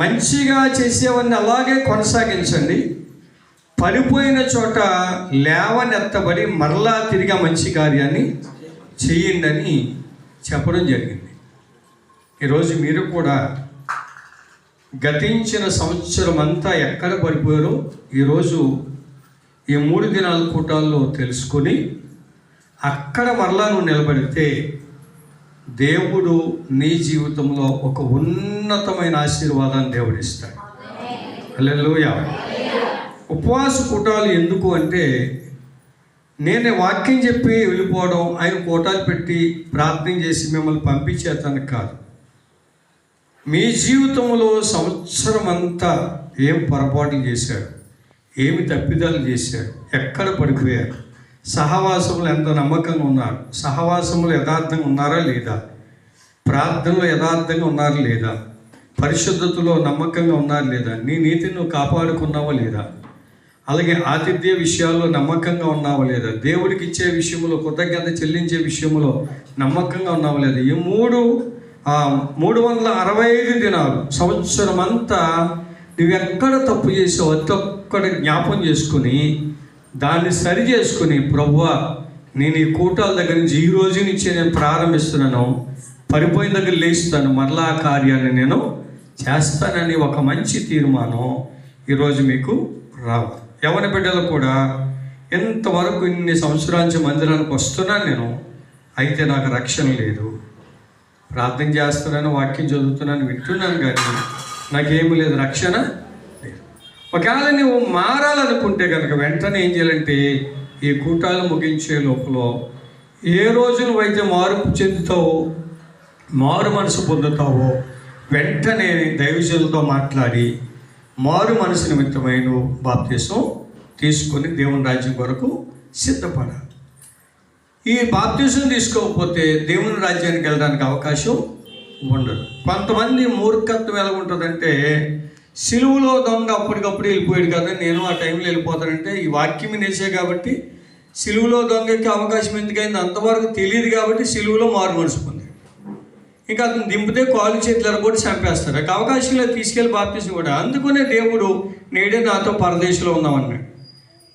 మంచిగా చేసేవన్నీ అలాగే కొనసాగించండి, పడిపోయిన చోట లేవనెత్తబడి మరలా తిరిగి మంచి కార్యాన్ని చేయండి అని చెప్పడం జరిగింది. ఈరోజు మీరు కూడా గతించిన సంవత్సరం అంతా ఎక్కడ పడిపోయారో ఈరోజు ఈ 3 దినాల కూటాల్లో తెలుసుకొని అక్కడ మరలా నువ్వు నిలబడితే దేవుడు నీ జీవితంలో ఒక ఉన్నతమైన ఆశీర్వాదాన్ని దేవుడు ఇస్తాడు. హల్లెలూయా. ఉపవాస కూటాలు ఎందుకు అంటే, నేను వాక్యం చెప్పి వెళ్ళిపోవడం, ఆయన కూటాలు పెట్టి ప్రార్థన చేసి మిమ్మల్ని పంపించేతానికి కాదు. మీ జీవితంలో సంవత్సరం అంతా ఏం పొరపాట్లు చేశాడు, ఏమి తప్పిదాలు చేశాడు, ఎక్కడ పడిపోయారు, సహవాసములు ఎంత నమ్మకంగా ఉన్నారు, సహవాసములు యథార్థంగా ఉన్నారా లేదా, ప్రార్థనలో యథార్థంగా ఉన్నారా లేదా, పరిశుద్ధతలో నమ్మకంగా ఉన్నారా లేదా, నీ నీతిని నువ్వు కాపాడుకున్నావా లేదా, అలాగే ఆతిథ్య విషయాల్లో నమ్మకంగా ఉన్నావా లేదా, దేవుడికి ఇచ్చే విషయంలో కృతజ్ఞత చెల్లించే విషయంలో నమ్మకంగా ఉన్నావా లేదా. ఈ 365 దినాలు సంవత్సరం అంతా నువ్వెక్కడ తప్పు చేసావు అది ఒక్కడ జ్ఞాపం చేసుకుని దాన్ని సరి చేసుకుని, ప్రభువా నేను ఈ కూటాల దగ్గర నుంచి ఈ రోజు నుంచి నేను ప్రారంభిస్తున్నాను, పడిపోయిన దగ్గర లేస్తాను, మరలా ఆ కార్యాన్ని నేను చేస్తానని ఒక మంచి తీర్మానం ఈరోజు మీకు రావాలి. యవ్వన బిడ్డలు కూడా ఎంతవరకు ఇన్ని సంవత్సరాల నుంచి మందిరానికి వస్తున్నాను నేను, అయితే నాకు రక్షణ లేదు, ప్రార్థన చేస్తున్నాను, వాక్యం చదువుతున్నాను, వింటున్నాను, కానీ నాకేమీ లేదు, రక్షణ లేదు. ఒకవేళ నువ్వు మారాలనుకుంటే కనుక వెంటనే ఏం చేయాలంటే, ఈ కూటాలు ముగించే లోపల ఏ రోజు నువ్వైతే మార్పు చెందుతావో, మారు మనసు పొందుతావో, వెంటనే దైవజనులతో మాట్లాడి మారు మనసు నిమిత్తమైన బాప్తిసం తీసుకొని దేవుని రాజ్యం కొరకు సిద్ధపడాలి. ఈ బాప్తిసం తీసుకోకపోతే దేవుని రాజ్యానికి వెళ్ళడానికి అవకాశం ఉండదు. కొంతమంది మూర్ఖత్వం ఎలా ఉంటుందంటే, సిలువలో దొంగ అప్పటికప్పుడు వెళ్ళిపోయాడు కదా, నేను ఆ టైంలో వెళ్ళిపోతానంటే, ఈ వాక్యం నేసే కాబట్టి సిలువలో దొంగకి అవకాశం ఎందుకైంది అంతవరకు తెలియదు కాబట్టి సిలువలో మారు మనసు పొందాడు. ఇంకా అతను దింపితే కాలు చేతులు ఎరగొట్టి చంపేస్తారు. ఆ అవకాశంలో తీసుకెళ్ళి బాప్తిసం కూడా. అందుకనే దేవుడు నేడే నాతో పరదేశంలో ఉన్నామన్నాడు.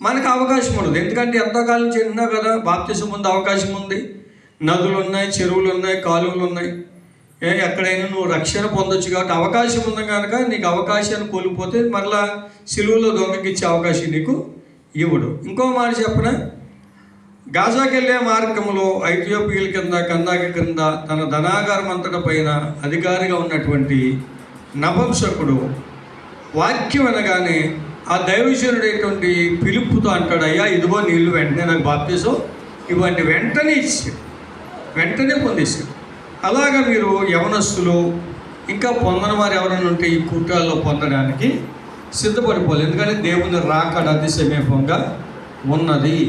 మనకు అవకాశం ఉండదు, ఎందుకంటే ఎంతకాలం చెందినా కదా బాప్తిసం ముందు అవకాశం ఉంది. నదులు ఉన్నాయి, చెరువులు ఉన్నాయి, కాలువలు ఉన్నాయి, ఎక్కడైనా నువ్వు రక్షణ పొందొచ్చు కాబట్టి అవకాశం ఉంది కనుక నీకు అవకాశాన్ని కోల్పోతే మరలా సిలువలో దొంగకి ఇచ్చే అవకాశం నీకు ఇవ్వడు. ఇంకో మాట చెప్పనా, గాజాకి వెళ్ళే మార్గంలో ఐథియోపియల కింద కందాకి కింద తన ధనాగారం అంతటి పైన అధికారిగా ఉన్నటువంటి నపుంసకుడు వాక్యం అనగానే ఆ దైవజనుడైనటువంటి పిలుపుతో అంటాడు, అయ్యా ఇదిగో నీళ్ళు, వెంటనే నాకు బాప్తిసం ఇవన్నీ వెంటనే ఇచ్చాడు, వెంటనే పొందేశాడు. అలాగా మీరు యవనస్తులు ఇంకా పొందని వారు ఎవరైనా ఉంటే ఈ కూటాల్లో పొందడానికి సిద్ధపడిపోవాలి. ఎందుకంటే దేవుని రాకడ అతి సమీపంగా ఉన్నది.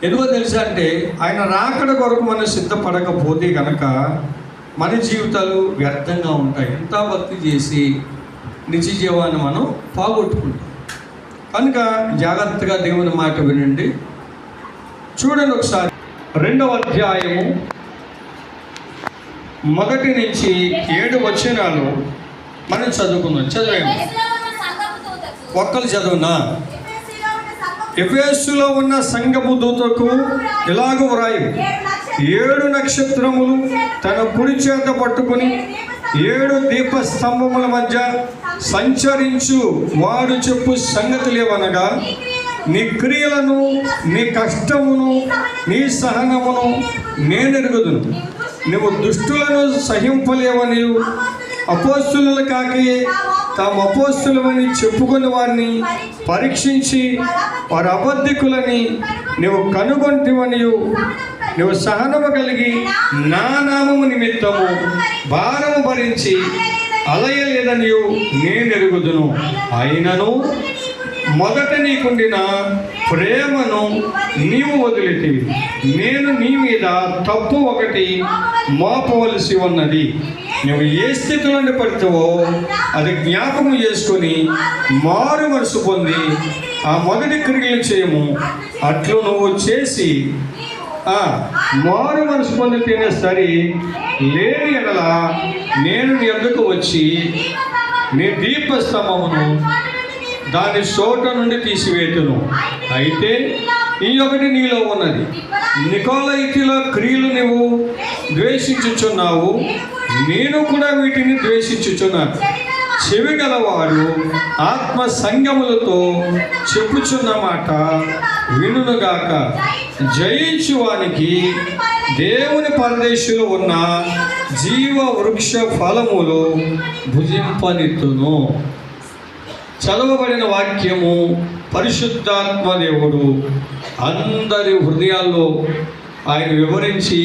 ఎందుకో తెలుసా అంటే, ఆయన రాకడ కొరకు మనం సిద్ధపడకపోతే కనుక మన జీవితాలు వ్యర్థంగా ఉంటాయి. ఎంత భక్తి చేసి నిత్య జీవాన్ని మనం పోగొట్టుకుంటాం. కనుక జాగ్రత్తగా దేవుని మాట వినండి. చూడండి ఒకసారి 2వ అధ్యాయము 1 నుంచి 7 వచనాలు మనం చదువుకుందాం. చదివేమో ఒక్కరు చదువునా. ఎఫెసులో ఉన్న సంఘపు దూతకు ఇలాగ వ్రాయి, 7 నక్షత్రములు తన కుడి చేత పట్టుకుని 7 దీపస్తంభముల మధ్య సంచరించు వాడు చెప్పు సంగతులేవనగా, నీ క్రియలను, నీ కష్టమును, నీ సహనమును నేనెరుగుదును. నువ్వు దుష్టులను సహింపలేవని అపోస్తులు కాకి తాము అపోస్తులమని చెప్పుకుని వారిని పరీక్షించి వారు అబద్ధికులని నువ్వు కనుగొంటివని, నువ్వు సహనము కలిగి నా నామము నిమిత్తము భారము భరించి అలయలేదని నేను ఎరుగుదును. అయినను మొదట నీకుండిన ప్రేమను నీవు వదిలితివి. నేను నీ మీద తప్పు ఒకటి మోపవలసి ఉన్నది. నువ్వు ఏ స్థితిలో నుండి పడతావో అది జ్ఞాపకం చేసుకొని మారు మనసు పొంది ఆ మొదటి క్రియలు చేయము. అట్లు నువ్వు చేసి మారు మనసు పొందితేనే సరి, లేని ఎడల నేను నీ వద్దకు వచ్చి నీ దీపస్తంభమును దాని చోట నుండి తీసివేతును. అయితే ఈ ఒకటి నీలో ఉన్నది, నికోలయితుల క్రియలు నువ్వు ద్వేషించుచున్నావు, నేను కూడా వీటిని ద్వేషించుచున్నాను. చెవి గలవాడు ఆత్మ సంగములతో చెప్పుచున్న మాట వినుగాక. జయించువానికి దేవుని పరదేశంలో ఉన్న జీవ వృక్ష ఫలములు భుజింపనిత్తును. చదవబడిన వాక్యము పరిశుద్ధాత్మ దేవుడు అందరి హృదయాల్లో ఆయన వివరించి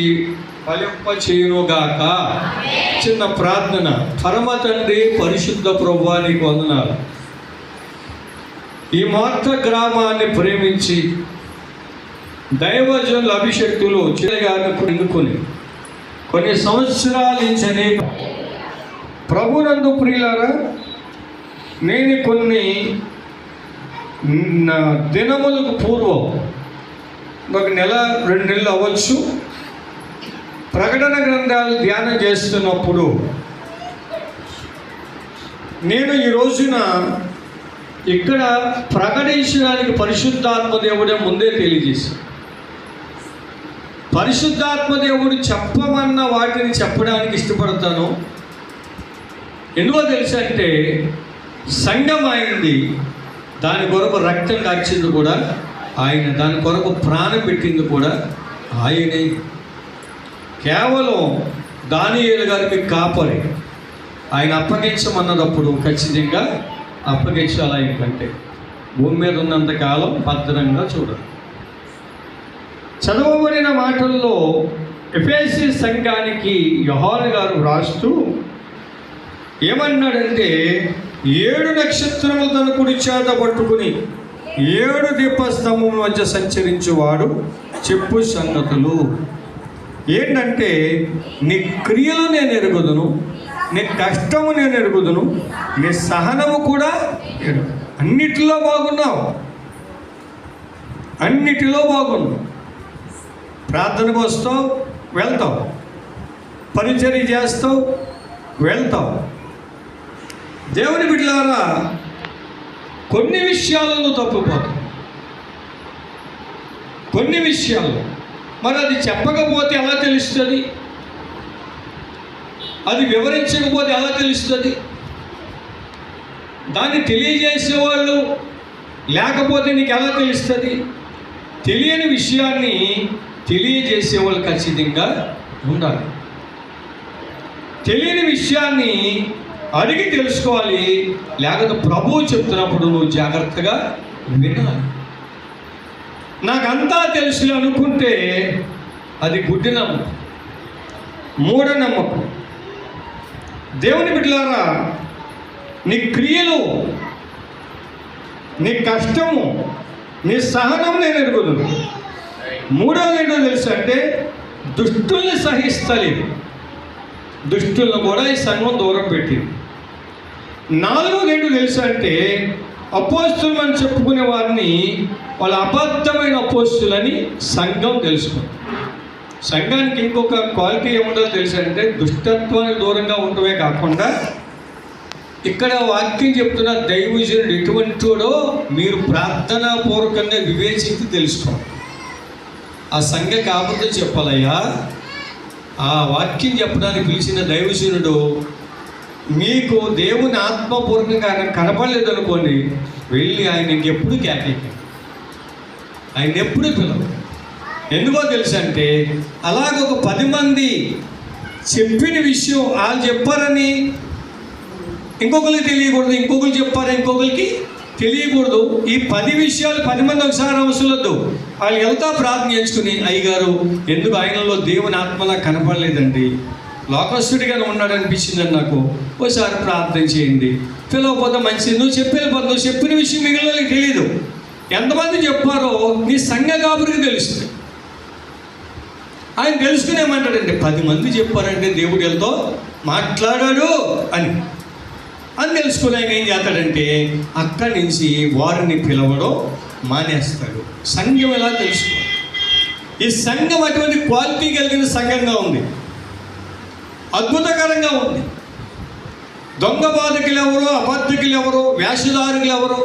ఫలింప చేయునుగాక. చిన్న ప్రార్థన. పరమ తండ్రి, పరిశుద్ధ ప్రభువా, నీకు వందనాలు. ఈ మాత్ర గ్రామాన్ని ప్రేమించి దైవజనుల అభిషక్తులు గారిని ఎన్నుకొని కొన్ని సంవత్సరాల నుంచి అనేక ప్రభునందు ప్రియులారా, నేను కొన్ని దినములకు పూర్వం, ఒక నెల 2 నెలలు అవ్వచ్చు, ప్రకటన గ్రంథాలు ధ్యానం చేస్తున్నప్పుడు నేను ఈ రోజున ఇక్కడ ప్రకటించడానికి పరిశుద్ధాత్మ దేవుడే ముందే తెలియజేశాడు. పరిశుద్ధాత్మ దేవుడు చెప్పమన్న వాటిని చెప్పడానికి ఇష్టపడతాను. ఎందుకో తెలుసు అంటే, సంఘం ఆయనది, దాని కొరకు రక్తం కార్చింది కూడా ఆయన, దాని కొరకు ప్రాణం పెట్టింది కూడా ఆయనే. కేవలం దానియేలు గారికి కాపరి ఆయన అప్పగించమన్నదప్పుడు ఖచ్చితంగా అప్పగించాలి. ఆయనకంటే భూమి మీద ఉన్నంత కాలం భద్రంగా చూడాలి. చదవబడిన మాటల్లో ఎఫెసీ సంఘానికి యోహాను గారు వ్రాస్తూ ఏమన్నాడంటే, 7 నక్షత్రములు తన కుడి చేత పట్టుకుని 7 దీపస్తంభం మధ్య సంచరించువాడు చెప్పు సంగతులు ఏంటంటే, నీ క్రియలు నేను ఎరుగుదును, నీ కష్టము నేను ఎరుగుదును, నీ సహనము కూడా అన్నిటిలో బాగున్నావు, అన్నిటిలో బాగున్నావు. ప్రార్థనకు వస్తావు, వెళ్తావు, పరిచర్య చేస్తావు, వెళ్తావు. దేవుని బిడ్డలారా, కొన్ని విషయాలను తప్పిపోతావు, కొన్ని విషయాలు. మరి అది చెప్పకపోతే ఎలా తెలుస్తుంది? అది వివరించకపోతే ఎలా తెలుస్తుంది? దాన్ని తెలియజేసేవాళ్ళు లేకపోతే నీకు ఎలా తెలుస్తుంది? తెలియని విషయాన్ని తెలియజేసేవాళ్ళు ఖచ్చితంగా ఉండాలి. తెలియని విషయాన్ని అడిగి తెలుసుకోవాలి, లేకపోతే ప్రభువు చెప్తున్నప్పుడు నువ్వు జాగ్రత్తగా వినాలి. నాకంతా తెలుసు అనుకుంటే అది గుడ్డి నమ్మకం, మూఢనమ్మకం. దేవుని బిడ్డలారా, నీ క్రియలు, నీ కష్టము, నీ సహనం నేను ఎరుగుదును. మూడవది ఏంటో తెలుసు అంటే, దుష్టుల్ని సహిస్తలేదు. దుష్టులను కూడా ఈ సంఘం దూరం పెట్టింది. 4వది ఏంటో తెలుసు అంటే, అపోస్తులు అని చెప్పుకునే వారిని వాళ్ళ అబద్ధమైన అపోస్తులని సంఘం తెలుసుకుంది. సంఘానికి ఇంకొక క్వాలిటీ ఏముందో తెలుసు అంటే, దుష్టత్వానికి దూరంగా ఉండటమే కాకుండా, ఇక్కడ వాక్యం చెప్తున్న దైవజనుడు ఎటువంటివాడో మీరు ప్రార్థనాపూర్వకంగా వివేచించి తెలుసుకోండి. ఆ సంఘ కాకపోతే చెప్పాలయ్యా, ఆ వాక్యం చెప్పడానికి పిలిచిన దైవజనుడు మీకు దేవుని ఆత్మపూర్వకంగా ఆయన కనపడలేదు అనుకోండి, వెళ్ళి ఆయన ఇంకెప్పుడు కేకేయండి, ఆయన ఎప్పుడు పిలవు. ఎందుకో తెలుసు అంటే, అలాగ ఒక 10 మంది చెప్పిన విషయం వాళ్ళు చెప్పారని ఇంకొకరికి తెలియకూడదు, ఇంకొకరు చెప్పారని ఇంకొకరికి తెలియకూడదు. ఈ 10 విషయాలు 10 మంది ఒకసారి అవసరం వద్దు. వాళ్ళు వెళ్తా ప్రార్థన చేసుకుని, అయ్యగారు ఎందుకు ఆయనలో దేవుని ఆత్మలా కనపడలేదండి, లోకస్తుడిగానే ఉన్నాడు అనిపించిందని నాకు, ఒకసారి ప్రార్థన చేయండి. పిలవకపోతే మంచిది, నువ్వు చెప్పిన విషయం మిగిలిన వాళ్ళకి తెలియదు. ఎంతమంది చెప్పారో నీ సంఘ కాపురికి తెలుస్తుంది. ఆయన తెలుసుకునేమంటాడంటే, 10 మంది చెప్పారంటే దేవుడు వీళ్ళతో మాట్లాడాడు అని తెలుసుకుని ఆయన ఏం చేస్తాడంటే, అక్కడి నుంచి వారిని పిలవడం మానేస్తాడు. సంఘం ఎలా తెలుసుకోవాలి? ఈ సంఘం అటువంటి క్వాలిటీ కలిగిన సంఘంగా ఉంది, అద్భుతకరంగా ఉంది. దొంగ బాధకులు ఎవరో, వేషధారులు ఎవరు?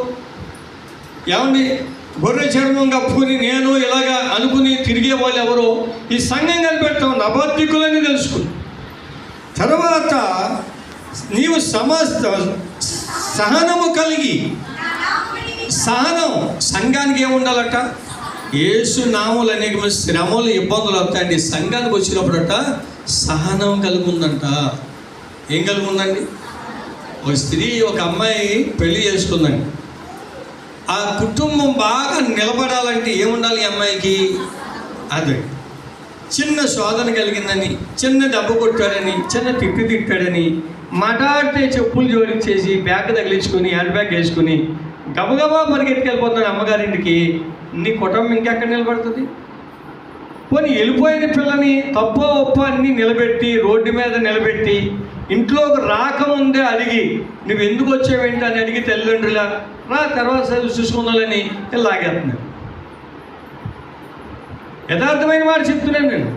ఏమండి, గొర్రె చర్మం కప్పుకుని నేను ఇలాగా అనుకుని తిరిగే వాళ్ళు ఎవరు? ఈ సంఘం కనిపెడతాం అబద్ధికులని తెలుసుకుని తర్వాత నీవు సహనము కలిగి, సహనం సంఘానికి ఏముండాలట? యేసు నామములు అనేక శ్రమలు ఇబ్బందులు అవుతాయండి. సంఘానికి వచ్చినప్పుడట సహనం కలిగి ఉందంట. ఏం కలిగి ఉందండి? ఒక స్త్రీ ఒక అమ్మాయి పెళ్లి చేసుకుందండి. ఆ కుటుంబం బాగా నిలబడాలంటే ఏముండాలి? ఈ అమ్మాయికి అదే చిన్న శోధన కలిగిందని, చిన్న దెబ్బ కొట్టాడని, చిన్న తిట్టు తిట్టాడని మాట్లాడితే చెప్పులు జోడించేసి బ్యాగ్ తగిలించుకొని హ్యాండ్ బ్యాగ్ వేసుకుని గబగబా పరిగెట్టుకెళ్ళిపోతున్నాడు అమ్మగారింటికి. నీ కుటుంబం ఇంకెక్కడ నిలబడుతుంది? పోనీ వెళ్ళిపోయిన పిల్లని తప్పో ఒప్పో అన్నీ నిలబెట్టి రోడ్డు మీద నిలబెట్టి ఇంట్లోకి రాకముందే అడిగి నువ్వు ఎందుకు వచ్చావేంటి అని అడిగి తల్లిదండ్రుల రా తర్వాత చూసుకుందాలని లాగేస్తున్నాను. యథార్థమైన మాట చెప్తున్నాను నేను.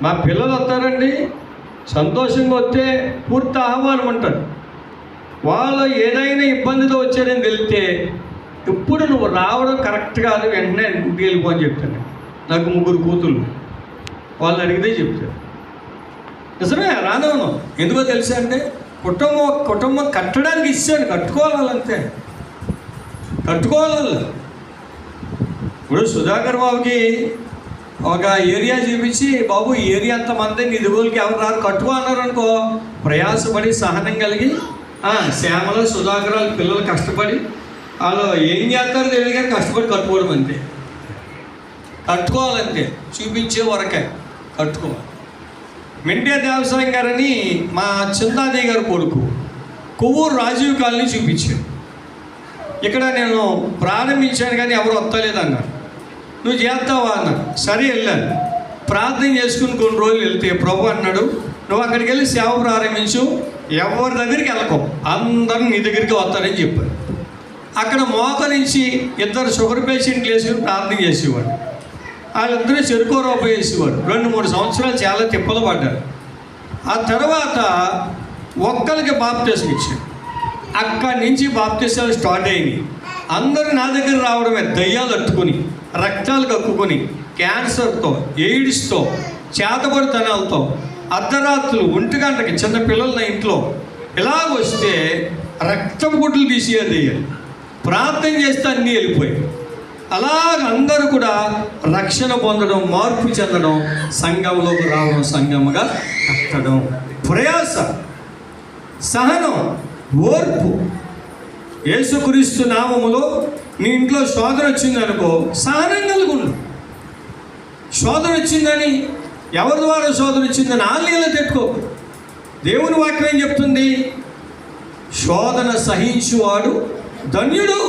మా పిల్లలు వస్తారండి, సంతోషంగా వస్తే పూర్తి ఆహ్వానం అంటారు. వాళ్ళు ఏదైనా ఇబ్బందితో వచ్చారని తెలిస్తే ఇప్పుడు నువ్వు రావడం కరెక్ట్ కాదు, వెంటనే ఇంటికి వెళ్ళిపో అని చెప్తాను. నాకు 3 కూతుళ్ళు, వాళ్ళు అడిగితే చెప్తారు. నిజమే, రానవను. ఎందుకో తెలుసా అంటే కుటుంబం కట్టడానికి ఇచ్చాను, కట్టుకోవాలంతే, కట్టుకోవాలి. ఇప్పుడు సుధాకర్ బాబుకి ఒక ఏరియా చూపించి బాబు ఈ ఏరియా అంతమంది నీ దిగులకి ఎవరు రారు కట్టుకో అన్నారు అనుకో, ప్రయాసపడి సహనం కలిగి శ్యామల సుధాకర్ పిల్లలు కష్టపడి వాళ్ళు ఏం చేస్తారో తెలియదు కానీ కష్టపడి కట్టుకోవడం అంతే. కట్టుకోవాలంతే, చూపించే వరకే కట్టుకోవాలి. మెంటే దేవసాయం గారని మా చింతాదేవి గారు కొడుకు కొవ్వూరు రాజీవ్ కాలనీ చూపించాడు. ఇక్కడ నేను ప్రారంభించాను కానీ ఎవరు వస్తలేదన్నారు. నువ్వు చేస్తావా అన్నారు. సరే వెళ్ళాను. ప్రార్థన చేసుకుని కొన్ని రోజులు వెళ్తే ప్రభు అన్నాడు, నువ్వు అక్కడికి వెళ్ళి సేవ ప్రారంభించు, ఎవరి దగ్గరికి వెళ్ళకో, అందరూ నీ దగ్గరికి వస్తారని చెప్పారు. అక్కడ మోకరించి 2 షుగర్ పేషెంట్లు వేసుకుని ప్రార్థన చేసేవాడు. వాళ్ళిద్దరూ చెరుకు రూపాయి వేసేవాడు. 2-3 సంవత్సరాలు చాలా తిప్పలు పడ్డారు. ఆ తర్వాత ఒక్కరికి బాప్టిజం ఇచ్చాడు. అక్కడి నుంచి బాప్టిజాలు స్టార్ట్ అయినాయి. అందరూ నా దగ్గర రావడమే, దయ్యాలు అట్టుకుని, రక్తాలు కక్కుకొని, క్యాన్సర్తో, ఎయిడ్స్తో, చేతబడితనాలతో, అర్ధరాత్రులు 1 గంటకి చిన్న పిల్లలు నా ఇంట్లో ఇలాగొస్తే రక్తం గుడ్లు తీసేయాలి, దయ్యాలు ప్రార్థన చేస్తే అన్నీ వెళ్ళిపోయాయి. అలాగ అందరూ కూడా రక్షణ పొందడం, మార్పు చెందడం, సంఘంలోకి రావడం, సంఘముగా కట్టడం, ప్రయాస, సహనం, ఓర్పు. యేసుక్రీస్తు నామములో నీ ఇంట్లో శోధన వచ్చిందనుకో, సహనం కలుగుండు. శోధన వచ్చిందని ఎవరి ద్వారా శోధన వచ్చిందని ఆలీల తెట్టుకో. దేవుని వాక్యం ఏం చెప్తుంది? శోధన సహించువాడు ధన్యుడు.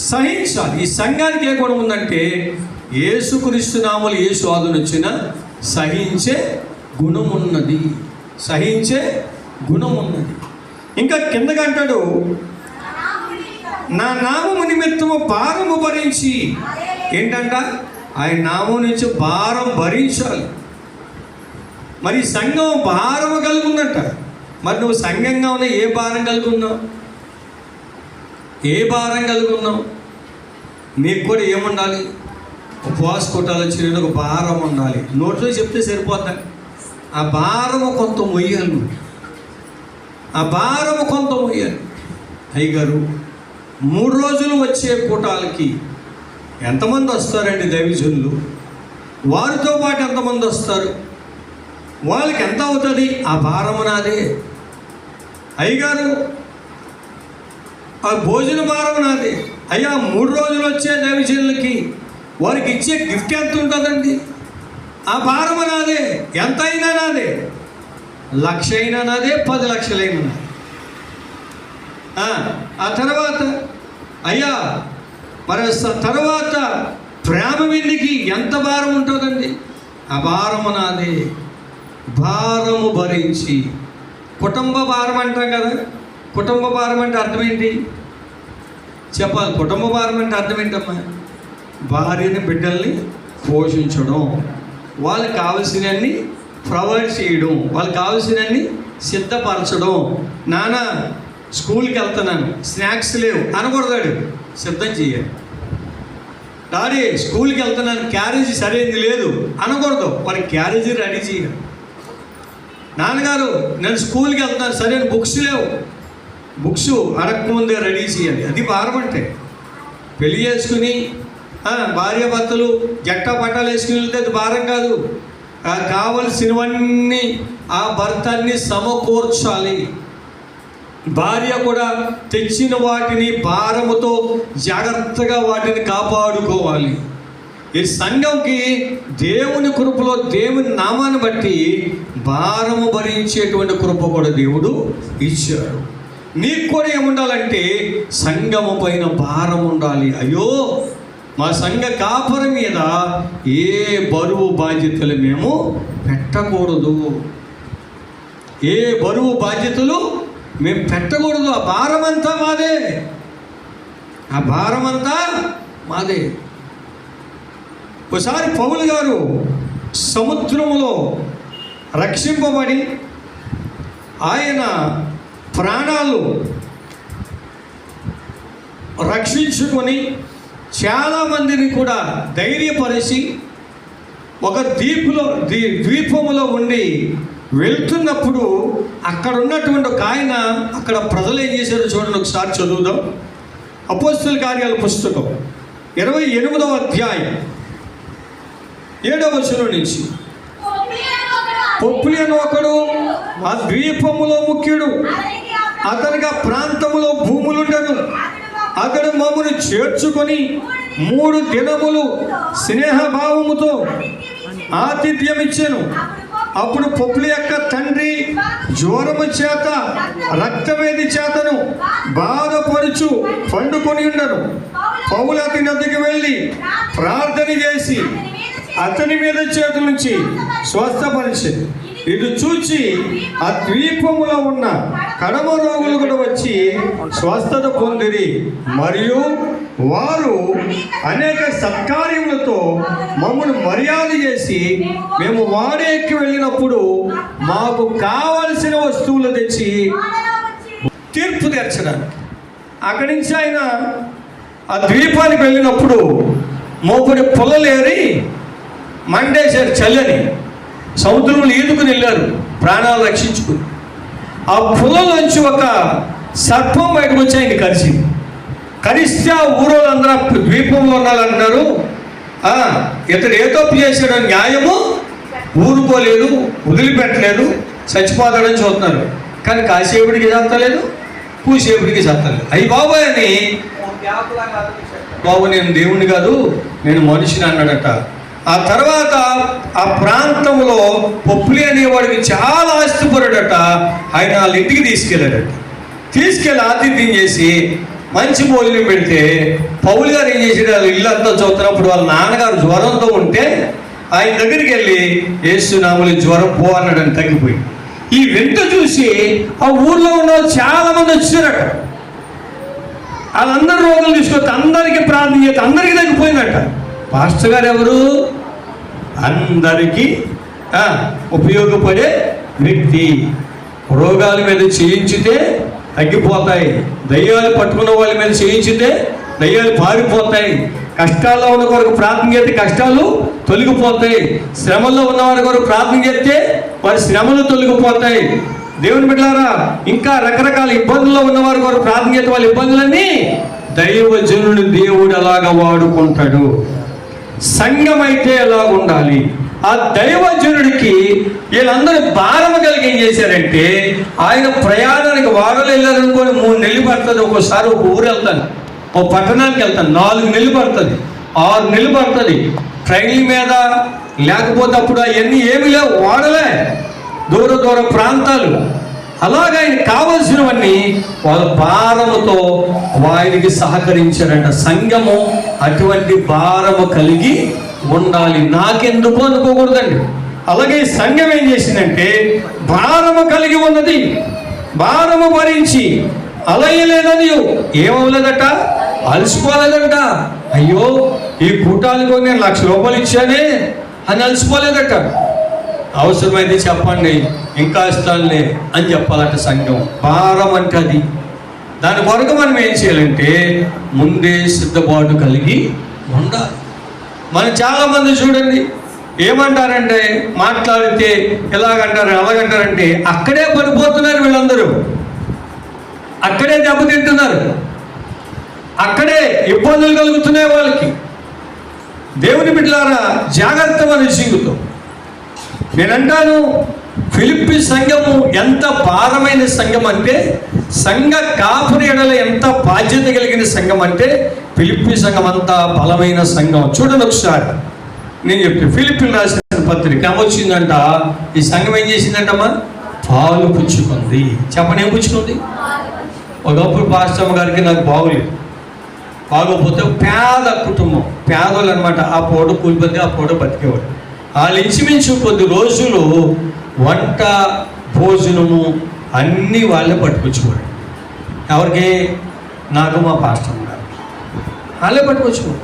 సహించాలి. ఈ సంఘానికి ఏ గుణం ఉందంటే యేసుక్రీస్తు నామములో ఏ శోధన వచ్చినా సహించే గుణం ఉన్నది, సహించే గుణం ఉన్నది. ఇంకా కిందకంటాడు, నా నామము నిమిత్తము భారము భరించి. ఏంటంట? ఆయన నామం నుంచి భారం భరించాలి. మరి సంఘం భారము కలిగి ఉందంట. మరి నువ్వు సంఘంగా ఉన్నా ఏ భారం కలిగి ఉన్నావు? ఏ భారం కలిగి ఉన్నావు? నీకు కూడా ఏముండాలి? ఉపవాస కొట్టాలి, వచ్చిన ఒక భారం ఉండాలి. నోట్లో చెప్తే సరిపోతా. ఆ భారము కొంత మొయ్యాలి. ఆ భారము కొంత మొయ్యాలి. అయ్యగారు 3 రోజులు వచ్చే కూటాలకి ఎంతమంది వస్తారండి దైవజనులు? వారితో పాటు ఎంతమంది వస్తారు? వాళ్ళకి ఎంత అవుతుంది? ఆ భారము నాదే. అయ్యగారు ఆ భోజన భారం నాదే. అయ్యా 3 రోజులు వచ్చే దైవజనులకి వారికి ఇచ్చే గిఫ్ట్ ఎంత ఉంటుందండి? ఆ భారము నాదే. ఎంత అయినా నాదే. 1,00,000 అయినా నాదే, 10 లక్షలైనా నాదే. ఆ తర్వాత అయ్యా మరి తర్వాత ప్రేమ విందుకి ఎంత భారం ఉంటుందండి? ఆ భారము నాదే. భారము భరించి. కుటుంబ భారం అంటాం కదా. కుటుంబ భారం అంటే అర్థం ఏంటి చెప్పాలి? కుటుంబ భారం అంటే అర్థం ఏంటమ్మా? భార్యని, బిడ్డల్ని పోషించడం, వాళ్ళకి కావలసినవన్నీ ప్రొవైడ్ చేయడం, వాళ్ళకి కావలసినవన్నీ సిద్ధపరచడం. నాన్న స్కూల్కి వెళ్తున్నాను, స్నాక్స్ లేవు అనకూడదాడు, సిద్ధం చేయాలి. డాడీ స్కూల్కి వెళ్తున్నాను, క్యారేజీ సరైనది లేదు అనకూడదు, వారికి క్యారేజీ రెడీ చేయాలి. నాన్నగారు నేను స్కూల్కి వెళ్తున్నాను, సరైన బుక్స్ లేవు, బుక్స్ అడగకముందే రెడీ చేయాలి. అది భారం అంటే. పెళ్లి చేసుకుని భార్యాభర్తలు జట్టా పట్టాలు వేసుకుని వెళ్తే అది భారం కాదు. కావలసినవన్నీ ఆ భర్త అన్ని సమకూర్చాలి. భార్య కూడా తెచ్చిన వాటిని భారముతో జాగ్రత్తగా వాటిని కాపాడుకోవాలి. ఈ సంఘంకి దేవుని కృపలో దేవుని నామాన్ని బట్టి భారము భరించేటువంటి కృప కూడా దేవుడు ఇచ్చాడు. నీకు కూడా ఏముండాలంటే సంఘము పైన భారం ఉండాలి. అయ్యో మా సంఘ కాపురం మీద ఏ బరువు బాధ్యతలు మేము పెట్టకూడదు, ఏ బరువు బాధ్యతలు మేము పెట్టకూడదు. ఆ భారమంతా మాదే, ఆ భారమంతా మాదే. ఒకసారి పౌలు గారు సముద్రములో రక్షింపబడి ఆయన ప్రాణాలు రక్షించుకొని చాలామందిని కూడా ధైర్యపరిచి ఒక ద్వీపములో ఉండి వెళ్తున్నప్పుడు అక్కడ ఉన్నటువంటి ఒక ఆయన, అక్కడ ప్రజలు ఏం చేశారో చూడండి, ఒకసారి చదువుదాం. అపోస్తలుల కార్యాల పుస్తకం 28వ అధ్యాయం 7వ వచనం నుంచి. పొప్లి అని ఒకడు ఆ ద్వీపములో ముఖ్యుడు, అతనికి ఆ ప్రాంతములో భూములుండను. అతడు మమ్మను చేర్చుకొని 3 దినములు స్నేహభావముతో ఆతిథ్యం ఇచ్చాను. అప్పుడు పొప్లి యొక్క తండ్రి జ్వరము చేత రక్తవేది చేతను బాధపడుచు పండుకొని ఉండను. పౌలు అతని వద్దకు వెళ్ళి ప్రార్థన చేసి అతని మీద చేతుల నుంచి స్వస్థపరిచింది. ఇది చూచి ఆ ద్వీపములో ఉన్న కడమ రోగులు కూడా వచ్చి స్వస్థత పొందిరి. మరియు వారు అనేక సత్కార్యములతో మమ్మల్ని మర్యాద చేసి మేము వాడేకి వెళ్ళినప్పుడు మాకు కావలసిన వస్తువులు తెచ్చి తీర్పు తీర్చడానికి. అక్కడి నుంచి ఆయన ఆ ద్వీపానికి వెళ్ళినప్పుడు మోపుడి పొలలేరి మండేశారు, చల్లని సముద్రంలో ఈదుకుని వెళ్ళారు ప్రాణాలు రక్షించుకుని. ఆ పొలంలోంచి ఒక సర్పం బయటకు వచ్చి ఆయన కరిచింది. కరిస్తే ఆ ఊరోళ్ళందరూ ద్వీపంలో ఉన్నారంటారు, ఇతడు ఏ తప్పు చేశాడు న్యాయము ఊరుకోలేదు, వదిలిపెట్టలేదు, చచ్చిపోతాడని చూస్తున్నారు. కానీ కాసేపుడికి చేస్తలేదు, కూసేపుడికి చేస్తలేదు. అయ్యి బాబాయ్ అని బాబు నేను దేవుని కాదు నేను మనిషిని అన్నాడట. ఆ తర్వాత ఆ ప్రాంతంలో పొప్లి అనేవాడికి చాలా ఆస్తిపరుడట. ఆయన వాళ్ళ ఇంటికి తీసుకెళ్ళాడట. తీసుకెళ్ళి ఆతిథ్యం చేసి మంచి భోజనం పెడితే పౌలు గారు ఏం చేసాడు, వాళ్ళు ఇల్లు అంతా చదువుతున్నప్పుడు వాళ్ళ నాన్నగారు జ్వరంతో ఉంటే ఆయన దగ్గరికి వెళ్ళి యేసు నామములో జ్వరం పో అన్నాడని తగ్గిపోయి. ఈ వెంట చూసి ఆ ఊర్లో ఉన్న వాళ్ళు చాలా మంది వచ్చారట. వాళ్ళందరూ రోగులు తీసుకొచ్చి అందరికీ ప్రార్థన చేస్తే అందరికీ తగ్గిపోయిందట. పాస్టర్ గారు ఎవరు? అందరికీ ఉపయోగపడే వ్యక్తి. రోగాల మీద చేయించితే తగ్గిపోతాయి, దయ్యాలు పట్టుకున్న వాళ్ళ మీద చేయించితే దయ్యాలు పారిపోతాయి, కష్టాల్లో ఉన్న కొరకు ప్రార్థన చేస్తే కష్టాలు తొలగిపోతాయి, శ్రమల్లో ఉన్న వారి కొరకు ప్రార్థన చేస్తే వారి శ్రమలు తొలగిపోతాయి. దేవుని బిడ్డలారా, ఇంకా రకరకాల ఇబ్బందుల్లో ఉన్నవారి కొరకు ప్రార్థన చేస్తే వాళ్ళ ఇబ్బందులన్నీ దైవజనుడు దేవుడు ఎలాగ వాడుకుంటాడు. సంఘం అయితే ఎలాగ ఉండాలి. ఆ దైవజనుడికి వీళ్ళందరూ భారం కలిగి ఏం చేశారంటే, ఆయన ప్రయాణానికి వాడలు వెళ్ళారనుకొని 3 నెలలు పడుతుంది. ఒక్కోసారి ఒక ఊరు వెళ్తాను, ఒక పట్టణానికి వెళ్తాను, 4 నెలలు పడుతుంది, 6 నెలలు పడుతుంది ట్రైన్ల మీద. లేకపోతే అప్పుడు అవన్నీ ఏమి లేవు, వాడలే, దూర దూర ప్రాంతాలు. అలాగే ఆయన కావలసినవన్నీ వాళ్ళ భారముతో వారికి సహకరించారంట. సంఘము అటువంటి భారము కలిగి ఉండాలి. నాకెందుకు అనుకోకూడదండి. అలాగే సంఘం ఏం చేసిందంటే భారము కలిగి ఉన్నది, భారము భరించి అలయలేదని ఏమవలేదట, అలసిపోలేదట. అయ్యో ఈ కూటాలకు నేను ₹1,00,000 ఇచ్చానే అని అలసిపోలేదట. అవసరమైతే చెప్పండి ఇంకా ఇస్తానులే అని చెప్పాలట. సంఘం భారం అంటే అది. దాని కొరకు మనం ఏం చేయాలంటే ముందే సిద్ధపాటు కలిగి ఉండాలి. మనం చాలామంది చూడండి ఏమంటారంటే మాట్లాడితే ఎలాగంటారు అలాగంటారంటే అక్కడే పడిపోతున్నారు వీళ్ళందరూ, అక్కడే దెబ్బతింటున్నారు, అక్కడే ఇబ్బందులు కలుగుతున్నాయి వాళ్ళకి. దేవుని బిడ్డలారా, జాగ్రత్త మన జీవితం. నేనంటాను ఫిలిప్పీ సంఘము ఎంత భారమైన సంఘం అంటే, సంఘ కాపురి ఎడల ఎంత బాధ్యత కలిగిన సంఘం అంటే ఫిలిప్పీ సంఘం అంత బలమైన సంఘం. చూడండి ఒకసారి నేను చెప్తే ఫిలిప్పీలు రాసిన పత్రిక ఏమొచ్చిందంట, ఈ సంఘం ఏం చేసిందంటమ్మా, పాలు పుచ్చుకుంది. చెప్పండి, ఏం పుచ్చుకుంది? ఒకప్పుడు పాస్టమ్మ గారికి నాకు బాగులేదు, బాగోపోతే పేద కుటుంబం, పేదలు అనమాట. ఆ పూట కూలిపోతే ఆ పూట బతికేవాడు. వాళ్ళు ఇంచుమించు కొద్ది రోజులు వంట భోజనము అన్నీ వాళ్ళే పట్టుకొచ్చేవాడు. ఎవరికి? నాకు, మా పాస్టమ్మ గారు వాళ్ళే పట్టుకొచ్చేవాడు.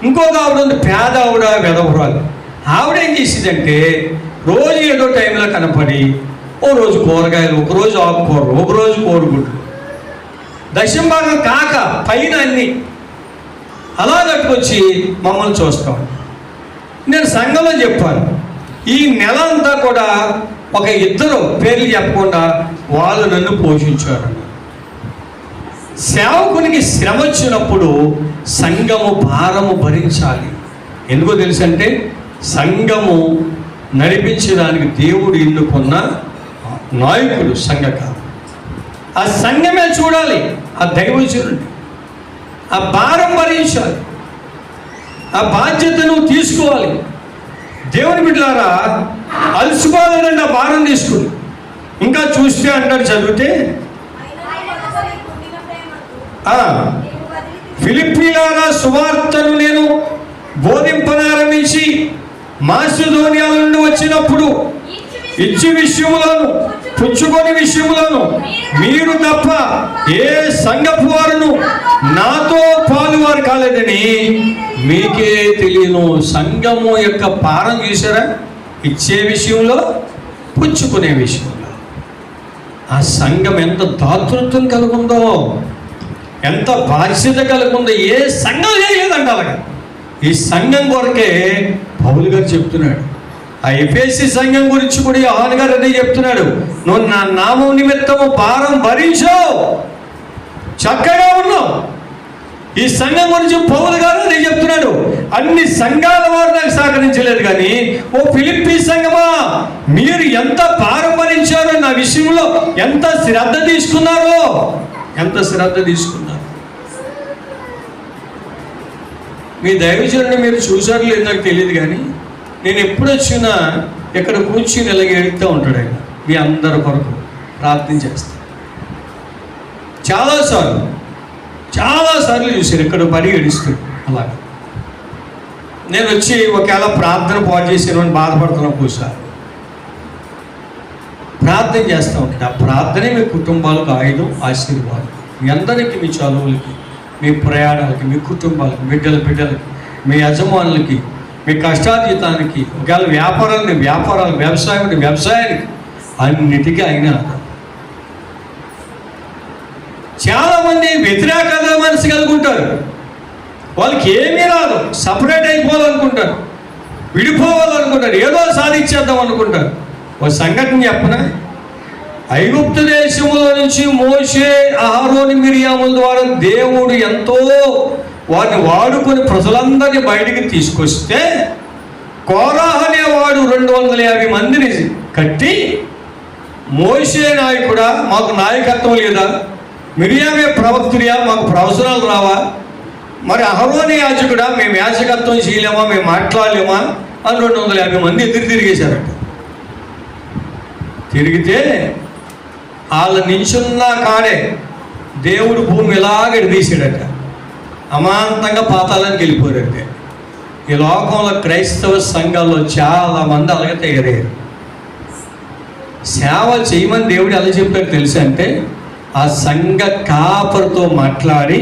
ఇంకొక ఆవిడ ఉంది, పేద ఆవిడ, వెదవరాలు. ఆవిడ ఏం చేసేదంటే రోజు ఏదో టైంలో కనపడి ఓ రోజు కూరగాయలు, ఒకరోజు ఆకుకూరలు, ఒకరోజు కోడిగుడ్లు, దశంభాగం కాక పైన అన్ని అలా కట్టుకొచ్చి మమ్మల్ని చూస్తాం. నేను సంఘంలో చెప్పాను, ఈ నెల అంతా కూడా ఒక ఇద్దరు పేర్లు చెప్పకుండా వాళ్ళు నన్ను పోషించారు. సేవకునికి శ్రమ వచ్చినప్పుడు సంఘము భారము భరించాలి. ఎందుకో తెలుసంటే సంఘము నడిపించడానికి దేవుడు ఎన్నుకున్న నాయకుడు సంఘకారు. ఆ సంఘమే చూడాలి, ఆ దైవజనుడు ఆ భారం భరించాలి, ఆ బాధ్యతను తీసుకోవాలి. దేవుని బిడ్డలారా, అలసిపోలేదండి ఆ భారం తీసుకుని. ఇంకా చూస్తే అంటారు, చదివితే ఫిలిప్పీలారా, సువార్తను నేను బోధింపనారంభించి మాసిదోనియా నుండి వచ్చినప్పుడు ఇచ్చి విషయములను పుచ్చుకొని విషయములను మీరు తప్ప ఏ సంఘపు వారును నాతో పాలువారు కాలేదని మీకే తెలియను. సంఘము యొక్క భారం చూసారా? ఇచ్చే విషయంలో, పుచ్చుకునే విషయంలో. ఆ సంఘం ఎంత దాతృత్వం కలుగుందో, ఎంత బాధ్యత కలుగుందో. ఏ సంఘం చేయలేదంట అలాగా. ఈ సంఘం కొరకే పౌలు గారు చెప్తున్నాడు. ఆ ఎఫెసీ సంఘం గురించి కూడా యోహాను గారు అదే చెప్తున్నాడు, నువ్వు నా నామం నిమిత్తము భారం భరించావు, చక్కగా ఉన్నావు. ఈ సంఘం గురించి పౌలు గారు అదే చెప్తున్నాడు. అన్ని సంఘాల వారు నాకు సహకరించలేదు, కానీ ఓ ఫిలిప్పీ సంఘమా, మీరు ఎంత భారం భరించారో, నా విషయంలో ఎంత శ్రద్ధ తీసుకున్నారో, ఎంత శ్రద్ధ తీసుకున్నారు. మీ దైవజనుడిని మీరు చూసారో లేదో నాకు తెలియదు, కానీ నేను ఎప్పుడు వచ్చినా ఇక్కడ కూర్చుని ఇలాగ ఏడుతూ ఉంటాడు ఆయన. మీ అందరి కొరకు ప్రార్థన చేస్తాను. చాలాసార్లు చూశాను ఇక్కడ పడి ఏడుస్తాడు అలాగ. నేను వచ్చి ఒకవేళ ప్రార్థన పాటు చేసాను అని బాధపడుతున్నా, కూర్చోాలి ప్రార్థన చేస్తూ ఉంటాడు. ఆ ప్రార్థనే మీ కుటుంబాలకు ఆయుధం, ఆశీర్వాదం. మీ అందరికీ, మీ చదువులకి, మీ ప్రయాణాలకి, మీ కుటుంబాలకి, బిడ్డలకి, మీ యజమానులకి, మీ కష్టాతీతానికి, ఒకవేళ వ్యాపారాలు, వ్యవసాయానికి అన్నిటికీ అయినా. చాలామంది వ్యతిరేకత మనసు కలుగుంటారు. వాళ్ళకి ఏమీ రాదు, సపరేట్ అయిపోవాలనుకుంటారు, విడిపోవాలనుకుంటారు, ఏదో సాధించేద్దాం అనుకుంటారు. ఒక సంఘటన చెప్పనా? ఐగుప్తు దేశంలో నుంచి మోషే, అహరోను, మిరియాముల ద్వారా దేవుడు ఎంతో వారిని వాడుకొని ప్రజలందరినీ బయటికి తీసుకొస్తే, కోరాహు అనేవాడు 250 మందిని కట్టి, మోషే నాయకుడా మాకు నాయకత్వం లేదా, మిరియామే ప్రవక్తుడియా మాకు ప్రవచనాలు రావా, మరి అహరోను యాజకుడా మేము యాజకత్వం చేయలేమా, మేము మాట్లాడలేమా అని 250 మంది ఎదురు తిరిగేశారట. తిరిగితే వాళ్ళ నించున్న కాడే దేవుడు భూమి ఇలాగ తీసాడట, అమాంతంగా పాతాళానికి వెళ్ళిపోయారంటే. ఈ లోకంలో క్రైస్తవ సంఘాల్లో చాలామంది అలాగే తయారయ్యారు. సేవ చేయమని దేవుడు ఎలా చెప్తాడు తెలుసా అంటే, ఆ సంఘ కాపరితో మాట్లాడి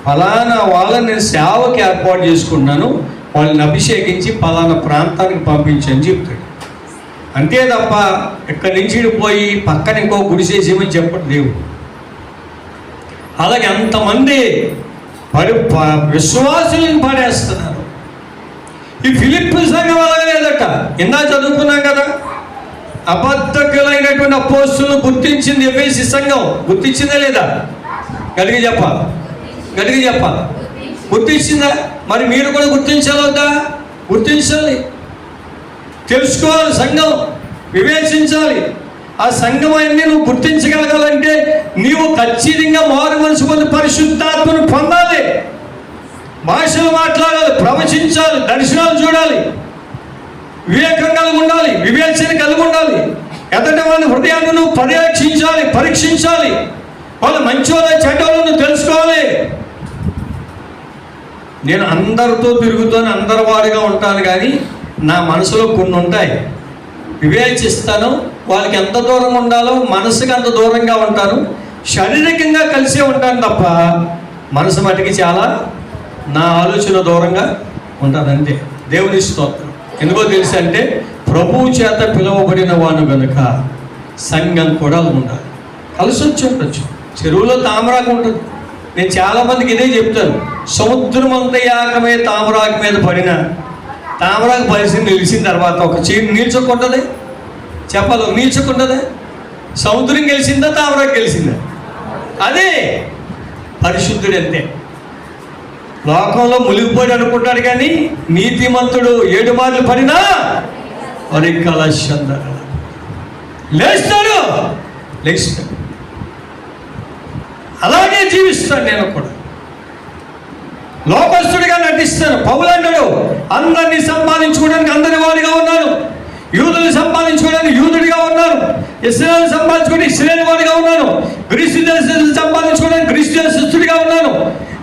ఫలానా వాళ్ళని నేను సేవకి ఏర్పాటు చేసుకున్నాను, వాళ్ళని అభిషేకించి ఫలానా ప్రాంతానికి పంపించని చెప్తాడు. అంతే తప్ప ఇక్కడి నుంచి పోయి పక్కన ఇంకో గుడిసేసేమని చెప్పడు దేవుడు. అలాగే అంతమంది విశ్వాసులను పడేస్తున్నారు. ఈ ఫిలిప్పీ సంఘం అలాగే లేదట. ఇందా చదువుకున్నాం కదా, అబద్ధకులైనటువంటి అపోస్తులను గుర్తించింది ఎఫెసీ సంఘం. గుర్తించిందా లేదా? గట్టిగా చెప్పాలి, గట్టిగా చెప్పాలి. గుర్తించిందా? మరి మీరు కూడా గుర్తించాలి వద్దా? గుర్తించాలి, తెలుసుకోవాలి, సంఘం వివేచించాలి. ఆ సంఘం అన్ని నువ్వు గుర్తించగలగాలంటే నీవు ఖచ్చితంగా మారు మనసు పొంది పరిశుద్ధాత్మను పొందాలి, భాషలు మాట్లాడాలి, ప్రవచించాలి, దర్శనాలు చూడాలి, వివేకం కలిగి ఉండాలి, వివేచన కలిగి ఉండాలి. ఎదుటి వాళ్ళ హృదయాన్ని నువ్వు పర్యవేక్షించాలి, పరీక్షించాలి. వాళ్ళు మంచోళ్ళ చెడ్డోళ్ళను తెలుసుకోవాలి. నేను అందరితో తిరుగుతాను, అందరి వాడిగా ఉంటాను, కానీ నా మనసులో కొన్ని ఉంటాయి, వివేచిస్తాను. వాళ్ళకి ఎంత దూరం ఉండాలో మనసుకి అంత దూరంగా ఉంటాను. శారీరకంగా కలిసే ఉంటాను తప్ప మనసు మటుకి చాలా నా ఆలోచన దూరంగా ఉంటుంది అంతే. దేవుని స్తోత్రం. ఎందుకో తెలుసు అంటే ప్రభువు చేత పిలువబడిన వాడు కనుక సంఘం కూడా ఉండాలి. కలిసి వచ్చి ఉండొచ్చు. చెరువులో తామరాకు ఉంటుంది. నేను చాలామందికి ఇదే చెప్తాను, సముద్రం అంత యాకమే తామరాకు మీద పడిన తామరాకు పరిస్థితి నిలిచిన తర్వాత ఒక చీని నిల్చకుంటుంది. చెప్పాలి, నిల్చకుంటుందా? సముద్రం గెలిచిందా, తామరాకు గెలిచిందా? అదే పరిశుద్ధుడు. అంతే. లోకంలో మునిగిపోయి అనుకుంటాడు, కానీ నీతిమంతుడు 7 మార్లు పడినా లేస్తాడు, లేస్తాడు. అలాగే జీవిస్తాను నేను కూడా. లోకస్తుడిగా నటిస్తాను. పౌలు అన్నాడు, అందరినీ సంపాదించుకోవడానికి అందరి వాడిగా ఉన్నాను, యూదుల్ని సంపాదించుకోవడానికి యూదుడిగా ఉన్నాను, ఇశ్రాయేలు సంపాదించుకోవడానికి ఇశ్రాయేలు వాడిగా ఉన్నాను, గ్రీసు దేశాన్ని సంపాదించుకోవడానికి గ్రీసు దేశస్తుడిగా ఉన్నాను,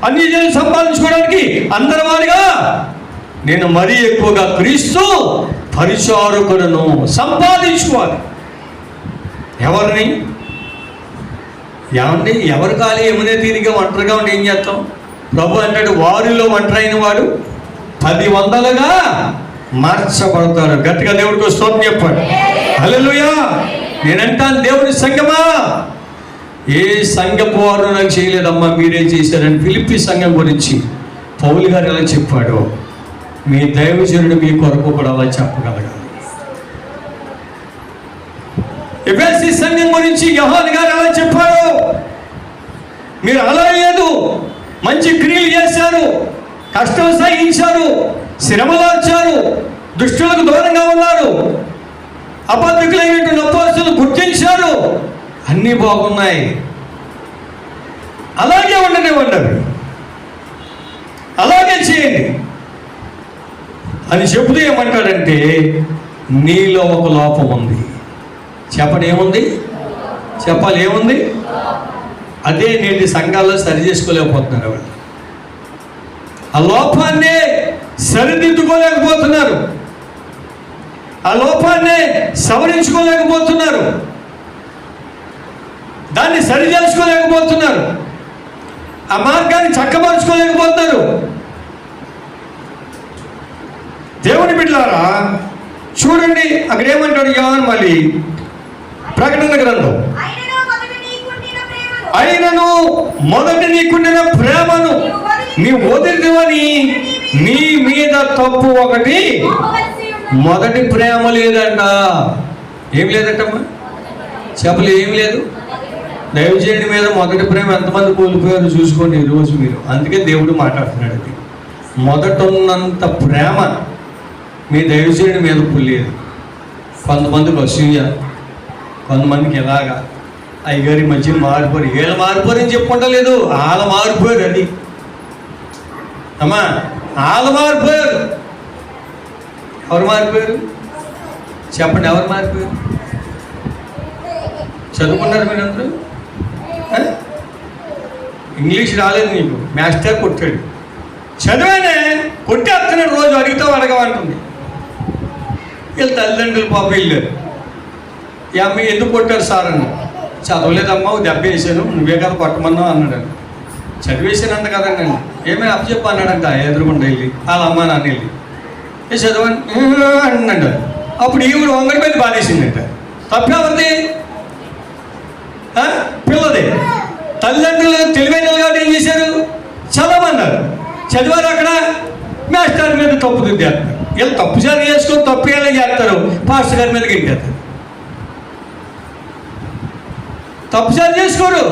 అన్ని జనులు సంపాదించుకోవడానికి అందరి వాడిగా నేను మరీ ఎక్కువగా క్రీస్తు పరిచారకులను సంపాదించుకోవాలి. ఎవరిని? ఏమండి, ఎవరు కాలి ఏమనే తీరిగా ఒంటరిగా ఉండి ఏం చేస్తాం? ప్రభు అంటాడు, వారిలో ఒంటరైన వాడు 10 వందలుగా మార్చబడతాడు. గట్టిగా దేవుడికి స్తోత్రం చెప్పండి. హల్లెలూయా. నేనంటాను, దేవుని సంఘమా, ఏ సంఘపు వారు నాకు చేయలేదమ్మా, మీరే చేశారని ఫిలిప్పీ సంఘం గురించి పౌలు గారు ఎలా చెప్పాడో మీ దైవజనుడు మీ కొరకు కూడా అలా చెప్పగలగాలి. ఎఫెసీ సంఘం గురించి యోహాను గారు ఎలా చెప్పాడు, మీరు అలా లేదు, మంచి క్రియలు చేశారు, కష్టం సహించారు, శ్రమలార్చారు, దుష్టులకు దూరంగా ఉన్నారు, అబద్ధకులైనటువంటి అపోస్తులను గుర్తించారు, అన్నీ బాగున్నాయి, అలాగే ఉండనివ్వండి, అలాగే చేయండి అని చెబుతూ ఏమంటాడంటే, నీలో ఒక లోపం ఉంది. చెప్పండి, ఏముంది? చెప్పాలి, ఏముంది? అదే నేటి సంఘాల్లో సరి చేసుకోలేకపోతున్నారు. వాళ్ళు ఆ లోపాన్నే సరిదిద్దుకోలేకపోతున్నారు, ఆ లోపాన్నే సవరించుకోలేకపోతున్నారు, దాన్ని సరి చేసుకోలేకపోతున్నారు, ఆ మార్గాన్ని చక్కబరుచుకోలేకపోతున్నారు. దేవుని బిడ్డలారా చూడండి, అక్కడ ఏమంటాడు యోహాను మళ్ళీ ప్రకటన గ్రంథం, అయినను మొదట నీకుండిన ప్రేమను నీవు వదిలివని నీ మీద తప్పు ఒకటి. మొదటి ప్రేమ లేదంట. ఏం లేదంటమ్మా? చెప్పలే, ఏం లేదు. దైవజనుడి మీద మొదటి ప్రేమ ఎంతమంది కోల్పోయారు చూసుకోండి ఈరోజు మీరు. అందుకే దేవుడు మాట్లాడుతున్నాడు. అది మొదట ఉన్నంత ప్రేమ మీ దైవజనుడి మీద పుల్లేదు. కొంతమందికి అసూయ, కొంతమందికి ఎలాగా అయ్యగారి మధ్య మారిపోరు. వీళ్ళ మారిపోరని చెప్పుకుంటలేదు, వాళ్ళ మారిపోయారు. అది అమ్మా, వాళ్ళ మారిపోయారు. ఎవరు మారిపోయారు చెప్పండి? ఎవరు మారిపోయారు? చదువుకున్నారు మీరందరూ? ఇంగ్లీష్ రాలేదు నీకు, మాస్టర్ కొట్టాడు. చదివానే కొట్టేస్తున్నాడు, రోజు అడిగితే అడగమంటుంది. వీళ్ళ తల్లిదండ్రులు పాప వెళ్ళారు. ఈ అమ్మాయి ఎందుకు కొట్టారు సార్ అని. చదవలేదమ్మా, దెబ్బ వేసాను, నువ్వే కదా కొట్టమన్నావు అన్నాడు. చదివేసానంత కదండి, ఏమైనా అప్పచెప్ప అన్నాడంట. ఎదురుకుండా వెళ్ళి వాళ్ళ అమ్మ నాన్న వెళ్ళి చదవండి అన్నాడు. అప్పుడు ఈవిడ వంగడి పెట్టి బాధేసిందంట. తప్పేవద్ది, పిల్లది. తల్లిదండ్రులు తెలివైన చదివారు అక్కడ మాస్టర్ మీద తప్పు దిద్దేస్తారు. వీళ్ళు తప్పు సరి చేసుకొని తప్పు ఎలా చేస్తారు, పాస్టర్ గారి మీద గెంటేస్తారు. తప్పు సరి చేసుకోరు.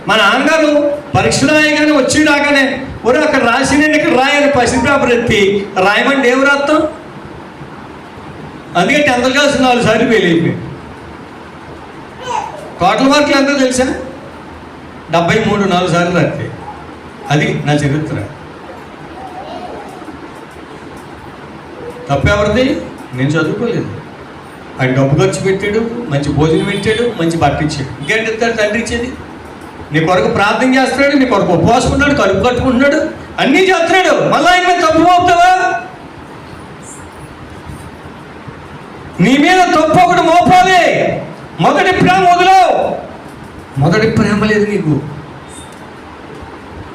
మా నాన్నగారు పరీక్షలు రాయగానే వచ్చి రాగానే ఒరే అక్కడ రాసి నేను ఇక్కడ రాయని పసి పేపర్ ఎత్తి రాయమంటే ఏమి రాస్తాం. అందుకే 10th క్లాస్ 4 సార్లు ఫెయిల్ అయిపోయింది. టోటల్ మార్కులు ఎంతో తెలుసా? 73 4 సార్లు రాస్తే. అది నా చరిత్ర. తప్పెవరిది? నేను చదువుకోలేదు. ఆయన డబ్బు ఖర్చు పెట్టాడు, మంచి భోజనం పెట్టాడు, మంచి బట్ట ఇచ్చాడు. ఇంకేంటి ఇస్తాడు తండ్రి ఇచ్చేది? నీ కొరకు ప్రార్థన చేస్తున్నాడు, నీ కొరకు ఉపవాసం ఉన్నాడు, కడుపు కట్టుకుంటున్నాడు, అన్నీ చేస్తున్నాడు. మళ్ళీ ఆయన మీద తప్పు మోపుతావా? నీ మీద తప్పు ఒకటి మోపాలి. మొదటి ప్రేమ వదిలావు. మొదటి ప్రేమ లేదు నీకు.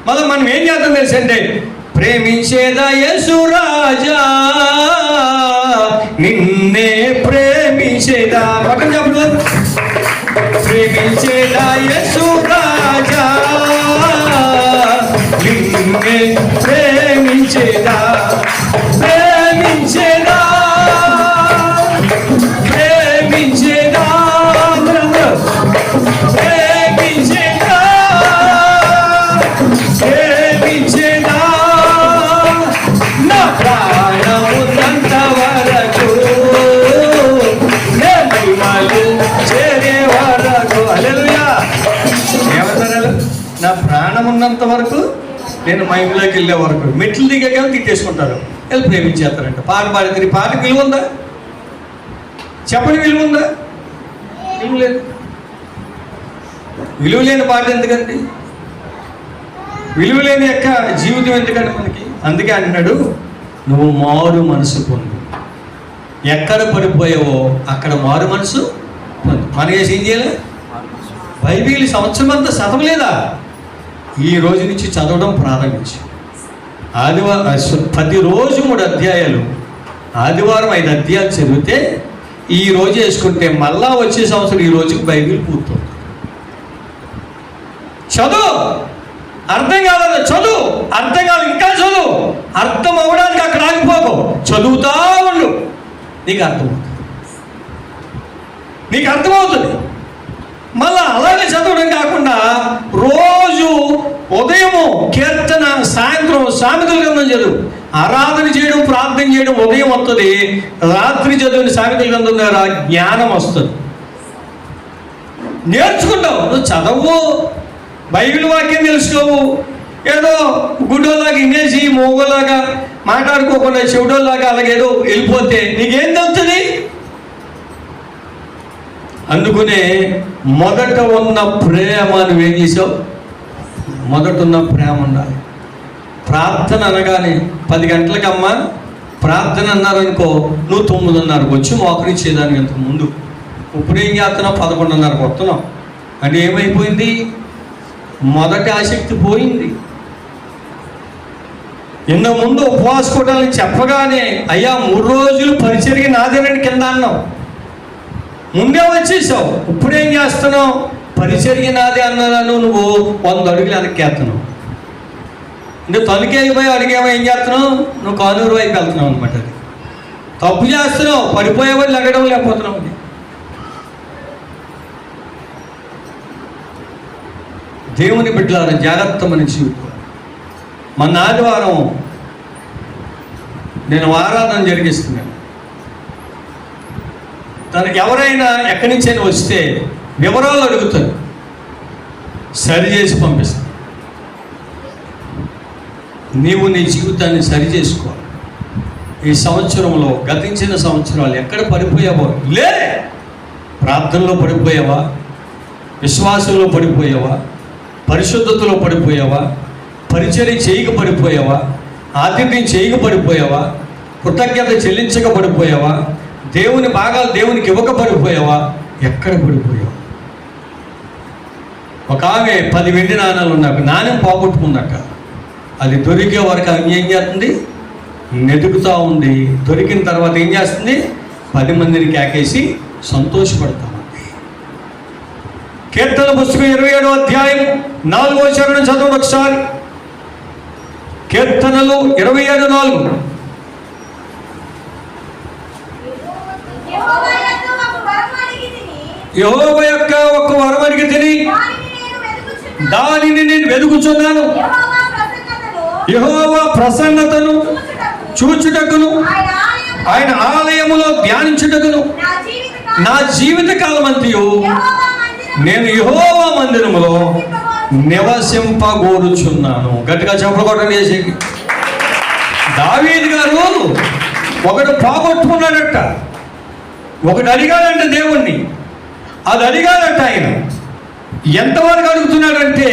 మళ్ళీ మనం ఏం చేద్దాం తెలుసంటే, ప్రేమించేదా యేసు రాజా నిన్నే ప్రేమించేదా. పక్కన చెప్పలేదు. ప్రేమించేదా యేసు రాజా నిన్నే ప్రేమించేదా. ప్రేమించేదా ప్రేమించేదా ప్రేమించేదా ప్రేమించేదా నా ప్రాణమున్నంత వరకు మహిమలు చేరే వరకు. హల్లెలూయా. ఏమంటారు? నా ప్రాణం ఉన్నంత వరకు నేను మహిమలోకి వెళ్ళే వరకు. మెట్లు దిగాక తిట్టేసుకుంటారు, వీళ్ళు ప్రేమించేస్తారంట. పాట పాడితే పాటకి విలువ ఉందా? చెప్పని విలువ ఉందా? విలువ లేదు. విలువ లేని పాట ఎందుకండి? విలువ లేని యొక్క జీవితం ఎందుకంటే మనకి? అందుకే అంటున్నాడు, నువ్వు మారు మనసు పొందు. ఎక్కడ పడిపోయావో అక్కడ మారు మనసు పొందు. మనకేసి ఏం చేయాలి? బైబిల్ సంవత్సరం అంతా చదవలేదా? ఈ రోజు నుంచి చదవడం ప్రారంభించి ప్రతిరోజు 3 అధ్యాయాలు, ఆదివారం 5 అధ్యాయాలు చదివితే ఈ రోజు వేసుకుంటే మళ్ళా వచ్చే సంవత్సరం ఈ రోజుకి బైబిల్ పూర్తవుతుంది. చదువు. అర్థం కాలేదు చదువు. అర్థం కాదు ఇంకా చదువు. అర్థం అవ్వడానికి అక్కడ ఆగిపోకు. చదువుతా ఉండు. నీకు అర్థమవుతుంది. నీకు అర్థమవుతుంది. మళ్ళా అలాగే చదవడం కాకుండా రోజు ఉదయము కీర్తన, సాయంత్రం సామెతల గ్రంథం చదువు. ఆరాధన చేయడం, ప్రార్థన చేయడం ఉదయం వస్తుంది. రాత్రి చదివిన సామెతల గ్రంథం ద్వారా జ్ఞానం వస్తుంది. నేర్చుకుంటావు. నువ్వు చదవు, బైబిల్ వాక్యం తెలుసుకోవు. ఏదో గుడ్డోలాగా ఇన్నేసి మోగోలాగా మాట్లాడుకోకుండా చెవుడోలాగా అలాగేదో వెళ్ళిపోతే నీకేం తెలుస్తుంది? అందుకనే మొదట ఉన్న ప్రేమ నువ్వేం చేసావు? మొదట ఉన్న ప్రేమ ఉండాలి. ప్రార్థన అనగానే 10 గంటలకమ్మా ప్రార్థన అన్నారనుకో, నువ్వు 9:30కు వచ్చి మోకరించేదానికి అంత ముందు. ఇప్పుడు ఏం చేస్తున్నావు? 11:30కు వస్తున్నావు. అంటే ఏమైపోయింది? మొదటి ఆసక్తి పోయింది. ఇంతకు ముందు ఉపవాస కూటాలని చెప్పగానే అయ్యా 3 రోజులు పరిచర్య నాదేనండి కింద అన్నావు. ముందే వచ్చేసావు. ఇప్పుడేం చేస్తున్నావు? పరిచర్య నాదే అన్నాను, నువ్వు 100 అడుగులు వెనక్కేస్తున్నావు. అంటే తొలికేగిపోయి అడిగేమో ఏం చేస్తున్నావు? నువ్వు కానూరు వైపు వెళ్తున్నావు అనమాట. అది తప్పు చేస్తున్నావు. పడిపోయేవాళ్ళు లెగడం లేకపోతున్నావు. అది దేవుని బిడ్డలారా, జాగ్రత్త మన జీవితం. మన ఆదివారం నేను ఆరాధన జరిగిస్తున్నాను. తనకి ఎవరైనా ఎక్కడి నుంచైనా వస్తే వివరాలు అడుగుతాను, సరి చేసి పంపిస్తాను. నీవు నీ జీవితాన్ని సరి చేసుకోవాలి. ఈ సంవత్సరంలో, గతించిన సంవత్సరాలు ఎక్కడ పడిపోయావో లే. ప్రార్థనలో పడిపోయావా? విశ్వాసంలో పడిపోయావా? పరిశుద్ధతలో పడిపోయావా? పరిచర్య చేయక పడిపోయావా? ఆతిథ్యం చేయక పడిపోయావా? కృతజ్ఞత చెల్లించక పడిపోయావా? దేవుని భాగాలు దేవునికి ఇవ్వక పడిపోయావా? ఎక్కడ పడిపోయావా? ఒక ఆమె 10 వెండి నాణాలు ఉన్నాయి. నాణ్యం పోగొట్టుకుందట. అది దొరికే వరకు ఆమె ఏం చేస్తుంది? నెతుకుతూ ఉంది. దొరికిన తర్వాత ఏం చేస్తుంది? 10 మందిని కేకేసి సంతోషపడతా ఉంది. కీర్తన పుస్తకం 27వ అధ్యాయం 4వ చరణం చదవండి ఒకసారి. కీర్తనలు 27:4. యెహోవా యొక్క ఒక వరం అడిగి తిని దానిని నేను వెదుకుచున్నాను. యెహోవా ప్రసన్నతను చూచుటకును ఆయన ఆలయములో ధ్యానించుటకును నా జీవిత కాలమంతయు నేను యెహోవా మందిరములో నివసింపగోరుచున్నాను. గట్టిగా చెప్పకూడదు చేసేకి. దావీదు గారు ఒకడు పోగొట్టుకున్నాడట, ఒకటి అడిగాడంటే దేవుణ్ణి, అది అడిగాడట. ఆయన ఎంతవరకు అడుగుతున్నాడంటే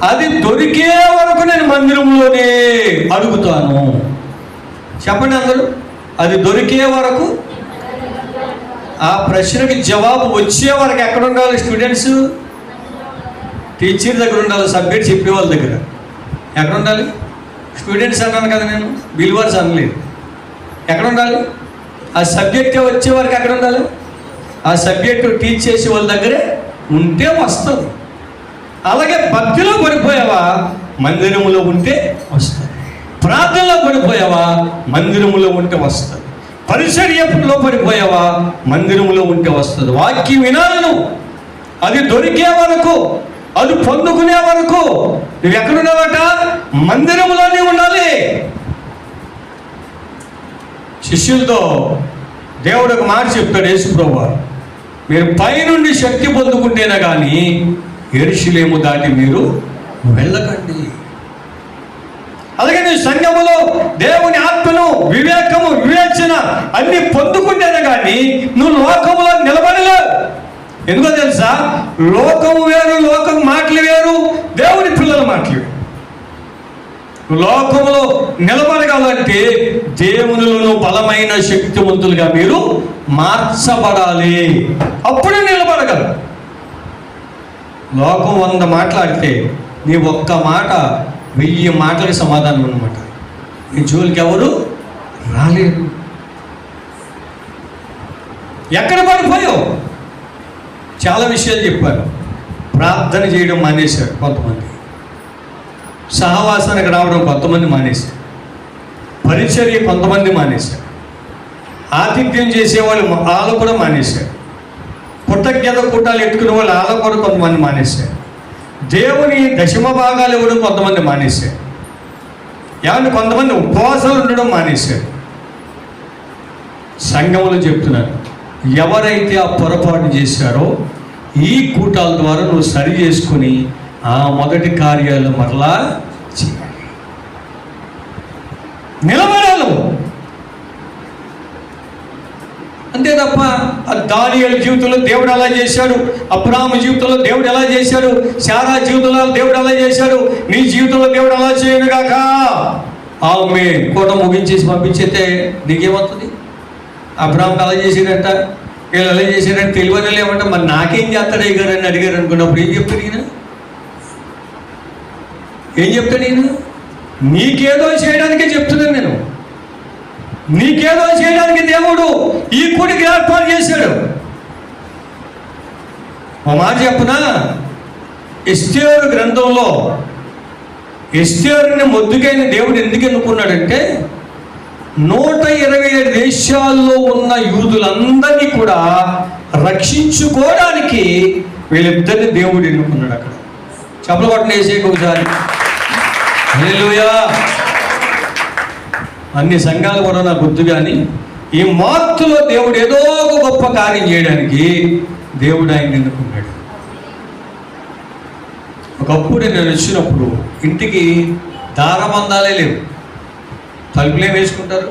అది దొరికే వరకు నేను మందిరంలోనే అడుగుతాను. చెప్పండి అందరూ, అది దొరికే వరకు. ఆ ప్రశ్నకి జవాబు వచ్చే వరకు ఎక్కడ ఉండాలి స్టూడెంట్స్? టీచర్ దగ్గర ఉండాలి, సబ్జెక్ట్ చెప్పే వాళ్ళ దగ్గర. ఎక్కడ ఉండాలి? స్టూడెంట్స్ అన్నాను కదా నేను, బిల్వర్స్ అనలేదు. ఎక్కడ ఉండాలి? ఆ సబ్జెక్టే వచ్చే వరకు ఎక్కడ ఉండాలి? ఆ సబ్జెక్టు టీచ్ చేసే వాళ్ళ దగ్గరే ఉంటే వస్తుంది. అలాగే భక్తిలో పడిపోయావా, మందిరంలో ఉంటే వస్తుంది. ప్రార్థనలో పడిపోయావా, మందిరంలో ఉంటే వస్తుంది. పరిచర్యలో పడిపోయావా, మందిరంలో ఉంటే వస్తుంది. వాక్యం వినాలను, అది దొరికే వరకు, అది పొందుకునే వరకు నువ్వు ఎక్కడున్నావట? మందిరంలోనే ఉండాలి. శిష్యులతో దేవుడు ఒక మాట చెప్తాడు, యేసుప్రభువు, మీరు పైనుండి శక్తి పొందుకుంటేనే కానీ యెరూషలేము దాటి మీరు వెళ్ళకండి. అలాగే నీ సంఘములో దేవుని ఆత్మను, వివేకము, వివేచన అన్ని పొందుకుంటేనే కానీ నువ్వు లోకములో నిలబడలేవు. ఎందుకో తెలుసా? లోకము వేరు, లోకం మాటలు వేరు, దేవుని పిల్లల మాటలు వేరు. లోకములో నిలబడగలంటే దేవునిలోను బలమైన శక్తివంతులుగా మీరు మార్చబడాలి, అప్పుడే నిలబడగలరు. లోకం 100 మాట్లాడితే నీ ఒక్క మాట 1000 మాటలకు సమాధానం అన్నమాట. నీ జోలికి ఎవరు రాలేరు. ఎక్కడ పడిపోయావు? చాలా విషయాలు చెప్పారు. ప్రార్థన చేయడం మానేశారు కొంతమంది, సహవాసానికి రావడం కొంతమంది మానేశారు, పరిచర్య కొంతమంది మానేశారు, ఆతిథ్యం చేసేవాళ్ళు వాళ్ళు కూడా మానేశారు, కృతజ్ఞత కూటాలు ఎత్తుకునే వాళ్ళు వాళ్ళు కూడా కొంతమంది మానేశారు, దేవుని దశమ భాగాలు ఇవ్వడం కొంతమంది మానేశారు, ఏమన్నా కొంతమంది ఉపవాసాలు ఉండడం మానేశారు. సంఘములు చెప్తున్నారు, ఎవరైతే ఆ పొరపాటు చేశారో ఈ కూటాల ద్వారా నువ్వు సరి చేసుకుని ఆ మొదటి కార్యాలు మరలా చేయాలి, నిలబడాలి. అంతే తప్ప దానియేలు జీవితంలో దేవుడు ఎలా చేశాడు, అబ్రాహాము జీవితంలో దేవుడు ఎలా చేశాడు, శారా జీవితంలో దేవుడు ఎలా చేశాడు, నీ జీవితంలో దేవుడు ఎలా చేయను గాక ఆమె కోట ముగించేసి పంపించేస్తే నీకేమవుతుంది? అబ్రాహాంకి అలా చేసాడంట, వీళ్ళు ఎలా చేశాడంటే తెలియని లేమంటే మరి నాకేం చేస్తాడు అయ్యారని అడిగారు అనుకున్నప్పుడు ఏం చెప్తాడు ఈయన? ఏం చెప్తాడు ఈయన? నీకేదో చేయడానికే చెప్తున్నాను నేను. నీకేదో చేయడానికి దేవుడు ఈ కూడికి ఏర్పాటు చేశాడు. మా మాట చెప్పునా, ఎస్తేరు గ్రంథంలో ఎస్తేరుని మొద్దుకైన దేవుడు ఎందుకు ఎన్నుకున్నాడంటే 127 దేశాల్లో ఉన్న యూదులందరినీ కూడా రక్షించుకోవడానికి వీళ్ళిద్దరిని దేవుడు ఎన్నుకున్నాడు. అక్కడ చెప్పలు కొట్టని వేసేకి ఒకసారి హల్లెలూయా. అన్ని సంఘాలు కూడా నాకు గుర్తు, కానీ ఈ మార్పులో దేవుడు ఏదో ఒక గొప్ప కార్యం చేయడానికి దేవుడు ఆయన ఎన్నుకున్నాడు. ఒకప్పుడు నేను వచ్చినప్పుడు ఇంటికి దారబంధాలే లేవు, తలుపులే వేసుకుంటారు.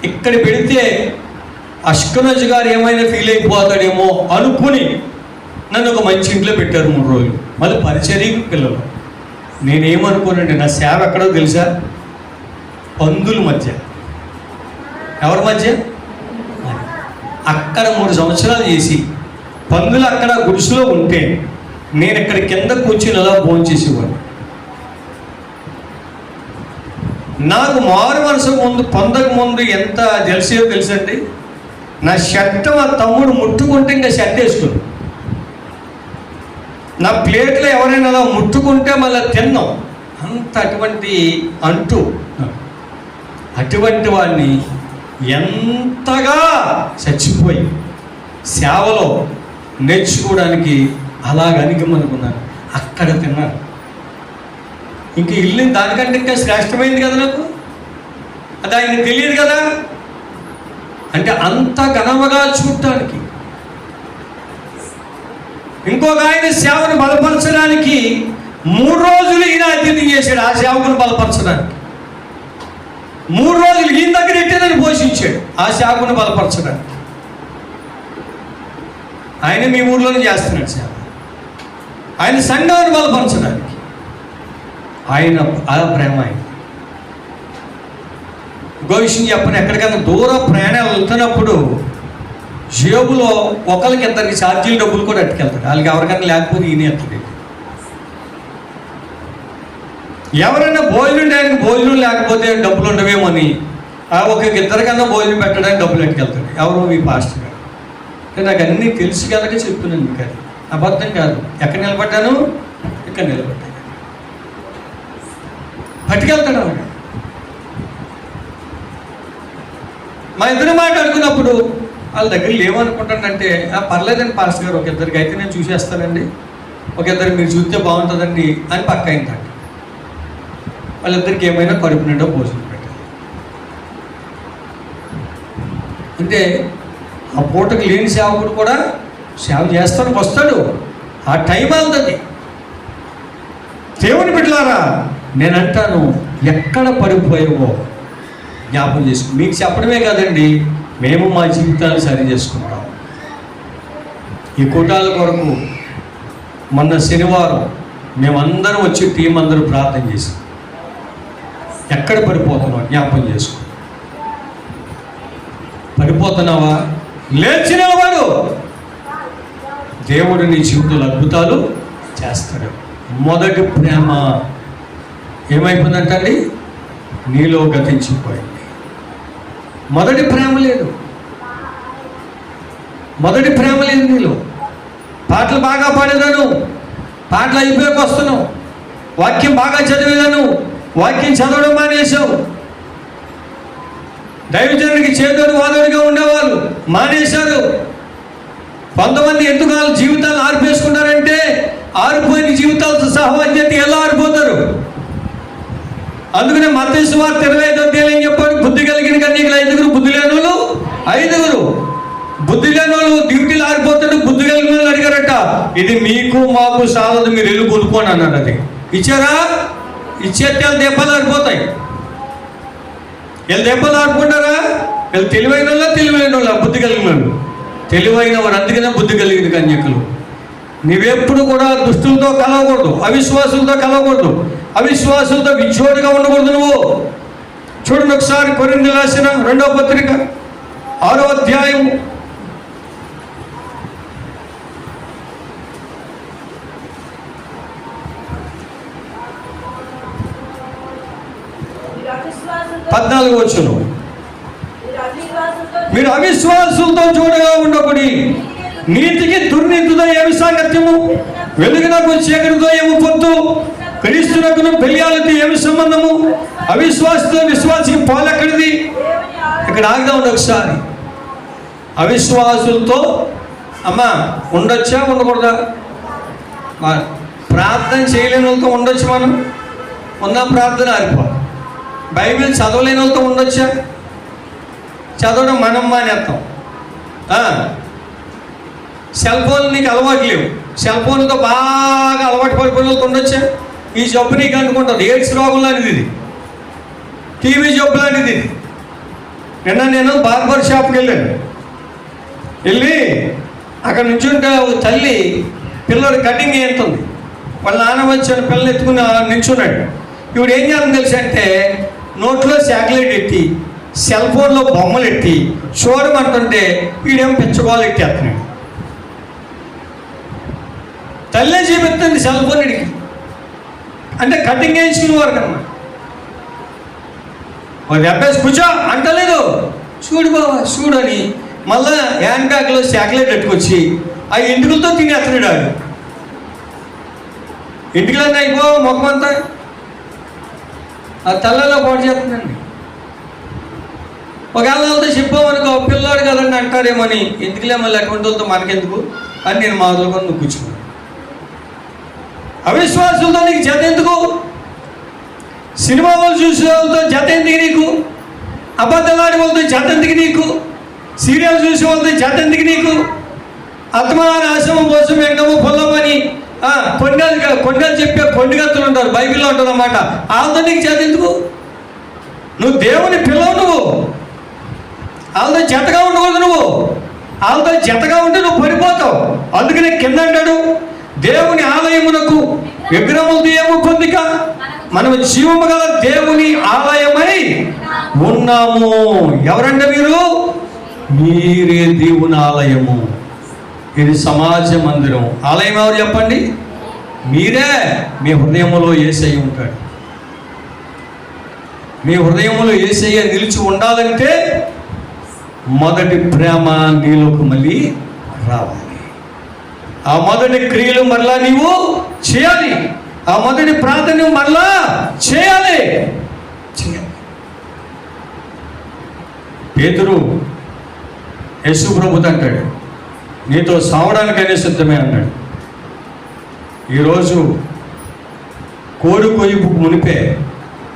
ఇక్కడ పెడితే అష్కనజ్ గారు ఏమైనా ఫీల్ అయిపోతాడేమో అనుకుని నన్ను ఒక మంచి ఇంట్లో పెట్టారు 3 రోజులు. మళ్ళీ పరిచర్యకు పిల్లలు. నేనేమనుకోనండి, నా సేవ ఎక్కడో తెలుసా? పందుల మధ్య. ఎవరి మధ్య? అక్కడ 3 సంవత్సరాలు చేసి పందులు అక్కడ గుడిసెలో ఉంటే నేను ఇక్కడ కింద కూర్చుని అలా భోంచేసేవాడు. నాకు మారు మనసు పొందక ముందు ఎంత జెల్సీయో తెలుసండి. నా షర్ట్ మా తమ్ముడు ముట్టుకుంటే ఇంకా షర్ట్ వేసుకుని నా ప్లేట్లో ఎవరైనా అలా ముట్టుకుంటే మళ్ళీ తిన్నాం అంత అటువంటి అంటూ అటువంటి వాడిని ఎంతగా చచ్చిపోయి సేవలో నేర్చుకోవడానికి అలాగనిగమనుకున్నాను. అక్కడ తిన్నాను. ఇంక ఇల్లు దానికంటే ఇంకా శ్రేష్టమైంది కదా నాకు. అది ఆయనకు తెలియదు కదా. అంటే అంత ఘనముగా చూడటానికి ఇంకొక ఆయన సేవను బలపరచడానికి 3 రోజులు ఈయన అతిథి చేశాడు. ఆ సేవకును బలపరచడానికి 3 రోజులు ఈయన దగ్గర ఎట్టేదని పోషించాడు. ఆ సేవకును బలపరచడానికి ఆయన మీ ఊర్లోనే చేస్తున్నాడు సేవ. ఆయన సంఘాన్ని బలపరచడానికి ఆయన ఆ ప్రేమ. ఆయన ఇంకో విషయం చెప్పని, ఎక్కడికైనా దూర ప్రయాణాలు వెళ్తున్నప్పుడు జేబులో ఒకరికి ఇద్దరికి ఛార్జీలు డబ్బులు కూడా అట్టుకెళ్తాడు. వాళ్ళకి ఎవరికైనా లేకపోతే ఈయన ఎత్తాడు. ఎవరైనా భోజనం ఆయనకి భోజనం లేకపోతే డబ్బులు ఉండవేమని ఒక ఇద్దరికన్నా భోజనం పెట్టడానికి డబ్బులు అట్టుకెళ్తాడు. ఎవరు? మీ పాస్టర్ గారు. నాకు అన్నీ తెలుసు కనుక చెప్తున్నాను మీకు. అది అబద్ధం కాదు. ఎక్కడ నిలబడ్డాను? ఇక్కడ నిలబడ్డాను. పట్టుకెళ్తాడు ఆవిడ. మా ఇద్దరు మాట్లాడుకున్నప్పుడు వాళ్ళ దగ్గర ఏమనుకుంటానంటే, పర్లేదండి పాస్టర్ గారు, ఒక ఇద్దరికి అయితే నేను చూసేస్తానండి, ఒక ఇద్దరు మీరు చూస్తే బాగుంటుందండి అని పక్క అయిందంట. వాళ్ళిద్దరికి ఏమైనా కడుపు నిండా భోజనం పెట్టాలి. అంటే ఆ పూటకు లేని సేవకుడు కూడా సేవ చేస్తానికి వస్తాడు. ఆ టైం అవుతుంది. దేవుని బిడ్డలారా, నేను అంటాను, ఎక్కడ పడిపోయావో జ్ఞాపకం చేసుకుని మీకు చెప్పడమే కాదండి, మేము మా జీవితాన్ని సరి చేసుకుంటాం. ఈ కూటాల కొరకు మొన్న శనివారం మేమందరం వచ్చి టీం అందరూ ప్రార్థన చేసాం. ఎక్కడ పడిపోతున్నావు జ్ఞాపకం చేసుకో. పడిపోతున్నావా? లేచిన వాడు దేవుడు నీ జీవితంలో అద్భుతాలు చేస్తాడు. మొదటి ప్రేమ ఏమైపోయిందంటండి? నీలో గతించిపోయింది. మొదటి ప్రేమ లేదు. మొదటి ప్రేమ లేదు నీలో. పాటలు బాగా పాడేదాను, పాటలు అయిపోయాక వస్తున్నావు. వాక్యం బాగా చదివేదాను, వాక్యం చదవడం మానేశావు. దైవజనుడికి చేదోడు వాదోడుగా ఉండేవాళ్ళు మానేశారు. కొంతమంది ఎందుకు వాళ్ళ జీవితాలు ఆర్పేసుకున్నారంటే, ఆరిపోయిన జీవితాలతో సహవాద్యత ఎలా ఆరిపోతారు. అందుకనే మత్తయి సువార్త 25వ అధ్యాయం ఏం చెప్పాడు? బుద్ధి కలిగిన కన్యకలు 5, బుద్ధి లేని వాళ్ళు 5. బుద్ధి లేని వాళ్ళు డ్యూటీలు ఆరిపోతాడు. బుద్ధి కలిగిన వాళ్ళు అడిగారట, ఇది మీకు మాకు సాలదు, మీరు వెళ్ళి కొనుక్కోండి అన్నారు. అది ఇచ్చారా? ఇచ్చేస్తే వాళ్ళ దీపాలు ఆరిపోతాయి. వీళ్ళు దీపాలు ఆడుకుంటారా? వీళ్ళు తెలివైన వాళ్ళ బుద్ధి కలిగిన వాళ్ళు, తెలివైన వారు. అందుకనే బుద్ధి కలిగిన కన్యకలు. నువ్వెప్పుడు కూడా దుష్టులతో కలవకూడదు, అవిశ్వాసులతో కలవకూడదు, అవిశ్వాసులతో విచ్చోడుగా ఉండకూడదు. నువ్వు చూడండి ఒకసారి కొరింథీయులకు రాసిన 2వ పత్రిక 6వ అధ్యాయం 14వ వచనం. మీరు అవిశ్వాసులతో చూడగా ఉండకూడి, నీతికి దుర్నీతితో ఏమి సాంగత్యము, వెలుగునకు చీకటితో ఏమి పొత్తు, క్రీస్తునకును బెలియాలతో ఏమి సంబంధము, అవిశ్వాసతో విశ్వాసికి పాలెక్కడిది. ఇక్కడ ఆగుదా ఉండి ఒకసారి. అవిశ్వాసులతో అమ్మా ఉండొచ్చా ఉండకూడదా? ప్రార్థన చేయలేని వాళ్ళతో ఉండొచ్చు. మనం ఉన్న ప్రార్థన ఆరిపో. బైబిల్ చదవలేని వాళ్ళతో ఉండొచ్చా? చదవడం మనం మానేస్తాం. సెల్ ఫోన్ నీకు అలవాటు లేవు, సెల్ ఫోన్తో బాగా అలవాటు పడిపోయిన వాళ్ళతో ఉండొచ్చా? ఈ జబ్బు నీకు అనుకుంటుంది ఎయిడ్స్ రోగం లాంటిది, ఇది టీవీ జబ్బు లాంటిది. ఇది నిన్న నేను బార్బర్ షాప్కి వెళ్ళి అక్కడ నుంచి ఉంటే తల్లి పిల్లడు కటింగ్ వేస్తుంది. వాళ్ళ నాన్న వచ్చి పిల్లలు ఎత్తుకుని నించున్నాడు. ఇప్పుడు ఏం చేయాలని తెలిసి అంటే, నోట్లో చాక్లెట్ ఎట్టి, సెల్ ఫోన్లో బొమ్మలు ఎట్టి చూడమంటుంటే వీడేమో పెంచుకోవాలి ఎట్టేస్తున్నాడు. తల్లే చూపిస్తుంది సెల్ ఫోన్ ఇడికి. అంటే కటింగ్ వేయించుకునేవారు కన్నా. వాడు అబ్బాయి కూర్చో అంటలేదు, చూడు బావా చూడని మళ్ళా హ్యాండ్ బ్యాగ్లో చాక్లెట్ పెట్టుకొచ్చి ఆ ఎంటుకలతో తినేస్తున్నాడు. వాడు ఇంటికి అయిపో ముఖం అంతా ఆ తల్లలో పాటు చేస్తుందండి. ఒకవేళ వాళ్ళతో చెప్పామనుకో పిల్లాడు కదండి అంటారేమని, ఎందుకులే మళ్ళీ అటువంటి వాళ్ళతో మనకెందుకు అని నేను మాదులుకొని నువ్వు కూర్చున్నాను. అవిశ్వాసులతో నీకు జత ఎందుకు? సినిమా వాళ్ళు చూసే వాళ్ళతో జత ఎందుకు నీకు? అబద్ధాలాడి వాళ్ళతో జత ఎందుకు నీకు? సీరియల్ చూసే వాళ్ళతో జత ఎందుకు నీకు? ఆత్మాన ఆశము కోసం వెంకము పొల్లమని కొండలు చెప్పే కొండగత్తులు ఉంటారు, బైబిల్లో ఉంటుంది అన్నమాట. వాళ్ళతో నీకు జత ఎందుకు? నువ్వు దేవుని పిల్లవు, నువ్వు వాళ్ళతో జతగా ఉండకూడదు. నువ్వు వాళ్ళతో జతగా ఉంటే నువ్వు పడిపోతావు. అందుకనే కింద అంటాడు, దేవుని ఆలయమునకు విగ్రహములతో ఏమో పొందిక, మనము జీవము గల దేవుని ఆలయమై ఉన్నాము. ఎవరంటే మీరే దేవుని ఆలయము. ఇది సమాజ మందిరం. ఆలయం ఎవరు చెప్పండి? మీరే. మీ హృదయంలో యేసయ్య ఉంటాడు. మీ హృదయంలో యేసయ్య నిలిచి ఉండాలంటే మొదటి ప్రేమ నీలోకి మళ్ళీ రావాలి. ఆ మొదటి క్రియలు మరలా నీవు చేయాలి. ఆ మొదటి ప్రార్థన మరలా చేయాలి. పేతురు యేసు ప్రభుతో అంటాడు, నీతో సావడానికైనా సిద్ధమే అన్నాడు. ఈరోజు కోడి కొయ్యుకు మునిపే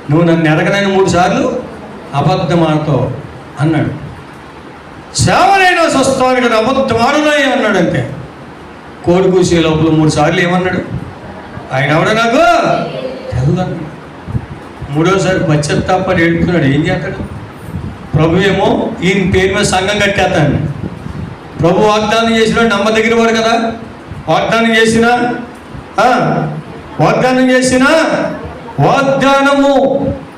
నువ్వు నన్ను ఎరగనని 3 సార్లు అబద్ధం ఆడతావు అన్నాడు. సేవనైనా స్వస్థానికి అబద్ధం ఆడునాయి అన్నాడు. అంతే. కోడి కూసే లోపల 3 సార్లు ఏమన్నాడు? ఆయన ఎవడో నాకు తెల్లన్నాడు. 3వసారి పశ్చాత్తాపడి ఏడుపుతున్నాడు. ఏం చేస్తాడు? ప్రభు ఏమో ఈయన పేరు మీద సంఘం కట్టేస్తాడు. ప్రభు వాగ్దానం చేసిన నమ్మ దగ్గర వాడు కదా. వాగ్దానం చేసిన వాగ్దానము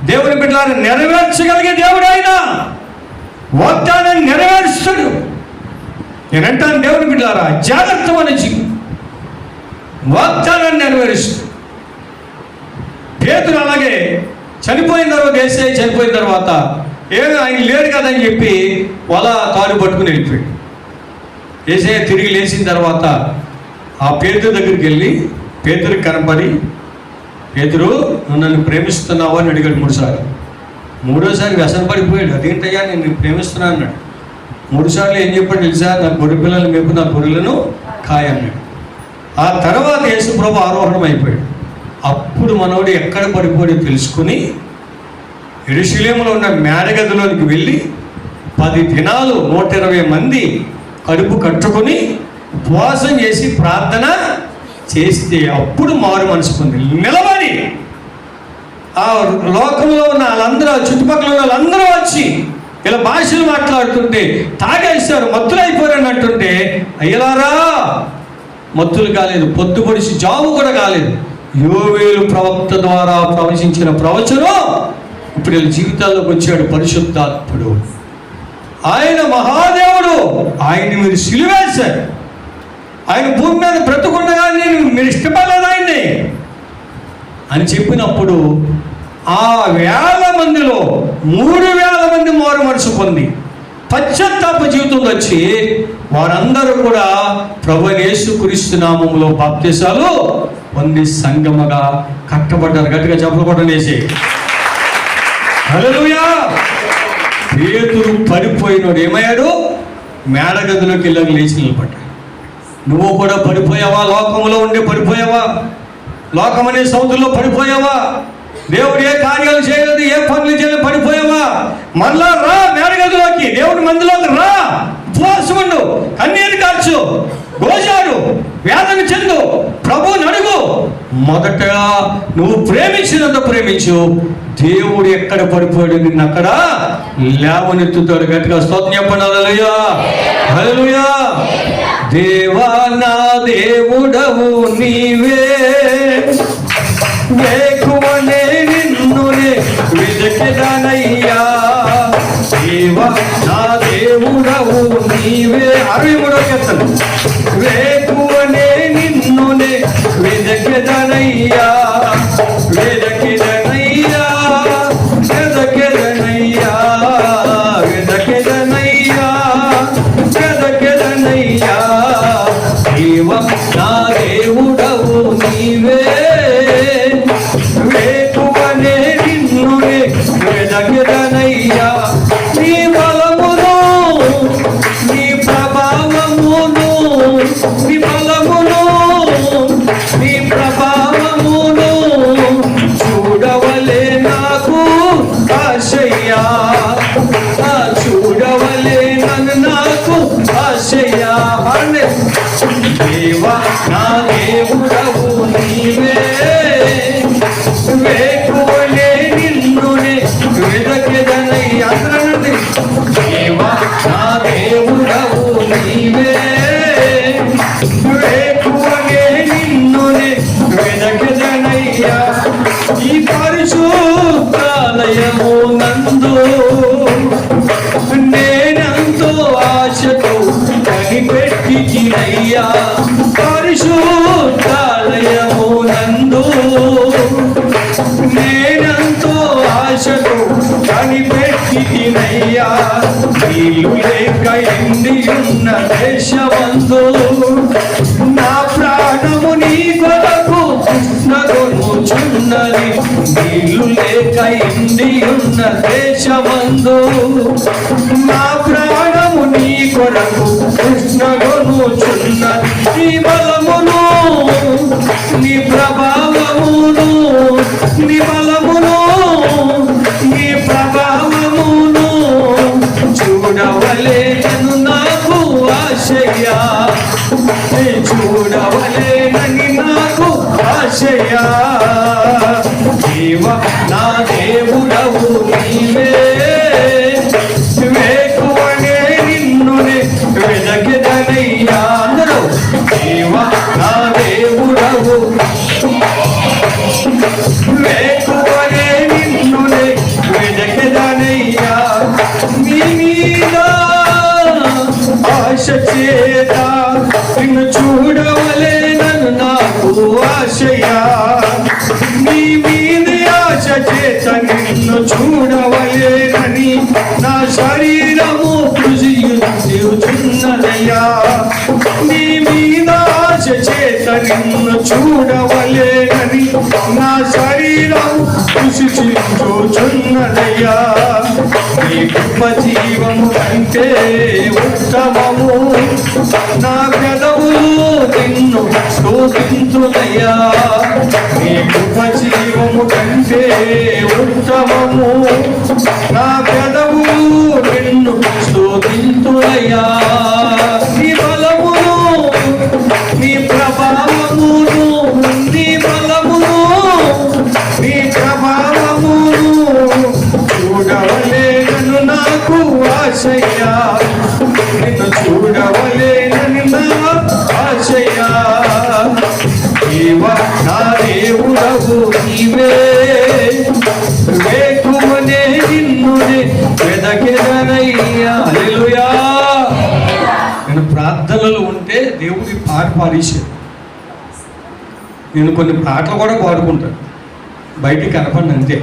దేవుని బిడ్డలను నెరవేర్చగలిగే దేవుడు ఆయన. వాగ్దానాన్ని నెరవేరుస్తాడు. నేనంటాను దేవుని బిడ్డలారా, జాగ్రత్త మనిషి వాగ్దానాన్ని నెరవేరుస్తాడు. పేతురు అలాగే చనిపోయిన తర్వాత, యేసయ్య చనిపోయిన తర్వాత ఆయన లేడు కదని చెప్పి వల తాడు పట్టుకుని వెళ్ళిపోయాడు. యేసయ్య తిరిగి లేచిన తర్వాత ఆ పేతురు దగ్గరికి వెళ్ళి పేతురికి కనపడి, పేతురు నువ్వు నన్ను ప్రేమిస్తున్నావు అని అడిగాడు 3 సార్లు. 3వసారి వ్యసన పడిపోయాడు. అదేంటయ్యా నేను ప్రేమిస్తున్నా అన్నాడు. 3 సార్లు ఏం చెప్పాడు తెలుసా? నా గొర్రె పిల్లలు మేపు, నా గొర్రెలను కాయన్నాడు. ఆ తర్వాత యేసు ప్రభు ఆరోహణం అయిపోయాడు. అప్పుడు మనోడు ఎక్కడ పడిపోయాడో తెలుసుకుని యెరూషలేములో ఉన్న మేడగదిలోనికి వెళ్ళి 10 దినాలు 120 మంది కడుపు కట్టుకొని ఉపవాసం చేసి ప్రార్థన చేస్తే అప్పుడు మారు మనసు పొంది నిలబడి ఆ లోకంలో ఉన్న వాళ్ళందరూ, చుట్టుపక్కల ఉన్న వాళ్ళందరూ వచ్చి ఇలా భాషలు మాట్లాడుతుంటే తాగేస్తారు, మత్తులు అయిపోయారని అంటుంటే, అయ్యలారా మత్తులు కాలేదు, పొద్దు పొడిచి జాబు కూడా కాలేదు. యోవేలు ప్రవక్త ద్వారా ప్రవచించిన ప్రవచనం ఇప్పుడు వీళ్ళ జీవితాల్లోకి వచ్చాడు పరిశుద్ధాత్ముడు. ఆయన మహాదేవుడు. ఆయన్ని మీరు సిలువేశారు. ఆయన భూమి మీద బ్రతుకుండగా మీరు ఇష్టపడలేదు ఆయన్ని అని చెప్పినప్పుడు ఆ 1000 మందిలో 3000 మంది మారు మనసు పొంది పశ్చాత్తాప జీవితం వచ్చి వారందరూ కూడా ప్రభువైన యేసుక్రీస్తు నామములో బాప్తిసాలు పొంది సంగమగా కట్టబడ్డారు. గట్టిగా చప్పట్లు కొట్టనేసి హల్లెలూయా. పేతురు పడిపోయినోడు ఏమయ్యాడు? మేడగదిలోకి వెళ్ళి లేచి నిలబడ్డాడు. నువ్వు కూడా పడిపోయావా? లోకంలో ఉండే పడిపోయావా? లోకం అనే సముద్రంలో పడిపోయావా? దేవుడు ఏ కార్యాలు చేయలేదు, ఏ పనులు చేయలేదు, పడిపోయావా? మళ్ళా రా మేడగదిలోకి, దేవుడి మందిలోకి రా. ఉపవాసం ఉండు, కన్నీరు కార్చు, గోజాడు, వేదన చెందు, ప్రభువుని అడుగు. మొదటగా నువ్వు ప్రేమించినంత ప్రేమించు. దేవుడు ఎక్కడ పడిపోయాడు నిన్ను అక్కడ లేవనెత్తుతాడు. గట్టిగా స్తోత్రం చెప్పండి. హల్లెలూయా, హల్లెలూయా. దేవా నా దేవుడవు నీవే, వేకువనే నిన్నునే వెదకెదనయ్యా. దేవా నా దేవుడవు నీవే. 63వ కీర్తన. వేకువనే నిన్నునే వెదకెదనయ్యా, వెదకెదనయ్యా, వెదకెదనయ్యా, వెదకెదనయ్యా, వెదకెదనయ్యా. దేవా నా దేవుడవు నీవే, వేకువనే నిన్నునే వెదకెదనయ్యా. నీ బలమును నీ ప్రభావమును, నీ బలమును నీ ప్రభావమును చూడవలే నాకు ఆశయ్యా, చూడవలే నన్ను నాకు ఆశయ్యా. దేవా నా దేవుడవు నీవే, వేకువనే నిన్నునే వెదకెదనయ్యా. అందరండి, దేవా నా దేవుడవు నీవే, వేకువనే నిన్నునే వెదకెదనయ్యా. ఈ పరిశుద్ధాలయము నందు నేనంతో ఆశతో కనిపెట్టినయ్యా. పరిశుద్ధాలయము నందు నేనంతో ఆశతో కనిపెట్టినయ్యా. నీళ్ళు లేక ఎండి ఉన్న దేశమందు నా ప్రాణము నీ కొరకు కృష్ణగొనుచున్నది. నీళ్ళు లేక ఎండి ఉన్న దేశమందు నా ప్రాణము నీ కొరకు కృష్ణగొనుచున్నది. నీ బలమును నీ ప్రభావమును, నీ బలమును నీ ప్రభావమును చూడవలేను నాకు ఆశయ్యా, చూడవలేనని నాకు ఆశయ్యా. దేవా నా దేవుడవు నీవే, వేకువనే నిన్నునే వెదకెదనయ్యా. అందరూ, దేవా నా దేవుడవు, వేకువనే నిన్నునే వెదకెదనయ్యా. నీ మీద ఆశ చేత నిన్ను చూడవలేనను నాకు ఆశయ్యా. నీ మీద ఆశ చేత నిన్ను చూడవలేనని నా శరీరము కృషియుచున్నదయ్యా. నీ మీద ఆశ చేత నిన్ను చూడవలేనని నా శరీరము కృషియుచున్నదయ్యా. నీ కృప జీవము కంటే ఉత్తమము, నా పెదవులు నిన్ను స్తుతింతునయ్యా. నీ కృప జీవము కంటే ఉత్తమము, నా పెదవులు నిన్ను స్తుతింతునయ్యా. నీ బలమును నీ ప్రభావమును, నీ బలమును నీ ప్రభావమును చూడవలేనను నాకు ఆశయ్యా. నిన్ను చూడవలేనని నా ఆశయ్యా. దేవా నా దేవుడవు నీవే, వేకువనే నిన్నునే వెదకెదనయ్యా. హల్లెలూయా. నేను ప్రార్థనలు ఉంటే దేవుడి పాట పాడేశాను. నేను కొన్ని పాటలు కూడా పాడుకుంటాను, బయటికి కనపడి అంతే.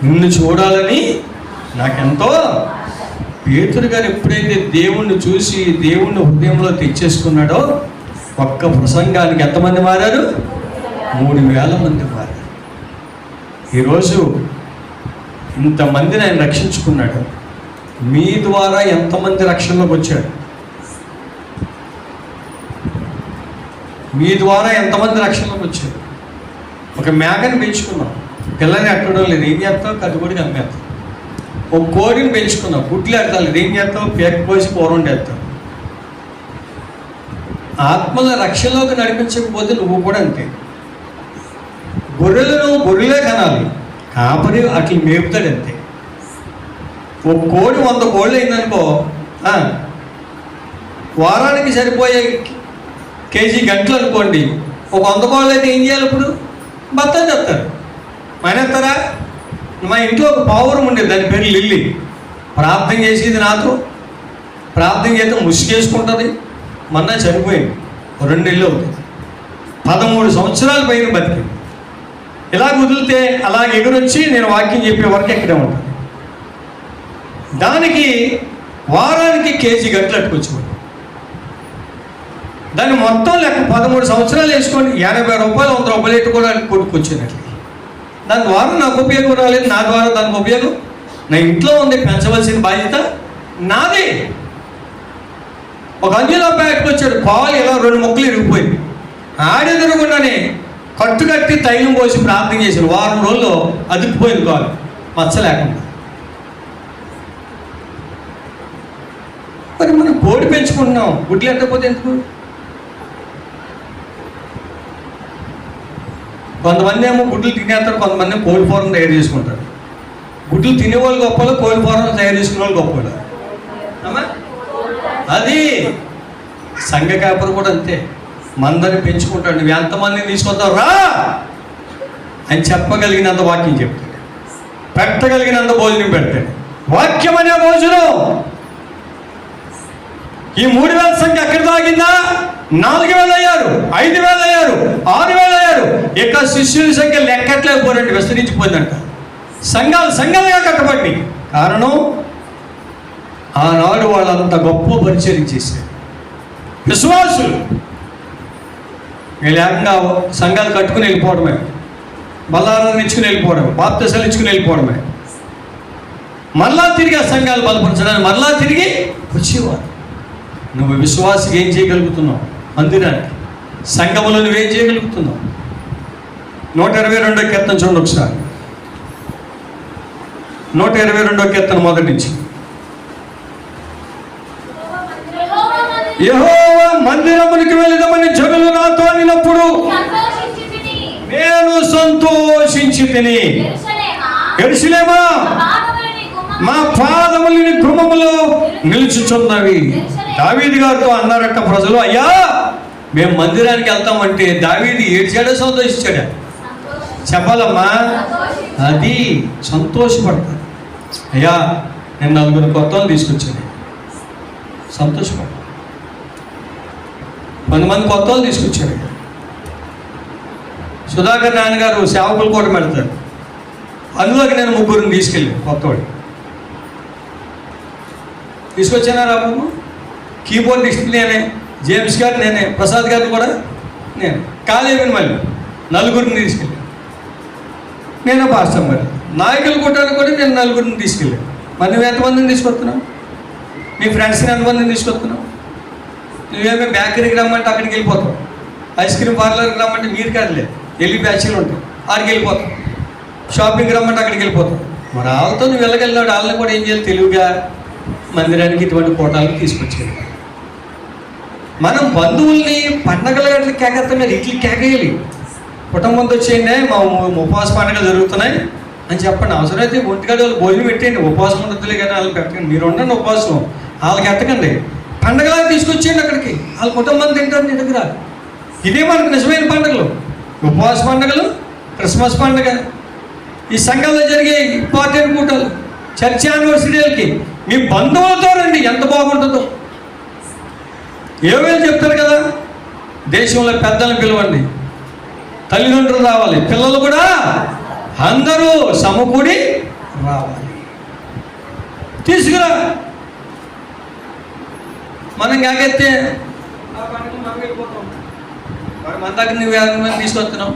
నిన్ను చూడాలని నాకెంతో. పేతురు గారు ఎప్పుడైతే దేవుణ్ణి చూసి దేవుణ్ణి హృదయంలో తెచ్చేసుకున్నాడో ఒక్క ప్రసంగానికి ఎంతమంది మారారు? 3000 మంది మారారు. ఈరోజు ఇంతమందిని ఆయన రక్షించుకున్నాడు. మీ ద్వారా ఎంతమంది రక్షణలోకి వచ్చాడు? మీ ద్వారా ఎంతమంది రక్షణలోకి వచ్చారు? ఒక మేకని పెంచుకున్నాం, పిల్లని ఎట్టడం లేదు, ఏం చేస్తావు? కట్టుబడికి అమ్మేస్తావు. ఒక కోడిని పెంచుకున్నావు, గుడ్లు ఎడతావు, ఏం చేస్తావు? పేక పోసి కూర వేస్తావు. ఆత్మల రక్షణలోకి నడిపించకపోతే నువ్వు కూడా అంతే. గొర్రెలను గొర్రెలే కనాలి, కాపరి అట్లా మేపుతాడు అంతే. ఒక కోడి 100 కోళ్ళు అయిందనుకో, వారానికి సరిపోయే కేజీ గంటలు అనుకోండి. ఒక 100 కోళ్ళు అయితే ఏం చేయాలి? ఇప్పుడు బత్తాని చెప్తారు, మానేస్తారా? మా ఇంట్లో ఒక పావురం ఉండేది, దాని పేరు లిల్లీ. ప్రార్థన చేసేది నాతో, ప్రార్థన చేస్తే ముసుగేసుకుంటుంది. మొన్న చనిపోయింది, 2 నెలలు అవుతుంది. 13 సంవత్సరాల పైన బతికి. ఇలా కుదిరితే అలా ఎగురొచ్చి నేను వాక్యం చెప్పే వరకు ఎక్కడే ఉంటుంది. దానికి వారానికి కేజీ గంటలు అట్టుకొచ్చేవాడు. దాన్ని మొత్తం లెక్క 13 సంవత్సరాలు వేసుకోండి, 80 రూపాయలు 100 రూపాయలు పెట్టుకోవడానికి కొడుకొచ్చినట్లు. దాని ద్వారా నాకు ఉపయోగం రాలేదు, నా ద్వారా దానికి ఉపయోగం నా ఇంట్లో ఉంది. పెంచవలసిన బాధ్యత నాది. ఒక అంజులో ప్యాకెట్కి వచ్చాడు, పాలు ఇలా 2 ముక్కలు ఇరిగిపోయింది. ఆడెదురకుండానే కట్టుకట్టి తైలం పోసి ప్రార్థన చేశాడు. వారం రోజుల్లో అతుక్కుపోయింది కాలు, మచ్చ లేకుండా. మరి మనం కోడి పెంచుకుంటున్నాం, గుడ్లు ఎట్టకపోతే ఎందుకు? కొంతమంది ఏమో గుడ్లు తినేస్తారు, కొంతమంది కోడి ఫారం తయారు చేసుకుంటారు. గుడ్లు తినేవాళ్ళు గొప్పలు, కోడి ఫారం తయారు చేసుకునే వాళ్ళు గొప్పలు. అది సంఘ కాపరు కూడా అంతే. మందని పెంచుకుంటాడు. నువ్వు ఎంతమందిని తీసుకొస్తావు రా అని చెప్పగలిగినంత వాక్యం చెప్తాడు, పెట్టగలిగినంత భోజనం పెడతాడు. వాక్యం అనే భోజనం. ఈ 3000 సంఖ్య ఎక్కడ తాగిందా? 4000 అయ్యారు, 5000 అయ్యారు, 6000 అయ్యారు. ఇక శిష్యుల సంఖ్య లెక్కట్లేకపోరండి, విస్తరించిపోయిందంట. సంఘాలుగా కట్టబడి. కారణం ఆనాడు వాళ్ళంత గొప్ప పరిచయం చేశారు విశ్వాసులు. లేకుండా సంఘాలు కట్టుకుని వెళ్ళిపోవడమే, బలాలను ఇచ్చుకుని వెళ్ళిపోవడమే, బాప్తిసాలు ఇచ్చుకుని వెళ్ళిపోవడమే. మరలా తిరిగి ఆ సంఘాలు బలపరచడానికి మరలా తిరిగి వచ్చేవారు. నువ్వు విశ్వాసికి ఏం చేయగలుగుతున్నావు? మందిరానికి, సంఘములో నువ్వేం చేయగలుగుతున్నావు? 122వ కీర్తన చూడండి ఒకసారి. 122వ కీర్తన మొదటి నుంచి. యెహోవా మందిరమునికి వెళ్ళదమని జనులు నాతో అనినప్పుడు నేను సంతోషించి తిని. యెరూషలేమా, మా పాదములు నీ గుమ్మములో నిలుచుచున్నవి. దావీదు గారితో అన్నారట ప్రజలు, అయ్యా మేము మందిరానికి వెళ్తామంటే దావీదు ఏడ్చాడా సంతోషించాడా? చెప్పాలమ్మా. అది సంతోషపడతాడు. అయ్యా నేను 4 కొత్తలు తీసుకొచ్చాను, సంతోషపడతాను. 10 మంది కొత్తలు తీసుకొచ్చాడు. సుధాకర్ నాన్నగారు సేవకులు కూడా పెడతారు. అందులోకి నేను 3 తీసుకెళ్ళాను. కొత్తవాడు తీసుకొచ్చానా రాబు? కీబోర్డ్ నేనే, జేమ్స్ గారు నేనే, ప్రసాద్ గారు కూడా నేను. కాలేవని మళ్ళీ 4 తీసుకెళ్ళాను. నేను పాస్టర్ మరి నాయకులు కొట్టాను కూడా నేను 4 తీసుకెళ్ళాను. మరి నువ్వు ఎంతమందిని తీసుకొస్తున్నావు? నీ ఫ్రెండ్స్ని ఎంతమందిని తీసుకొస్తున్నావు? నువ్వేమో బేకరీకి రమ్మంటే అక్కడికి వెళ్ళిపోతావు, ఐస్ క్రీమ్ పార్లర్కి రమ్మంటే మీరు కాదులే వెళ్ళి బ్యాచ్లు ఉంటాయి, ఆడికి వెళ్ళిపోతావు. షాపింగ్కి రమ్మంటే అక్కడికి వెళ్ళిపోతావు. మరి వాళ్ళతో నువ్వు వెళ్ళగలిగినాడు. వాళ్ళని కూడా ఏం చేయాలి? తెలుగుగా మందిరానికి ఇటువంటి కోటాలకు తీసుకొచ్చేది. మనం బంధువుల్ని పండగల గట్లకి కేకేస్తాం కదా, ఇట్లకి కేకేయాలి. కుటుంబంతో వచ్చేయండి, మా ఉపవాస పండుగలు జరుగుతున్నాయి అని చెప్పండి. అవసరమైతే ఒంటికాడ వాళ్ళు భోజనం పెట్టేయండి. ఉపవాసం ఉండదులే కానీ వాళ్ళకి పెట్టకండి, మీరు ఉండండి ఉపవాసం, వాళ్ళకి ఎట్టకండి. పండగలా తీసుకొచ్చేయండి అక్కడికి, వాళ్ళ కుటుంబం తింటారు నీ దగ్గర. ఇదే మనకు నిజమైన పండుగలు, ఉపవాస పండుగలు, క్రిస్మస్ పండుగ, ఈ సంఘాల్లో జరిగే ఇంపార్టెంట్ కూటాలు, చర్చ్ యానివర్సరీలకి మీ బంధువులతో రండి, ఎంత బాగుంటుందో. ఏవేళ చెప్తారు కదా, దేశంలో పెద్దలను పిలవండి, తల్లిదండ్రులు రావాలి, పిల్లలు కూడా అందరూ సమకూడి రావాలి. తీసుకురా. మనం కాకెత్తే ఆ పండుగ మనం వెళ్ళిపోతాం. మరి మన దగ్గర నువ్వు 50 మంది తీసుకొస్తున్నావు.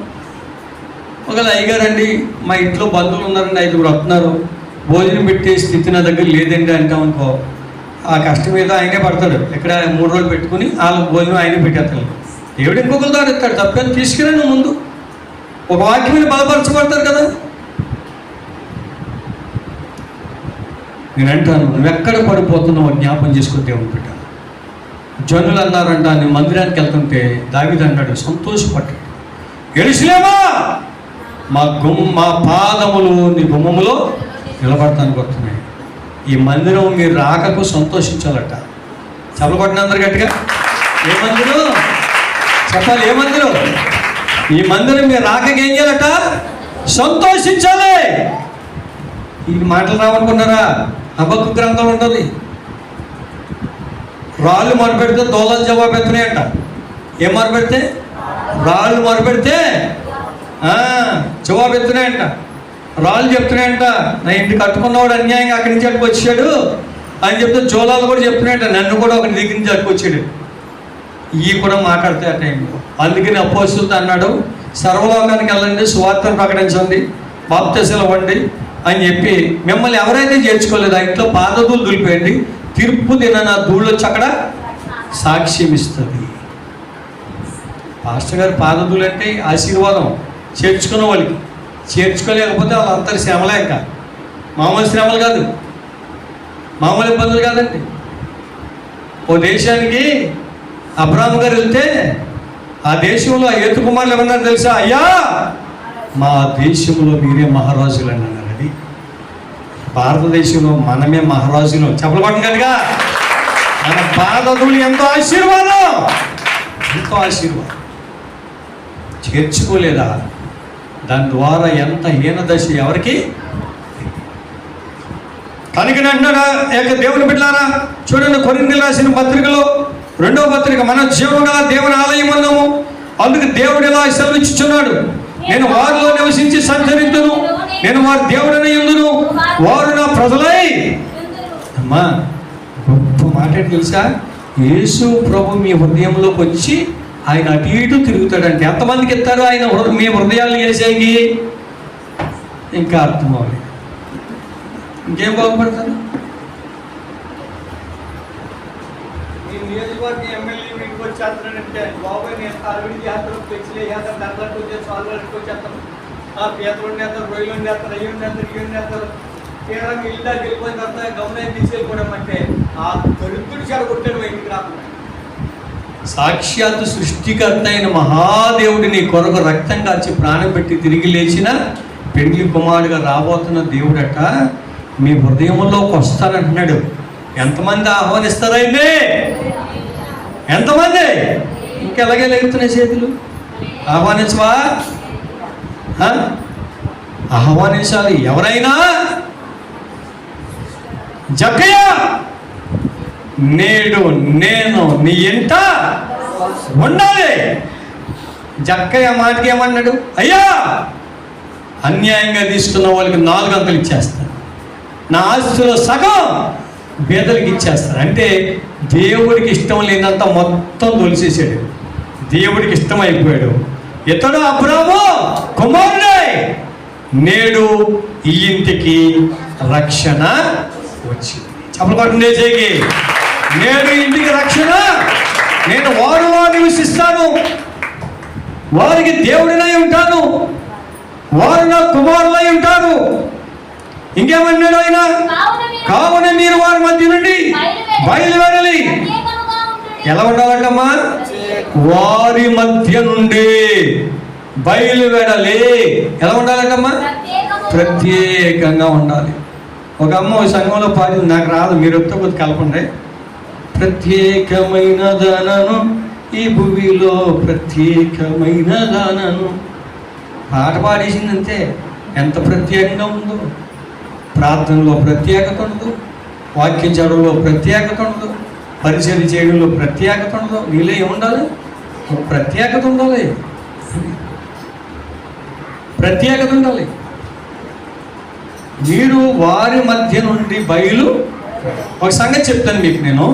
ఒకవేళ అయ్యగారండి మా ఇంట్లో బంధువులు ఉన్నారండి, 5 వస్తున్నారు, భోజనం పెట్టే స్థితి నా దగ్గర లేదండి అంటాం అనుకో, ఆ కష్టం మీద ఆయనే పడతాడు. ఇక్కడ 3 రోజులు పెట్టుకుని వాళ్ళ భోజనం ఆయనే పెట్టేస్తాడు. దేవుడు ఇంకొకరు దారి ఇస్తాడు. తప్పని తీసుకురా. నువ్వు ముందు ఒక వాక్యం మీద బలపరచబడతారు కదా. నేను అంటాను, నువ్వు ఎక్కడ పడిపోతున్నావు జ్ఞాపం చేసుకుంటే ఉంటాడు. జనులు అన్నారంట, నేను మందిరానికి వెళ్తుంటే దావీదు అన్నాడు, సంతోషపడ్డాడు. యెరూషలేమా, మా పాదములు నీ గుమ్మములో నిలబడతానికి వస్తున్నాయి. ఈ మందిరం మీరు రాకకు సంతోషించాలట. చెప్పబడిన అందరు గట్టిగా ఏ మందిరం చెప్పాలి? ఏ మందిరం? ఈ మందిరం మీరు రాకకి ఏం చేయాలట? సంతోషించాలి. ఈ మాటలు రావనుకున్నారా? హబక్కు గ్రంథం ఉంటుంది. రాళ్ళు మొరపెడితే దోలలు జవాబు ఎత్తున్నాయంట. ఏం మొరపెడితే? రాళ్ళు మొరపెడితే జవాబు ఎత్తున్నాయంట. రాళ్ళు చెప్తున్నాయంట, నా ఇంటి కట్టుకున్నవాడు అన్యాయంగా అక్కడి నుంచి అటుకు వచ్చాడు అని చెప్తే జోలాలు కూడా చెప్తున్నాయంట, నన్ను కూడా ఒకటి దగ్గర నుంచి అటుకు వచ్చాడు. ఇవి కూడా మాట్లాడతాయి ఆ టైంలో. అందుకని అపోస్తలుతో అన్నాడు, సర్వలోకానికి వెళ్ళండి, సువార్తను ప్రకటించండి, బాప్తిసాలు ఇవ్వండి అని చెప్పి, మిమ్మల్ని ఎవరైతే చేర్చుకోలేదు ఆ ఇంట్లో పాదధూళి దులిపేయండి, తీర్పు దినాన ఆ ధూళి వచ్చి అక్కడ సాక్ష్యం ఇస్తుంది. పాస్టర్ గారు పాదధూళి అంటే ఆశీర్వాదం చేర్చుకున్న వాళ్ళకి. చేర్చుకోలేకపోతే వాళ్ళందరి శ్రమలే, ఇంకా మామూలు శ్రమలు కాదు, మామూలు ఇబ్బందులు కాదండి. ఓ దేశానికి అబ్రాహాము గారు వెళ్తే ఆ దేశంలో ఆ ఏతు కుమారులు ఏమన్నారు తెలుసా? అయ్యా మా దేశంలో మీరే మహారాజులు అని అన్నారు. అది భారతదేశంలో మనమే మహారాజులు. చెప్పబడి కనుక మన పాదధూళి ఎంతో ఆశీర్వాదం, ఎంతో ఆశీర్వాదం. చేర్చుకోలేదా దాని ద్వారా ఎంత హీన దశ ఎవరికి. కనుక అంటున్నాడా ఏక దేవుని బిడ్డలారా, చూడండి కొరింథీయులకు రాసిన పత్రికలో 2వ పత్రిక, మన జీవం గల దేవుని ఆలయం అన్నాము, అందుకు దేవుడు ఇలా సెలవిచ్చుచున్నాడు, నేను వారిలో నివసించి సంచరించును, నేను వారి దేవుడని యుందును, వారు నా ప్రజలై. అమ్మా గొప్ప మాట తెలుసా? యేసు ప్రభు మీ హృదయంలోకి వచ్చి ఆయన అటు ఇటు తిరుగుతాడంటే ఎంతమందికి ఇస్తారు ఆయన మీ హృదయాలు వేసేకి? ఇంకా అర్థం అవ్వలేదు. ఇంకేం బాగుపడతారు? ఈ నియోజకవర్గ ఎమ్మెల్యే మీకు వచ్చేస్తానంటే బాబాయ్ నేను అరవిడి చేస్తాను, పెచ్చిలే చేస్తాను, దండలకు వచ్చేసి వాళ్ళకి వచ్చేస్తాను, పీతలు ఉండేస్తారు, రొయ్యలు ఉండేస్తారు, అయ్యి ఉండేస్తారు, ఇవి ఉండేస్తారు, తీరా ఇల్లు దాకా వెళ్ళిపోయిన తర్వాత గమనం తీసుకెళ్ళిపోవడం అంటే ఆ దరిద్రుడు చెడగొట్టాడు ఇంటికి రాకుండా. సాక్షాత్తు సృష్టికర్త అయిన మహాదేవుడి నీ కొరకు రక్తం కాచి ప్రాణం పెట్టి తిరిగి లేచిన పెండ్లి కుమారుడుగా రాబోతున్న దేవుడట మీ హృదయంలోకి వస్తానంటున్నాడు. ఎంతమంది ఆహ్వానిస్తారైంది? ఎంతమంది? ఇంకెలాగే లెగుతున్నాయి చేతులు. ఆహ్వానించవా? ఆహ్వానించాలి. ఎవరైనా జక్కయ్య నేడు నేను నీ ఇంట ఉండాలి. జక్కయ్య మాటకి ఏమన్నాడు? అయ్యా అన్యాయంగా తీసుకున్న వాళ్ళకి 4 అంతలు ఇచ్చేస్తాను, నా ఆస్తులో సగం పేదలకు ఇచ్చేస్తాను. అంటే దేవుడికి ఇష్టం లేనంత మొత్తం తొలిసేసాడు. దేవుడికి ఇష్టం అయిపోయాడు. ఇతడు అబ్రాహాము కుమారుడే, నేడు ఈ ఇంటికి రక్షణ వచ్చింది. చెప్పబడుతుంది చేయి, నేడు ఇంటికి రక్షణ, నేను వారులో నివసిస్తాను, వారికి దేవుడినై ఉంటాను, వారు నా కుమారులై ఉంటారు. ఇంకేమన్నాడు ఆయన? కావున మీరు వారి మధ్య నుండి బయలువెళ్ళి. ఎలా ఉండాలంటమ్మా? వారి మధ్య నుండి బయలువెడలి. ఎలా ఉండాలంటమ్మా? ప్రత్యేకంగా ఉండాలి. ఒక అమ్మ సంఘంలో పాడింది, నాకు రాదు, మీరు ఎంతో కొద్ది కలపండి. ప్రత్యేకమైన దానను ఈ భూమిలో ప్రత్యేకమైన దానను. పాట పాడేసింది అంతే. ఎంత ప్రత్యేకంగా ఉందో. ప్రార్థనలో ప్రత్యేకత ఉండదు, వాక్యం చదువులో ప్రత్యేకత ఉండదు, పరిచయం చేయడంలో ప్రత్యేకత ఉండదు. నీలో ఏముండాలి? ప్రత్యేకత ఉండాలి, ప్రత్యేకత ఉండాలి. మీరు వారి మధ్య నుండి బయలు. ఒక సంగతి చెప్తాను మీకు. నేను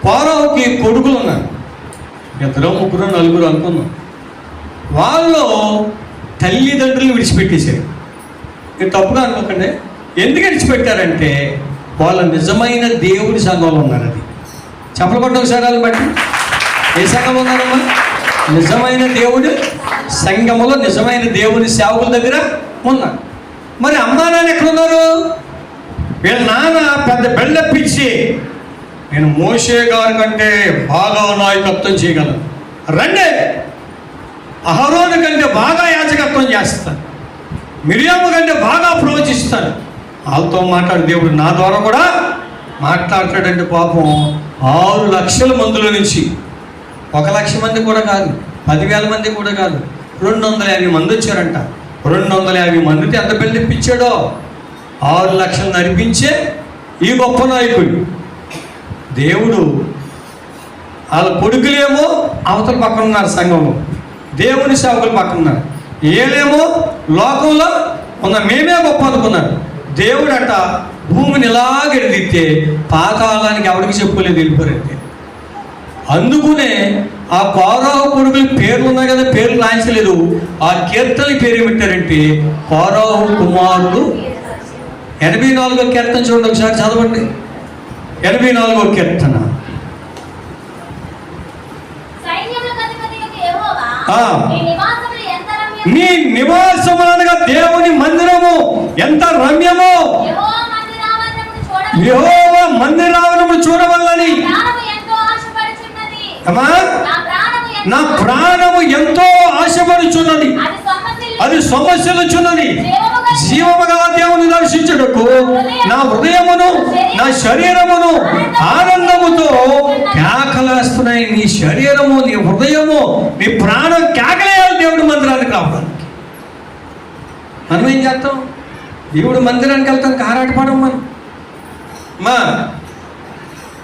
ఫరోకి కొడుకులు ఉన్నారు, 2, 3, 4 అనుకున్నాం. వాళ్ళు తల్లిదండ్రులు విడిచిపెట్టేశారు. మీరు తప్పుగా అనుకోకండి. ఎందుకు విడిచిపెట్టారంటే వాళ్ళ నిజమైన దేవుడి సంఘంలో ఉన్నారు. అది చెప్పలు కొట్ట ఒకసారి వాళ్ళని బట్టి. ఏ సంఘంలో ఉన్నారమ్మా? నిజమైన దేవుడు సంఘములో నిజమైన దేవుని సేవకుల దగ్గర ఉన్నారు. మరి అమ్మా నాన్న ఎక్కడున్నారు? వీళ్ళ నాన్న పెద్ద బెల్లప్పిచ్చి, నేను మోషే గారి కంటే బాగా నాయకత్వం చేయగలను, రండి, అహరోను కంటే బాగా యాజకత్వం చేస్తాను, మిరియాము కంటే బాగా ప్రవచిస్తాను. వాళ్ళతో మాట్లాడు దేవుడు నా ద్వారా కూడా మాట్లాడతాడంటే పాపం 6 లక్షల మందిలో నుంచి 1 లక్ష మంది కూడా కాదు, 10,000 మంది కూడా కాదు, 250 మంది వచ్చారంట. 250 మందికి ఎంత బిల్లు ఇప్పించాడో. 6 లక్షలు నడిపించే ఈ గొప్ప నాయకుడు దేవుడు. వాళ్ళ కొడుకులేమో అవతల పక్కన ఉన్నారు సంఘంలో, దేవుని సేవకులు పక్కన ఉన్నారు. ఏలేమో లోకంలో ఉన్న మేమే గొప్ప అనుకున్నారు. దేవుడు అట భూమిని ఇలాగెడితే పాతాళానికి ఎవరికి చెప్పుకోలేదు, వెళ్ళిపోరంటే. అందుకునే ఆ కోరాహు కొడుకుల పేర్లు ఉన్నాయి కదా, పేర్లు రాయించలేదు. ఆ కీర్తన పేరు ఏమిటారంటే కోరాహు కుమారుడు. 84వ కీర్తన చూడండి ఒకసారి, చదవండి. 84వ కీర్తన. నీ నివాసములనగా దేవుని మందిరము ఎంత రమ్యమో, యెహోవా మందిరావరణము చూడవల్లని నా ప్రాణము ఎంతో ఆశపడుచున్నది, అది సమస్యలుచున్నది. జీవము గల దేవుని దర్శించుటకు నా హృదయమును నా శరీరమును ఆనందముతో కేకలేస్తున్నాయి. నీ శరీరము, నీ హృదయము, నీ ప్రాణం కేకలేయాలి దేవుడి మందిరానికి రావడానికి. మనం ఏం చేస్తాం? దేవుడి మందిరానికి వెళ్తానికి ఆరాటపడం మనం.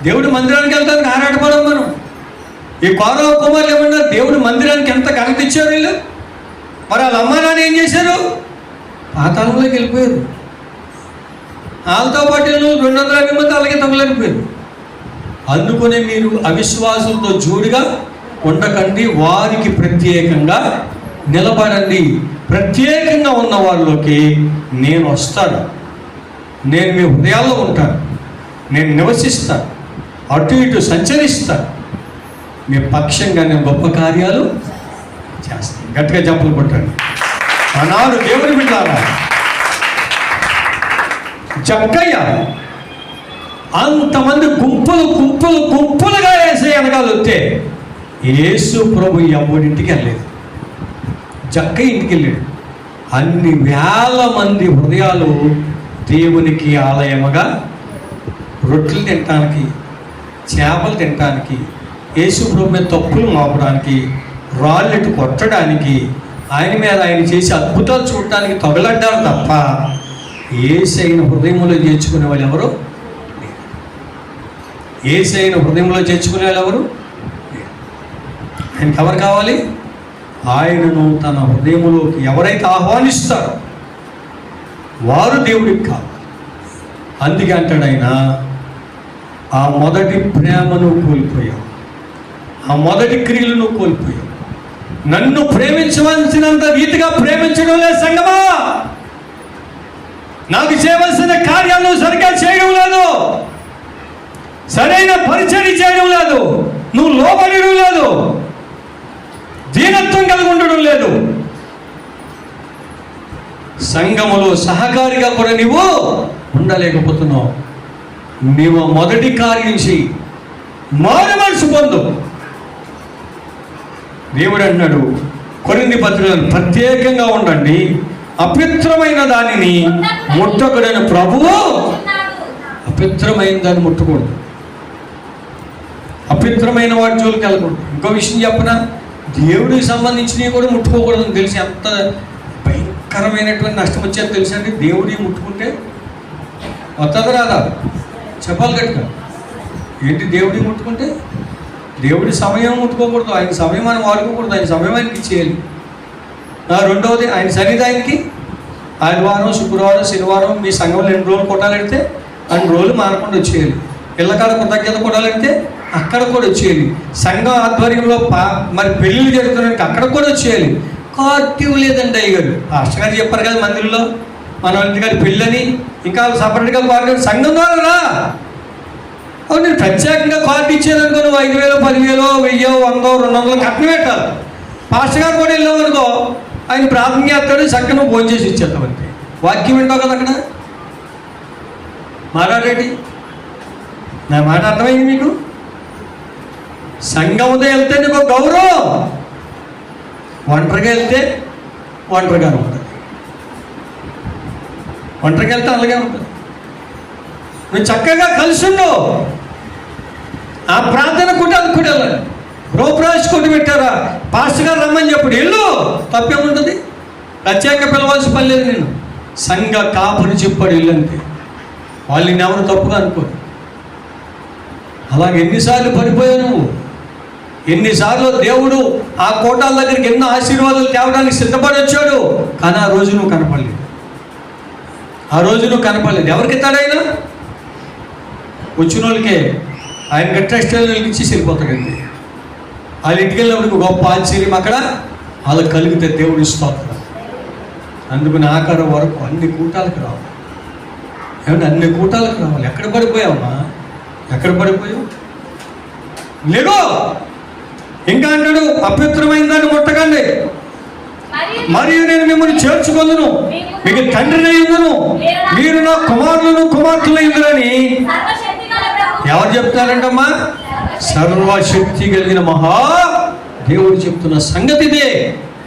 దేవుడి మందిరానికి వెళ్తానికి ఆరాటపడం మనం. ఈ కోరాహు కుమారులు ఏమన్నారు? దేవుడి మందిరానికి ఎంత ఘనత ఇచ్చారు వీళ్ళు. మరి వాళ్ళ అమ్మ నాన్న ఏం చేశారు? పాతాళంలోకి వెళ్ళిపోయారు. వాళ్ళతో పాటు 250 మంది అలాగే తగలడిపోయారు. అందుకనే మీరు అవిశ్వాసులతో జోడిగా ఉండకండి, వారికి ప్రత్యేకంగా నిలబడండి. ప్రత్యేకంగా ఉన్న వాళ్ళలోకి నేను వస్తాను, నేను మీ హృదయాల్లో ఉంటాను, నేను నివసిస్తాను, అటు ఇటు సంచరిస్తాను, మీ పక్షంగా నేను గొప్ప కార్యాలు చేస్తాను. గట్టిగా చెప్పులు కొట్టండి. ఆనాడు దేవుని బిడ్డలారా, జక్కయ్య అంతమంది గుంపులు గుంపులు గుంపులుగా వేసే వెనకాల వస్తే యేసు ప్రభు ఎవరింటికి వెళ్ళలేదు, జక్కయ్య ఇంటికి వెళ్ళాడు. అన్ని వేల మంది హృదయాలు దేవునికి ఆలయముగా, రొట్టెలు తినటానికి, చేపలు తినటానికి, యేసు ప్రభు మీద తప్పులు మోపడానికి, రాళ్ళెట్టు కొట్టడానికి, ఆయన మీద ఆయన చేసి అద్భుతాలు చూడటానికి తగలడ్డారు తప్ప యేసైన హృదయంలో చేర్చుకునే వాళ్ళు ఎవరు? యేసైన హృదయంలో చేర్చుకునే వాళ్ళు ఎవరు? ఆయనకి ఎవరు కావాలి? ఆయనను తన హృదయంలోకి ఎవరైతే ఆహ్వానిస్తారో వారు దేవుడికి కావాలి. అందుకే అంటాడు ఆయన, ఆ మొదటి ప్రేమను కోల్పోయావు, ఆ మొదటి క్రియలను కోల్పోయావు, నన్ను ప్రేమించవలసినంత రీతిగా ప్రేమించడం లేదు సంగమా. నాకు చేయవలసిన కార్యాలను సరిగ్గా చేయడం లేదు, సరైన పరిచర్య చేయడం లేదు, నువ్వు లోబడడం లేదు, దీనత్వం కలిగి ఉండడం లేదు, సంఘములో సహకారిగా కూడా నీవు ఉండలేకపోతున్నావు. నీవు మొదటి కార్యం చేయి, మారు మనసు పొందు. దేవుడు అన్నాడు కొరింథీ పత్రికలో, ప్రత్యేకంగా ఉండండి, అపవిత్రమైన దానిని ముట్టకూడని ప్రభువు. అపవిత్రమైన దాన్ని ముట్టకూడదు, అపవిత్రమైన వాటి జోలికి వెళ్ళకూడదు. ఇంకో విషయం చెప్పనా, దేవుడికి సంబంధించినవి కూడా ముట్టుకోకూడదని తెలిసి ఎంత భయంకరమైనటువంటి నష్టం వచ్చేది తెలుసు అండి. దేవుడిని ముట్టుకుంటే వస్తుంది రాదా? చెప్పాలి గట్టిగా. ఏంటి దేవుడిని ముట్టుకుంటే? దేవుడి సమయం ముట్టుకోకూడదు, ఆయన సమయం మనం వాడుకోకూడదు, ఆయన సమయం ఆయనకి ఇచ్చేయాలి. రెండవది, ఆయన సన్నిధానికి ఆదివారం, శుక్రవారం, శనివారం మీ సంఘంలో 2 రోజులు కొట్టాలంటే 2 రోజులు మానకుండా వచ్చేయాలి. పిల్లకాడ కృతజ్ఞత కొట్టాలంటే అక్కడ కూడా వచ్చేయాలి. సంఘం ఆధ్వర్యంలో మరి పెళ్ళిళ్ళు జరుగుతున్నానికి అక్కడ కూడా వచ్చేయాలి. కార్డు లేదండి అయ్యగారు, పాస్టర్ గారు చెప్పారు కదా మందిరంలో మన ఇంటికాడ పెళ్ళని, ఇంకా సపరేట్గా కార్డు సంఘం ద్వారా రా. నేను ప్రత్యేకంగా కార్డు ఇచ్చేదనుకో, నువ్వు 5,000, 10,000, 1,000, 100, 200 కట్నం పెట్టాలి. పాస్టర్ గారు కూడా వెళ్ళావు అనుకో, ఆయన ప్రార్థన చేస్తాడు, చక్కగా నువ్వు భోజనం చేసి ఇచ్చేస్తావు అంతే. వాక్యం వింటావు కదా అక్కడ. మాట్లాడేటి నా మాట అర్థమైంది మీకు? సంఘంతో వెళ్తే నీకు గౌరవం, ఒంటరిగా వెళ్తే ఒంటరిగానే ఉంటుంది. ఒంటరిగా వెళ్తే అలాగే ఉంటుంది. నువ్వు చక్కగా కలిసి ఉండవు. ఆ ప్రార్థన కుటాలకు కూడా వెళ్ళాలి. గృహప్రవేశ కొట్టు పెట్టారా, పాస్టర్ గారు రమ్మని చెప్పడు, వెళ్ళు, తప్పేముంటుంది. ప్రత్యేక పిలవాల్సిన పని లేదు. నేను సంఘ కాపుని చెప్పాడు ఇల్లు అంతే. వాళ్ళని ఎవరు తప్పుగా అనుకోరు. అలాగే ఎన్నిసార్లు పడిపోయావు నువ్వు, ఎన్నిసార్లు దేవుడు ఆ కోటాల దగ్గరికి ఎన్నో ఆశీర్వాదాలు తేవడానికి సిద్ధపడి వచ్చాడు, కానీ ఆ రోజు నువ్వు కనపడలేదు. ఆ రోజు నువ్వు కనపడలేదు. ఎవరికి ఇస్తాడైనా? వచ్చిన వాళ్ళకే ఆయన గట్టిన ఇచ్చేసి వెళ్ళిపోతాడండి. వాళ్ళ ఇంటికి వెళ్ళినప్పుడు గొప్ప ఆశ్చర్యం అక్కడ వాళ్ళకి కలిగితే దేవుడి స్తోత్రం. అందుకని ఆఖరి వరకు అన్ని కూటాలకు రావాలి. ఏమంటే అన్ని కూటాలకు రావాలి. ఎక్కడ పడిపోయావమ్మా? ఎక్కడ పడిపోయావు? లేదో ఇంకా అంటాడు, అపవిత్రమైన దాన్ని ముట్టకండి, మరియు నేను మిమ్మల్ని చేర్చుకొందును, మీకు తండ్రిని అయ్యుందును, మీరు నా కుమారులను కుమార్తెలు అయ్యుందురని ఎవరు చెప్తారంటమ్మా? సర్వశక్తి కలిగిన మహా దేవుడు చెప్తున్న సంగతి ఇదే.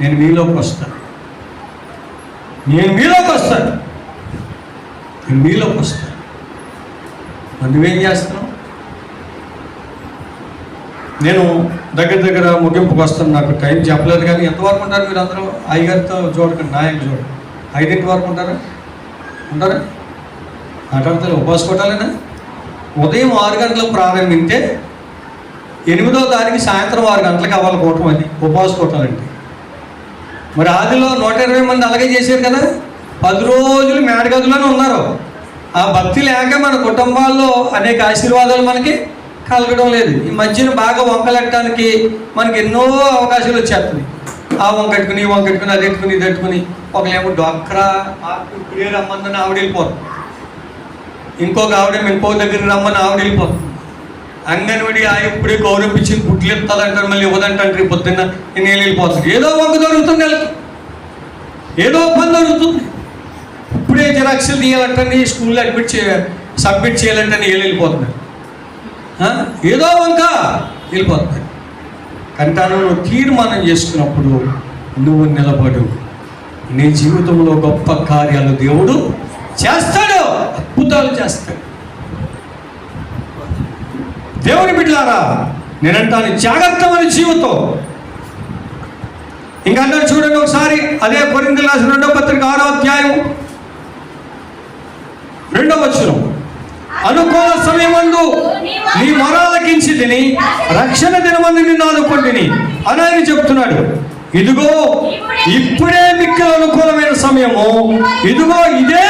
నేను మీలోకి వస్తాను, నేను మీలోకి వస్తాను, నేను మీలోకి వస్తాను. నువ్వేం చేస్తున్నావు? నేను దగ్గర ముగింపుకు వస్తాను. నాకు టైం చెప్పలేదు కానీ ఎంతవరకు ఉంటారు మీరు అందరూ? అయ్యగారితో చూడకండి, నాయకు చూడండి. 5 వరకు ఉంటారా? ఉంటారా? మాట్లాడతారు. ఉపవాస కొట్టాలేనా? ఉదయం 6 గంటలకు ప్రారంభించే 8వ తారీఖు సాయంత్రం 6 గంటలకు అవ్వాలి కూటం. అది ఉపవాస కొట్టాలంటే. మరి ఆదిలో 120 మంది అలాగే చేశారు కదా. 10 రోజులు మేడగదులోనే ఉన్నారు. ఆ భక్తి లేక మన కుటుంబాల్లో అనేక ఆశీర్వాదాలు మనకి కలగడం లేదు. ఈ మధ్యన బాగా వంకలెట్టడానికి మనకి ఎన్నో అవకాశాలు వచ్చేస్తున్నాయి. ఆ వంకెట్టుకుని ఈ వంకెట్టుకుని అది ఎట్టుకుని ఇది ఎట్టుకుని, ఒకళ్ళేమో డాక్రా ఇప్పుడే రమ్మందని ఆవిడ వెళ్ళిపోతుంది, ఇంకొక దగ్గరికి రమ్మని ఆవిడ వెళ్ళిపోతుంది. అంగన్వాడి ఇప్పుడే గౌరవించి గుడ్లు ఎత్తాలంటారు, మళ్ళీ ఇవ్వదంటారు, పొద్దున్న నేను వెళ్ళిపోతుంది. ఏదో వంక దొరుకుతుంది, వాళ్ళకి ఏదో పని దొరుకుతుంది. ఇప్పుడే జిరాక్స్లు తీయాలంటే స్కూల్లో సబ్మిట్ చేయాలంటే వెళ్ళిపోతున్నాయి. ఏదో వంక వెళ్ళిపోతుంది. కంటాను నువ్వు తీర్మానం చేసుకున్నప్పుడు నువ్వు నిలబడు. నీ జీవితంలో గొప్ప కార్యాలు దేవుడు చేస్తాడు, అద్భుతాలు చేస్తాడు. దేవుని బిడ్డలారా, నేనంటాను జాగ్రత్త మన జీవితం. ఇంకా అందరూ చూడండి ఒకసారి అదే కొరింథీయులకు రాసిన 2వ పత్రిక 6వ అధ్యాయం 2వ వచనం. అనుకూల సమయమందు నీ మొరాలకించి తిని రక్షణ దినమందు నిన్ను ఆదుకొంటిని అని ఆయన చెప్తున్నాడు. ఇదిగో ఇప్పుడే మిక్కిలి అనుకూలమైన సమయము, ఇదిగో ఇదే,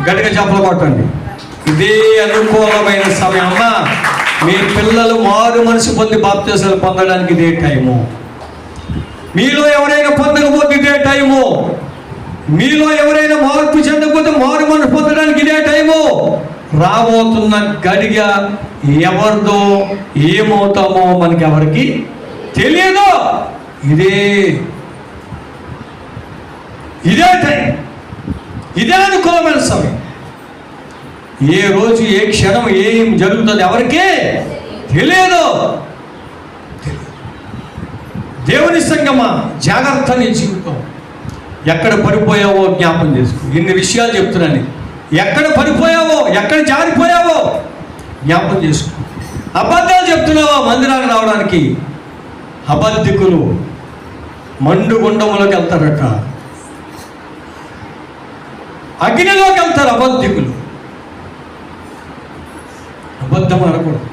గట్టిగా చెప్పలు కొట్టండి, ఇదే అనుకూలమైన సమయం. మీ పిల్లలు మారు మనసు పొంది బాప్తిసాలు పొందడానికి ఇదే టైము. మీలో ఎవరైనా పొందకపోతే ఇదే టైము. మీలో ఎవరైనా మార్పు చెందకపోతే మారు మనసు పొందడానికి ఇదే టైము. రాబోతున్న గడిగ ఎవరిదో ఏమవుతామో మనకి ఎవరికి తెలియదు. ఇదే టైం, ఇదే అనుకూలమైన సమయం. ఏ రోజు ఏ క్షణం ఏం జరుగుతుంది ఎవరికే తెలియదు. దేవుని సంగమా, జాగ్రత్త నీ జీవితం. ఎక్కడ పడిపోయావో జ్ఞాపం చేసుకో. ఇన్ని విషయాలు చెప్తున్నాను. ఎక్కడ పడిపోయావో, ఎక్కడ జారిపోయావో జ్ఞాపం చేసుకో. అబద్ధాలు చెప్తున్నావా మందిరానికి రావడానికి? అబద్ధికులు మండు గుండంలోకి వెళ్తారట, అగ్నిలోకి వెళ్తారు అబద్ధికులు. అబద్ధం అనకూడదు,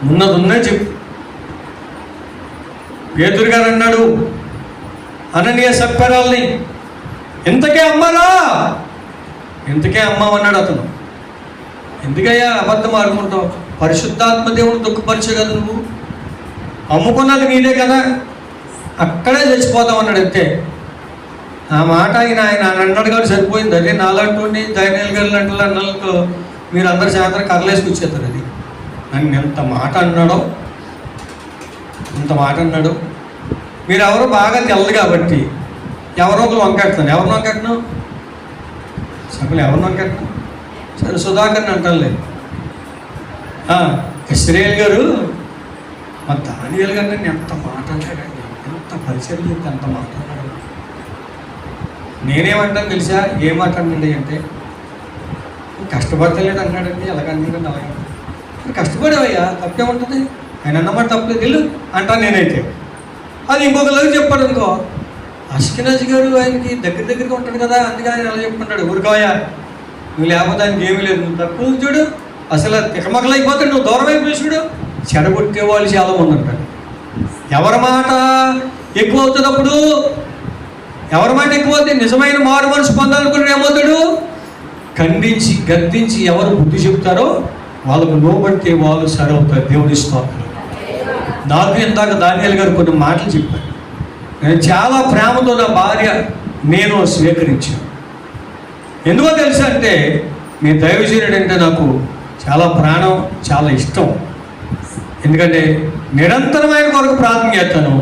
ఉన్నది చెప్పు. పేతురు గారు అన్నాడు అననీయ సప్పెరాల్ని, ఇంతకే అమ్మారా, ఇంతకే అమ్మామన్నాడు అతను. ఎందుకయ్యా అబద్ధం ఆడుకుంటావు? పరిశుద్ధాత్మ దేవుడు దుఃఖపరిచగలదు. నువ్వు అమ్ముకున్నది నీదే కదా, అక్కడే చచ్చిపోతావు అన్నాడు. అంతే. ఆ మాట ఆయన అన్నాడు కాబట్టి సరిపోయింది. అదే నాలాంటి దైనల్ గారు లాంటి అన్నలకు మీరు అందరు సాయంత్రం కర్రలేసుకొచ్చేస్తారు. అది నన్ను ఎంత మాట అన్నాడో, ఇంత మాట అన్నాడు. మీరు ఎవరో బాగా తెల్లదు కాబట్టి ఎవరో ఒకరు వంకెడుతున్నాను. ఎవరిని వంకెట్టినావు చెప్పలే, ఎవరిని వంకెట్టినావు? సరే సుధాకర్ని అంటానులేదు. ఇస్రాయేల్ గారు మా దానియేలు గారు నేను ఎంత మాట అంటాడండి, ఎంత పరిచయం చెప్తే అంత మాట అన్నాడు. నేనేమంటాను తెలుసా? ఏం మాట్లాడండి అంటే, కష్టపడతలేదు అన్నాడండి. ఎలాగండి అలాగే కష్టపడేవయ్యా, తప్పేముంటుంది, ఆయన అన్నమాట తప్పలేదు వెళ్ళు అంటాను నేనైతే. అది ఇంకొకరికి చెప్పాడు అనుకో, అష్కెనాజీ గారు ఆయనకి దగ్గరగా ఉంటాడు కదా, అందుకే ఆయన అలా చెప్పుకుంటాడు. ఊరుకోవయ్యా, నువ్వు లేకపోతే ఆయనకి ఏమీ లేదు, నువ్వు తక్కువ చూడు, అసలు తికమకలు అయిపోతాడు, నువ్వు దూరం అయిపోయి చూడు. చెడగొట్టే వాళ్ళు చాలా మంది ఉంటారు. ఎవరి మాట ఎక్కువ అవుతుంది అప్పుడు? ఎవరి మాట ఎక్కువ అవుతుంది? నిజమైన మారు మనసు పొందాలనుకుని ఏమవుతాడు? ఖండించి గద్దించి ఎవరు బుద్ధి చెప్తారో వాళ్ళకు లోబడితే వాళ్ళు సరవుతారు. దేవుని స్తోత్రం. నాకు ఇందాక దానియేలు గారు కొన్ని మాటలు చెప్పారు. నేను చాలా ప్రేమతో నా భార్య నేను స్వీకరించాను. ఎందుకో తెలుసా అంటే మీ దైవజనుడు అంటే నాకు చాలా ప్రాణం, చాలా ఇష్టం. ఎందుకంటే నిరంతరమైన కొరకు ప్రార్థన చేస్తాను,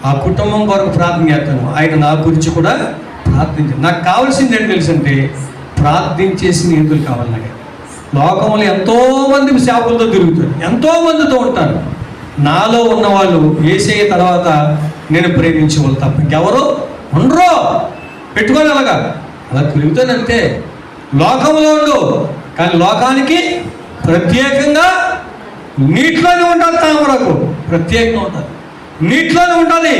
ఆ కుటుంబం కొరకు ప్రార్థన చేస్తాను. ఆయన నా గురించి కూడా ప్రార్థించాను. నాకు కావాల్సింది ఏంటి తెలుసంటే ప్రార్థించే స్నేహితులు కావాలి. నాకు లోకంలో ఎంతోమంది సేవకులతో తిరుగుతారు, ఎంతోమందితో ఉంటారు. నాలో ఉన్నవాళ్ళు యేసయ్య తర్వాత నేను ప్రేమించే వాళ్ళు తప్ప ఇంకెవరో ఉండరు. పెట్టుకొని అలా తిరుగుతానంతే. లోకంలో ఉండు, కానీ లోకానికి ప్రత్యేకంగా నీటిలోనే ఉంటుంది. తామరకు ప్రత్యేకంగా ఉంటుంది, నీటిలోనే ఉంటుంది.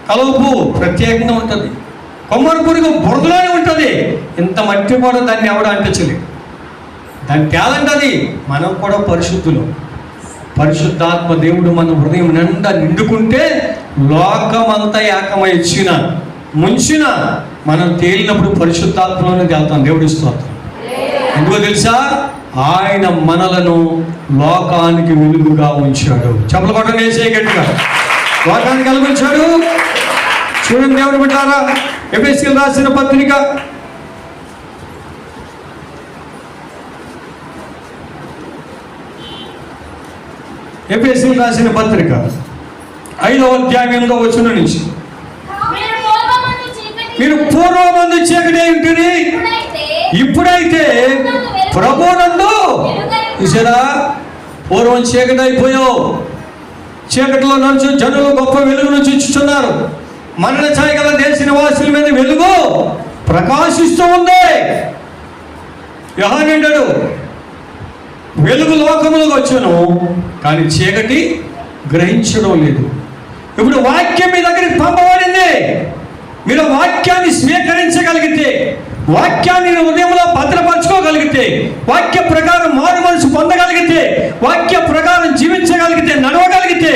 కలుపు ప్రత్యేకంగా ఉంటుంది. కొమ్మరి పురుగు బురదలోనే ఉంటుంది. ఇంత మట్టి కూడా దాన్ని ఎవడ అంటించలేదు. దాని టాలెంట్ అది. మనం కూడా పరిశుద్ధులు. పరిశుద్ధాత్మ దేవుడు మన హృదయం నిండా నిండుకుంటే లోకమంతా ఏకమై ఇచ్చిన ముంచిన మనం తేలినప్పుడు పరిశుద్ధాత్మలోనే తేలుతాం. దేవుడి స్తోత్రం. ఎందుకో తెలుసా? ఆయన మనలను లోకానికి వెలుగుగా ఉంచాడు. చెప్పలు కొట్టని వేసే గట్టిగా లోకానికి వెలుగుంచాడు. చూడండి దేవుడు బిడ్డారా, ఎఫెసీయులకు రాసిన పత్రిక ఎఫెసీయులకు రాసిన పత్రిక 5వ అధ్యాయం 8వ వచనం నుంచి, మీరు పూర్వమందు చీకటి ఉంటుంది, ఇప్పుడైతే ప్రభువునందు. చూసారా, పూర్వం చీకటి అయిపోయావు. చీకటిలో నడుచు జనులు గొప్ప వెలుగును చూచుచున్నారు. మరణ ఛాయ గల దేశ నివాసుల మీద వెలుగు ప్రకాశిస్తూ ఉంది. యోహాను అంటాడు, వెలుగు లోకములకు వచ్చాను, కానీ చీకటి గ్రహించడం లేదు. ఇప్పుడు వాక్యం మీ దగ్గరికి పంపబడింది. మీరు వాక్యాన్ని స్వీకరించగలిగితే, వాక్యాన్ని ఉదయంలో భద్రపరచుకోగలిగితే, వాక్య ప్రకారం మారు మనసు పొందగలిగితే, వాక్య ప్రకారం జీవించగలిగితే, నడవగలిగితే,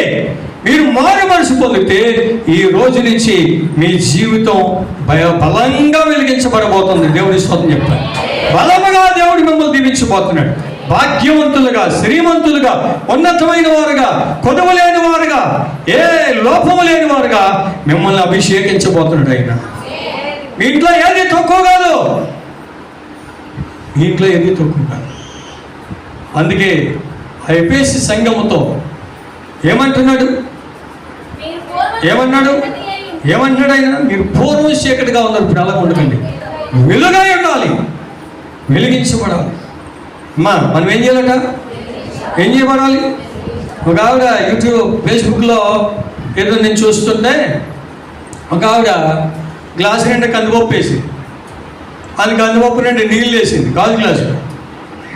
మీరు మారు మనసు పొందితే ఈ రోజు నుంచి మీ జీవితం బలంగా వెలిగించబడబోతుంది. దేవుడి స్తోత్రం చెప్తాను. బలముగా దేవుడు మిమ్మల్ని దీవించబోతున్నాడు. భాగ్యవంతులుగా, శ్రీమంతులుగా, ఉన్నతమైన వారుగా, కొదువు లేని వారుగా, ఏ లోపము లేని వారుగా మిమ్మల్ని అభిషేకించబోతున్నాడు ఆయన. మీ ఇంట్లో ఏది తక్కువ కాదు. మీ ఇంట్లో ఏది తక్కువ కాదు. అందుకే ఆ ఎఫెసీ సంఘముతో ఏమంటున్నాడు? ఏమన్నాడు ఆయన? మీరు పూర్వం చీకటిగా ఉన్నారు, ఇప్పుడు అలా ఉండకండి, వెలుగై ఉండాలి, వెలిగించబడాలి. మనం ఏం చేయాలట? ఏం చేయబడాలి? ఒక ఆవిడ యూట్యూబ్ ఫేస్బుక్లో ఏదో నేను చూస్తుంటే ఒక ఆవిడ గ్లాసు నిండా కందిపప్పు వేసింది. అది కందిపప్పు నిండా నీళ్ళు వేసింది, గాజు గ్లాసు.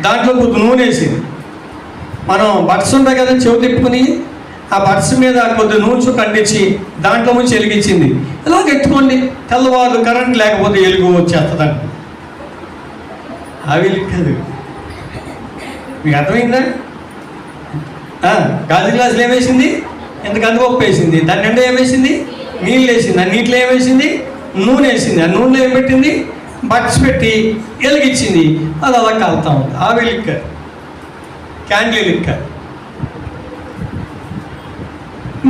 దాంట్లో కొద్ది నూనె వేసింది. మనం బట్స్ ఉంటాయి కదా, చెవి తిప్పుకుని ఆ బట్స్ మీద కొద్ది నూనె చుక్క అంటించి దాంట్లో నుంచి వెలిగించింది. ఇలా పెట్టుకోండి, తెల్లవారు కరెంట్ లేకపోతే వెలుగు వచ్చేస్తుందండి. ఆ వెలుగు కాదు. మీకు అర్థమైందా? గాజు గ్లాసులు ఏమేసింది? ఎంత కందిపప్పు వేసింది, దాని నిండా ఏమేసింది? నీళ్ళు వేసింది. ఆ నీటిలో ఏమేసింది? నూనె వేసింది. ఆ నూనెలో ఏం పెట్టింది? బట్స్ పెట్టి వెలిగించింది. అది అలా కాలుతా ఉంది. ఆ వెలుగు కాదు, క్యాండిల్ లెక్క.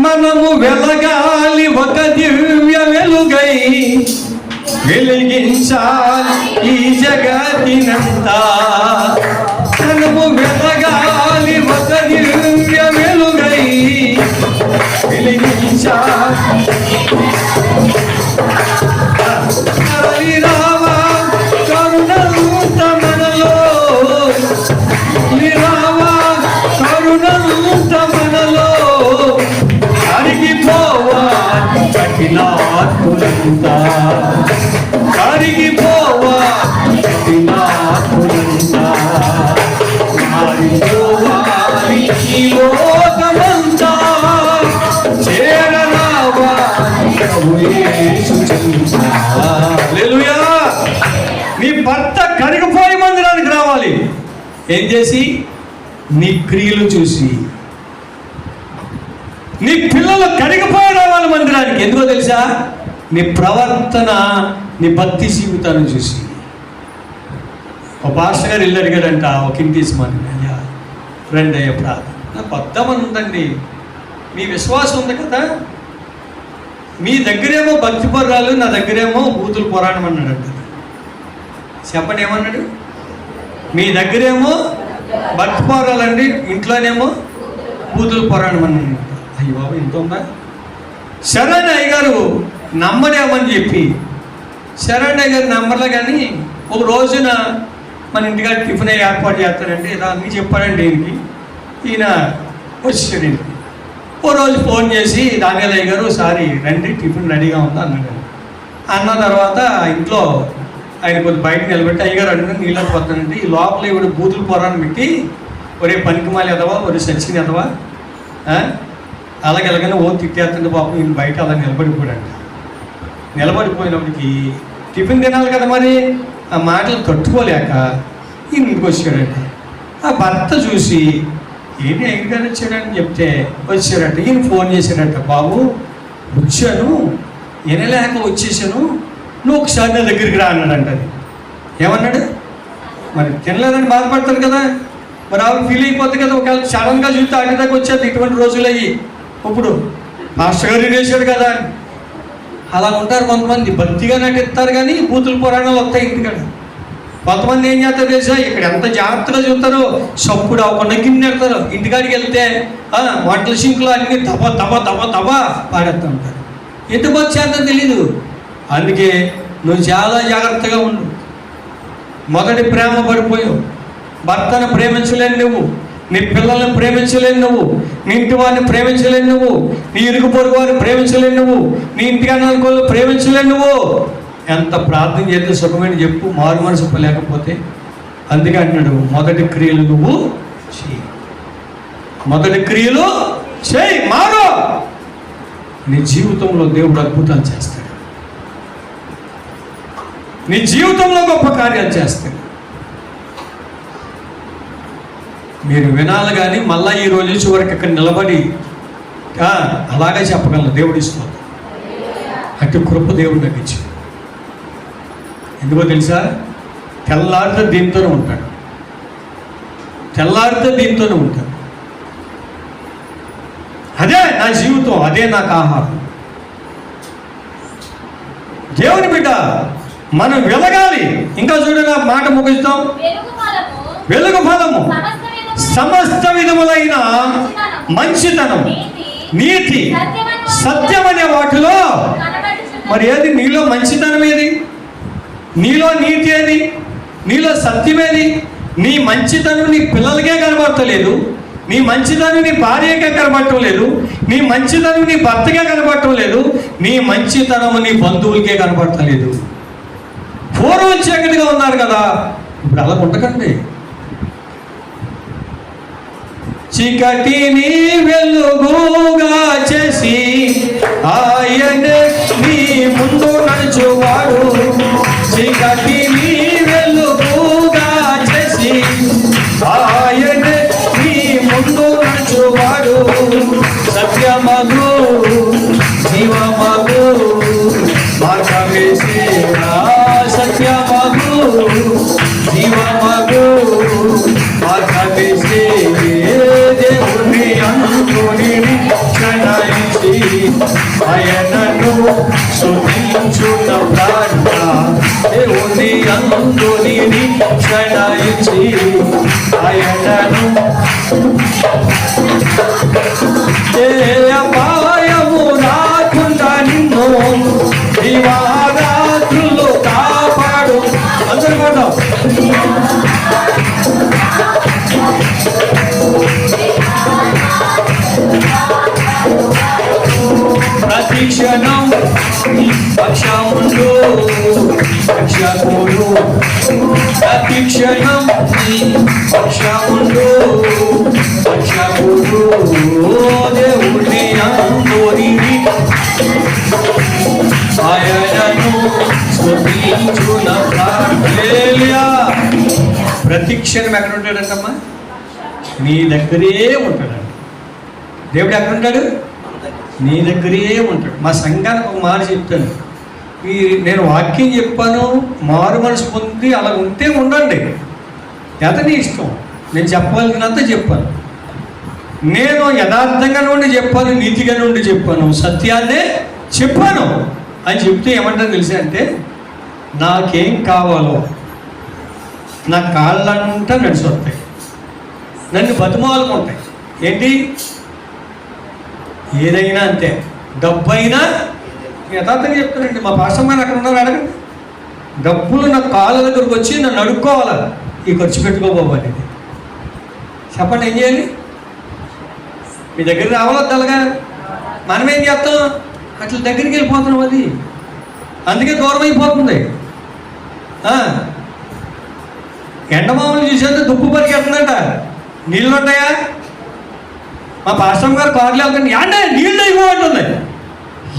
మనము వెలగాలి ఒక దివ్య వెలుగై, వెలిగించాలి ఈ జగతినంతా. మనము వెలగాలి ఒక దివ్య వెలుగై, వెలిగించాలి. రావా కరుణంత మనలో, రావా కరుణంత మనలో, కరిగిపోవా కఠినాత్ములంతా, కరిగిపోవా కఠినాత్ములంతా, మారిపోవాలి ఈ లోకమంతా, చేరరావా యేసు చెంత. హల్లెలూయా. నీ భర్త కరిగిపోయి మందిరానికి రావాలి. ఏం చేసి? నీ క్రియలు చూసి. నీ పిల్లలు కరిగిపోయి రావాలి మందిరానికి. ఎందుకో తెలుసా? నీ ప్రవర్తన, నీ భక్తి జీవితాన్ని చూసి. ఒక పాస్టర్ గారు ఇల్లు అడిగాడంట, ఒక ఇంటి తీసుకోమని. అయ్యా ఫ్రెండ్ అయ్యా ప్రార్థన నాకు వద్దామని ఉందండి, మీ విశ్వాసం ఉంది కదా, మీ దగ్గరేమో భక్తి పర్రాలు, నా దగ్గరేమో బూతుల పురాణం అన్నాడు. చెప్పండి ఏమన్నాడు? మీ దగ్గరేమో భక్తి పర్రాలండి, ఇంట్లోనేమో బూతుల పురాణం అన్నాడు. అయ్యో బాబు ఇంత ఉందా? శరణ్ అయ్య గారు నమ్మడేమని చెప్పి శరణ్ అయ్య గారు నమ్మలే. కానీ ఒక రోజున మన ఇంటికాడ టిఫిన్ ఏర్పాటు చేస్తారంటే ఇలా అన్నీ చెప్పాడండి. ఈయన వచ్చాడండి. ఓ రోజు ఫోన్ చేసి దానియాలయ్య గారు సారీ రండి టిఫిన్ రెడీగా ఉందా అన్నాడు. అన్న తర్వాత ఇంట్లో ఆయన కొద్ది బయట నిలబెట్టి అయ్యగారు అడుగుని నీళ్ళకి పోతానంటే ఈ లోపల ఇవి బూతులు పొరాన్ని పెట్టి ఒరే పనికిమాలి ఎదవా, ఒరే సచిన్ ఎదవా, అలాగే ఎలాగైనా ఓ తిట్టేస్తుంటే పాపం ఈయన బయట అలా నిలబడిపోయాడంట. నిలబడిపోయినప్పటికీ టిఫిన్ తినాలి కదా మరి, ఆ మాటలు తట్టుకోలేక ఈయన ఇంటికి వచ్చాడంట. ఆ భర్త చూసి ఏంటి అయ్యగారు వచ్చాడని చెప్తే వచ్చాడంట. ఈయన ఫోన్ చేశాడంట, బాబు వచ్చాను వినలేక వచ్చేసాను, నువ్వు ఒకసారి నా దగ్గరికి రా అన్నాడంట. అది ఏమన్నాడు? మరి తినలేదని బాధపడతారు కదా, మరి ఆవిడ ఫీల్ అయిపోతుంది కదా. ఒకవేళ సడన్గా చూస్తే అటు దాకా వచ్చేది ఇటువంటి రోజులు అయ్యి. ఇప్పుడు మాస్టర్ గారు వేసాడు కదా అని అలా ఉంటారు కొంతమంది. భక్తిగా నటిస్తారు కానీ బూతుల పురాణాలు వస్తాయి ఇంటికాడ. కొంతమంది ఏం చేస్తారు తెలుసా, ఇక్కడ ఎంత జాగ్రత్తగా చూస్తారో సప్పుడు అవ్వకుండా గిన్నెడతారు. ఇంటికాడికి వెళ్తే వంటల సింకులు అన్నీ దబ దబ దబ దబ పాడేస్తూ ఉంటారు. ఎందుకు వచ్చేంత తెలీదు. అందుకే నువ్వు చాలా జాగ్రత్తగా ఉండు. మొదటి ప్రేమ పడిపోయావు. భర్తను ప్రేమించలేని నువ్వు, నీ పిల్లల్ని ప్రేమించలేని నువ్వు, నీ ఇంటి వారిని ప్రేమించలేని నువ్వు, నీ ఇరుగు పొరుగు వారిని ప్రేమించలేని నువ్వు, నీ ఇంటికి అనుకోలు ప్రేమించలేని నువ్వు. ఎంత ప్రార్థన చేస్తే సుఖమైన చెప్పు, మారు మనసు లేకపోతే. అందుకే అంటున్నాడు మొదటి క్రియలు నువ్వు చేయి, మొదటి క్రియలు చేయి, మారు. నీ జీవితంలో దేవుడు అద్భుతాలు చేస్తాడు, నీ జీవితంలో గొప్ప కార్యాలు చేస్తాడు. మీరు వినాలి కానీ మళ్ళీ ఈ రోజు చివరికి ఇక్కడ నిలబడి అలాగే చెప్పగలను. దేవుడు ఇస్తున్నాడు అటు కృప దేవుడు నాకు ఇచ్చి. ఎందుకో తెలుసా, తెల్లారితే దీంతోనే ఉంటాడు, తెల్లారితే దీంతోనే ఉంటాడు. అదే నా జీవితం, అదే నాకు ఆహారం. దేవుని బిడ్డ మనం వెలగాలి. ఇంకా చూడగా మాట ముగిస్తాం. వెలుగు ఫలము సమస్త విధములైన మంచితనం, నీతి, సత్యం అనే వాటిలో మరి ఏది? నీలో మంచితనం ఏది? నీలో నీతి ఏది? నీలో సత్యం ఏది? నీ మంచితనం నీ పిల్లలకే కనబడతలేదు, నీ మంచితనం నీ భార్యకే కనబడటం లేదు, నీ మంచితనం నీ భర్తకే కనబడటం లేదు, నీ మంచితనం నీ బంధువులకే కనబడతలేదు. పూర్వం చీకటిగా ఉన్నారు కదా, ఇప్పుడు అలా ఉండకండి. చీకటిని వెలుగుగా చేసి ఆయన నీ ముందు నడుచువాడు. చీకటిని వెలుగుగా చేసి ఆయన నీ ముందు నడుచువాడు. సత్యమగు జీవమగు మార్గమేసి, సత్యమగు జీవమగు మార్గమేసి, దేవుని అనుకుని క్షణించి ఆయనను స్తుతించుట ప్రార్థన. దేవుని అనుకుని క్షణించి ఆయనను ఏ అపాయము రాకుండా నిన్ను దివారాత్రులు కాపాడు. అందరూ కూడా ప్రతిక్షణం పక్షముండు రక్షకుడు, ప్రతిక్షణం పక్షముండు రక్షకుడు. దేవుని అందోని ఆయనను స్తుతించున హల్లెలూయా. ప్రతిక్షణం ఎక్కడ ఉంటాడంటమ్మా? నీ దగ్గరే ఉంటాడు. దేవుడు ఎక్కడ ఉంటాడు? నీ దగ్గరే ఉంటాడు. మా సంఘానికి ఒక మాట చెప్తాను, నేను వాక్యం చెప్పాను, మారు మనసు పొంది అలా ఉంటే ఉండండి, ఎంత నీ ఇష్టం. నేను చెప్పాల్సినంత చెప్పాను. నేను యథార్థంగా నుండి చెప్పాను, నీతిగా నుండి చెప్పాను, సత్యాన్నే చెప్పాను అని చెప్తే ఏమంటారు తెలిసి అంటే, నాకేం కావాలో నా కాళ్ళంటా నడిచి వస్తాయి, నన్ను బతిమాలుకుంటాయి. ఏంటి? ఏదైనా అంతే, డబ్బు అయినా. యథార్థంగా చెప్తానండి, మా పాస్టర్ గారు అక్కడ ఉన్నారు, అడగండి. డబ్బులు నా కాళ్ళ దగ్గరకు వచ్చి నన్ను అడుక్కోవాలా, ఈ ఖర్చు పెట్టుకోబోవాలి. చెప్పండి, ఏం చేయాలి? మీ దగ్గర రావాలొద్దు అలాగా. మనం ఏం చేస్తాం? అట్లా దగ్గరికి వెళ్ళిపోతున్నాం. అది అందుకే దూరం అయిపోతుంది. ఎండమామూలు చూసేది దుప్పు పరిగెడుతుందంట. నీళ్ళు ఉంటాయా? మా పాస్టర్ గారు కార్లు వెళ్తాను, అంటే నీళ్ళు అయిపోతుంది.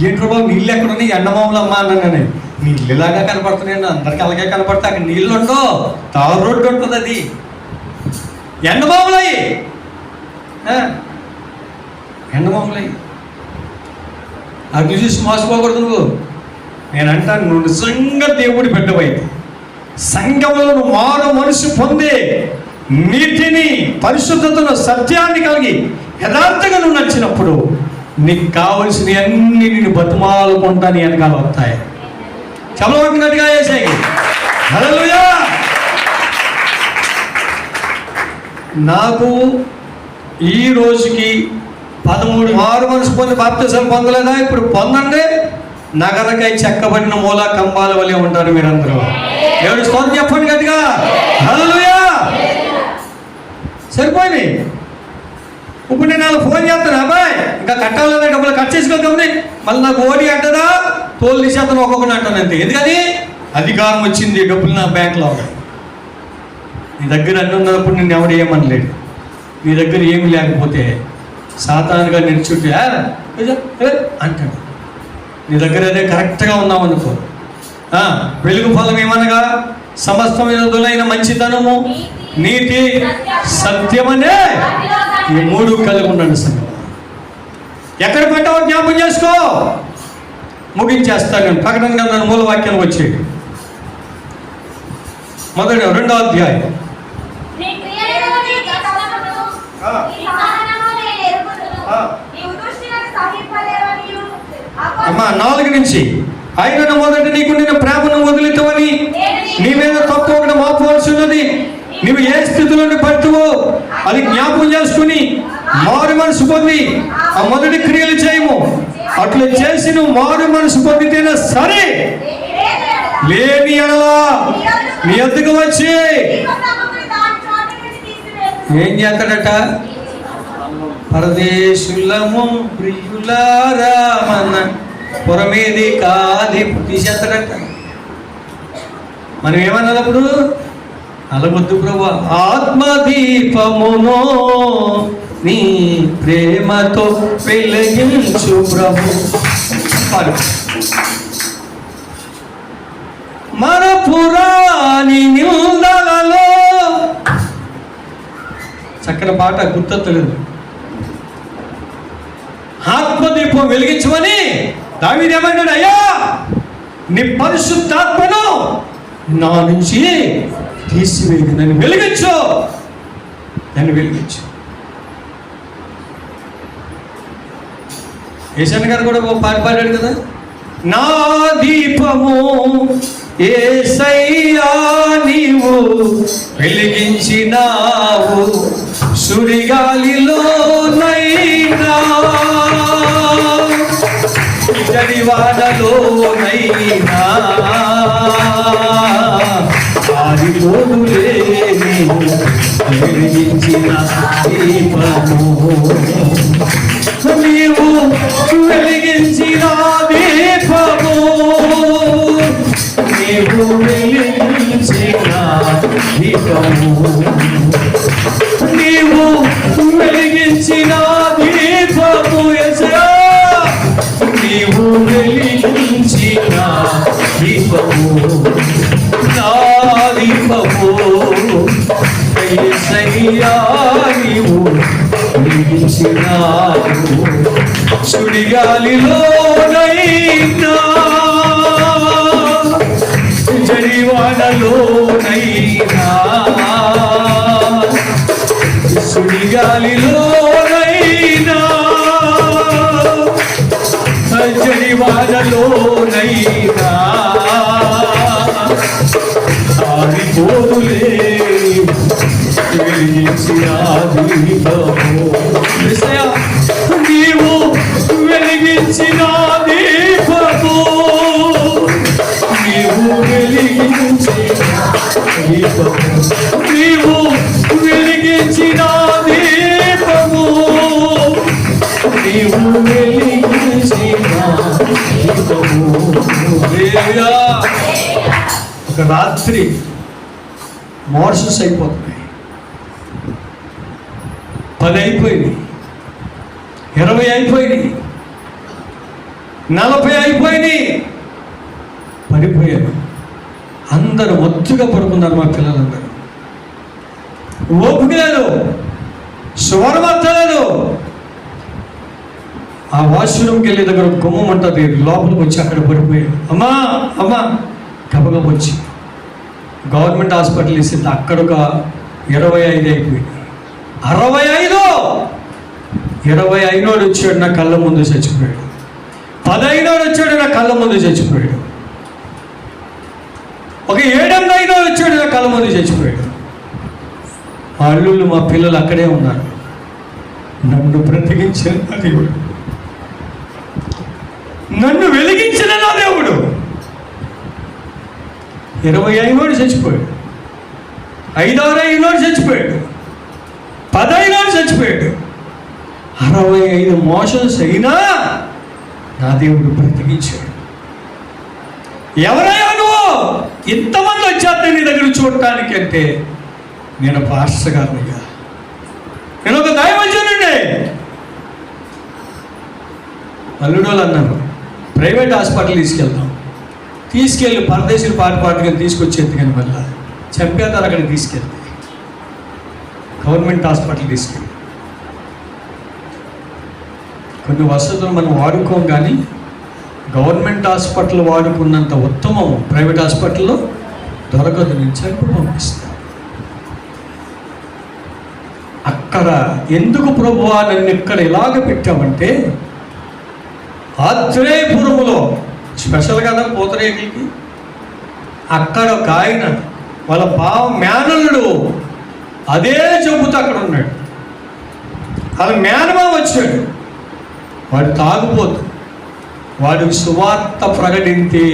ఏంట్రో బాబు నీళ్ళు ఎక్కడ ఉన్నాయి? ఎండమామూలు అమ్మా అన్నాను. నీళ్ళు ఇలాగా కనపడుతున్నాయండి, అందరికి అలాగే కనపడతా. అక్కడ నీళ్ళు ఉండవు, తారు రోడ్డు ఉంటుంది. అది ఎండమామూలయ్యి, ఎండమామూలయ్యి. అగ్ని చూసి మోసపోకూడదు నువ్వు. నేను అంటాను, నువ్వు నిజంగా దేవుడి బిడ్డవైతే, సంఘంలో మారు మనసు పొంది నీతిని, పరిశుద్ధతను, సత్యాన్ని కలిగి యథార్థంగా నువ్వు నచ్చినప్పుడు నీకు కావలసిన అన్ని నేను బతుమాలుకుంటా నీ వెనకాల వస్తాయి. చమలగొట్టినట్టుగా వేసాయి. హల్లెలూయా. నాకు ఈ రోజుకి 13 మారు మనసు పొంది బాప్తిజం పొందలేదా? ఇప్పుడు పొందండి. నగరకై చెక్కబడిన మూల కంబాల వలె ఉంటారు మీరందరూ. దేవుడి స్తోత్రం చెప్పండి గట్టిగా. హల్లెలూయా. సరిపోయింది. ఇప్పుడు నేను వాళ్ళకి ఫోన్ చేస్తాను, అబ్బాయి ఇంకా కట్టాలనే డబ్బులు కట్ చేసుకోగలని, మళ్ళీ నాకు ఓడి అంటదా, తోలు తీసేస్తాను ఒక్కొక్కటి అంటాను అంతే. ఎందుకని? అధికారం వచ్చింది, డబ్బులు నా బ్యాంక్లో. నీ దగ్గర అన్ని ఉన్నప్పుడు నిన్ను ఎవడు ఏమనలేడు. నీ దగ్గర ఏమి లేకపోతే సాతానుగా నిల్చుంటే అంటాడు. నీ దగ్గర అదే కరెక్ట్గా ఉన్నామనుకో, వెలుగు ఫలం ఏమనగా సమస్తమైనదులైన మంచితనము, నీతి, సత్యమనే ఈ 3 కలిగి ఉండండి. సంగతి ఎక్కడ పెట్టావో జ్ఞాపకం చేసుకో. ముగించేస్తాను నేను. ప్రకటన గ్రంథం మూల వాక్యానికి వచ్చేది 2వ అధ్యాయం. అమ్మా 4 నుంచి. అయిన మొదట నీకు నేను ప్రేమను వదిలితవని నీ మీద తప్పు ఒకటి మోపవలసి ఉన్నది. నీవు ఏ స్థితిలోని పడుతువో అది జ్ఞాపకం చేసుకుని మారు మనసు పొంది ఆ మొదటి క్రియలు చేయము. అట్లా చేసి నువ్వు మారు మనసు పొందితేనే సరే, లేని ఎడలా నీ ఎద్దుకు వచ్చి ఏం చేస్తాడట? పరదేశులము ప్రియులారా మన పురమేది కాది తీసేస్తాడట. మనం ఏమన్నప్పుడు అలవద్దు ప్రభు, ఆత్మదీపమును నీ ప్రేమతో వెలిగించు ప్రభు. మన పురాణి నిందలలో, చక్కని పాట గుర్తొత్తలేదు. ఆత్మదీపం వెలిగించమని దావీదు ఏమన్నాడు? అయ్యా నీ పరిశుద్ధాత్మను నా నుంచి తీసివేయి, నన్ను వెలిగించు, నన్ను వెలిగించు. యేసయ్య గారు కూడా పాట పాడాడు కదా, నా దీపము యేసయ్యా నీవు వెలిగించినావు, సుడిగాలిలో నైనా జడివాడలో నైనా ఆరిపోదులే వెలిగించిన దీపము, నీవు వెలిగించిన దీపము, నీవు వెలిగించిన దీపము, నీవు వెలిగించిన దీపము, యేసయ్యా నీవు వెలిగించిన దీపము, నా దీపము యేసయ్యా నీవు వెలిగించినావు, సుడిగాలిలో నైనా జడివాడలో నైనా, సుడిగాలిలో నైనా జడివాడలోనైనా ఆరిపోదులే వెలిగించిన దీపము. నీవు వెలిగించిన దీపము, నీవు వెలిగించిన దీపము, నీవు వెలిగించిన దీపము, నీవు వెలిగించిన దీపము. ఒక రాత్రి మోషన్స్ అయిపోతున్నాయి. 10 అయిపోయింది, 20 అయిపోయింది, 40 అయిపోయింది. పడిపోయారు. అందరూ ఒత్తుగా పడుకున్నారు. మా పిల్లలందరూ ఓపిక లేదు, స్వరం అత్తలేదు. ఆ వాష్రూమ్కి వెళ్ళే దగ్గర గుమ్మం ఉంటుంది, లోపలికి వచ్చి అక్కడ పడిపోయారు. అమ్మా అమ్మా గబగబ వచ్చి గవర్నమెంట్ హాస్పిటల్ ఇస్తుంది. అక్కడ ఒక 25 అయిపోయింది. 65 25 వచ్చాడు, నా కళ్ళ ముందు చచ్చిపోయాడు. 15 వచ్చాడు, నా కళ్ళ ముందు చచ్చిపోయాడు. ఒక 7 వచ్చాడు, నా కళ్ళ ముందు చచ్చిపోయాడు. మా అల్లుళ్ళు మా పిల్లలు అక్కడే ఉన్నారు. నన్ను బ్రతికించిన నా దేవుడు, నన్ను వెలిగించిన నా దేవుడు. 25 చచ్చిపోయాడు, 5 చచ్చిపోయాడు, 15 చచ్చిపోయాడు. 65 మోషన్స్ అయినా నా దేవుడు బ్రతికించాడు. ఎవరయ్యా నువ్వు? ఇంతమంది వచ్చారు నీ దగ్గర చూడటానికి అంటే, నేను పాస్టర్ గారినయ్యా, నేను ఒక దైవజనుడే. అల్లుడు వాళ్ళు అన్నారు, ప్రైవేట్ హాస్పిటల్ తీసుకెళ్ళి పరదేశీలు పాటుగా తీసుకొచ్చేది. కానీ మళ్ళీ చంపేతారు. అక్కడికి తీసుకెళ్తే గవర్నమెంట్ హాస్పిటల్ తీసుకెళ్ళి కొన్ని వసతులు మనం వాడుకోం, కానీ గవర్నమెంట్ హాస్పిటల్ వాడుకున్నంత ఉత్తమం ప్రైవేట్ హాస్పిటల్లో దొరకదు. నేను చంపి పంపిస్తాను. అక్కడ ఎందుకు ప్రభువా నన్ను ఇక్కడ ఇలాగ పెట్టామంటే, ఆత్రేయపురములో స్పెషల్ కదా పూతరేకులకి. అక్కడ ఒక ఆయన వాళ్ళ మేనల్లుడు అదే చెబుతూ అక్కడ ఉన్నాడు. వాళ్ళ మేనమా వచ్చాడు. వాడు తాగుపోతు. వాడు సువార్త ప్రకటించి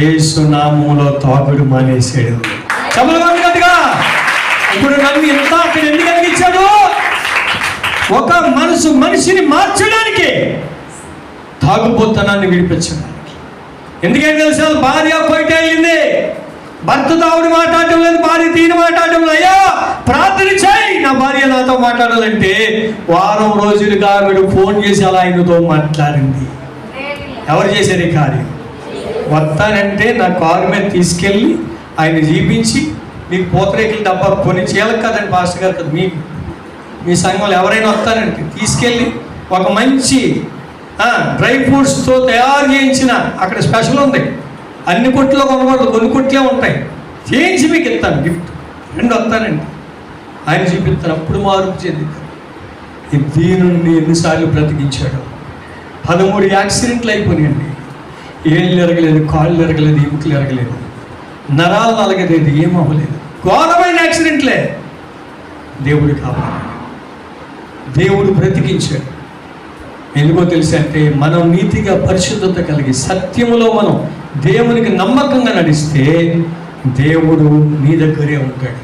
యేసు నామములో తాగుడు మానేసాడు. చెప్పగలగా ఇప్పుడు నన్ను ఇంత అక్కడ ఎందుకు కలిగించాడు? ఒక మనిషిని మార్చడానికి, తాగుబోతనాన్ని విడిపించడానికి. ఎందుకంటే తెలుసా, భార్య బయట వెళ్ళింది, భర్తతో ఆవిడ మాట్లాడటం లేదు, భార్య తీని మాట్లాడటం లేదు. అయ్యా ప్రార్థన చేయి, నా భార్య నాతో మాట్లాడాలంటే వారం రోజులుగా ఆవిడ ఫోన్ చేసి అలా ఆయనతో మాట్లాడింది. ఎవరు చేశారు ఈ కార్యం? వస్తానంటే నా కారు మీద తీసుకెళ్ళి ఆయన జీపించి, మీకు పూతరేకుల డబ్బా కొన్ని చీలకు కదండి పాస్టర్ గారు కదా, మీ సంఘంలో ఎవరైనా వస్తారంటే తీసుకెళ్ళి ఒక మంచి డ్రై ఫ్రూట్స్తో తయారు చేయించిన, అక్కడ స్పెషల్ ఉంది, అన్ని కొట్లో కొనకూడదు, కొన్ని కొట్లే ఉంటాయి, చేయించి మీకు ఇస్తాను గిఫ్ట్. రెండు వస్తానండి ఆయన చూపిస్తాను. అప్పుడు మార్పు చెందుతాను. ఈ దీనుని ఎన్నిసార్లు బ్రతికించాడు. 13 యాక్సిడెంట్లు అయిపోయినాయండి. ఏళ్ళు ఎరగలేదు, కాళ్ళు ఎరగలేదు, ఎముకలు ఎరగలేదు, నరాలు నలగలేదు, ఏమవ్వలేదు. ఘోరమైన యాక్సిడెంట్లే. దేవుడు కాపాడు, దేవుడు బ్రతికించాడు. ఎందుకో తెలుసు అంటే, మనం నీతిగా పరిశుద్ధత కలిగి సత్యములో మనం దేవునికి నమ్మకంగా నడిస్తే దేవుడు నీ దగ్గరే ఉంటాడు,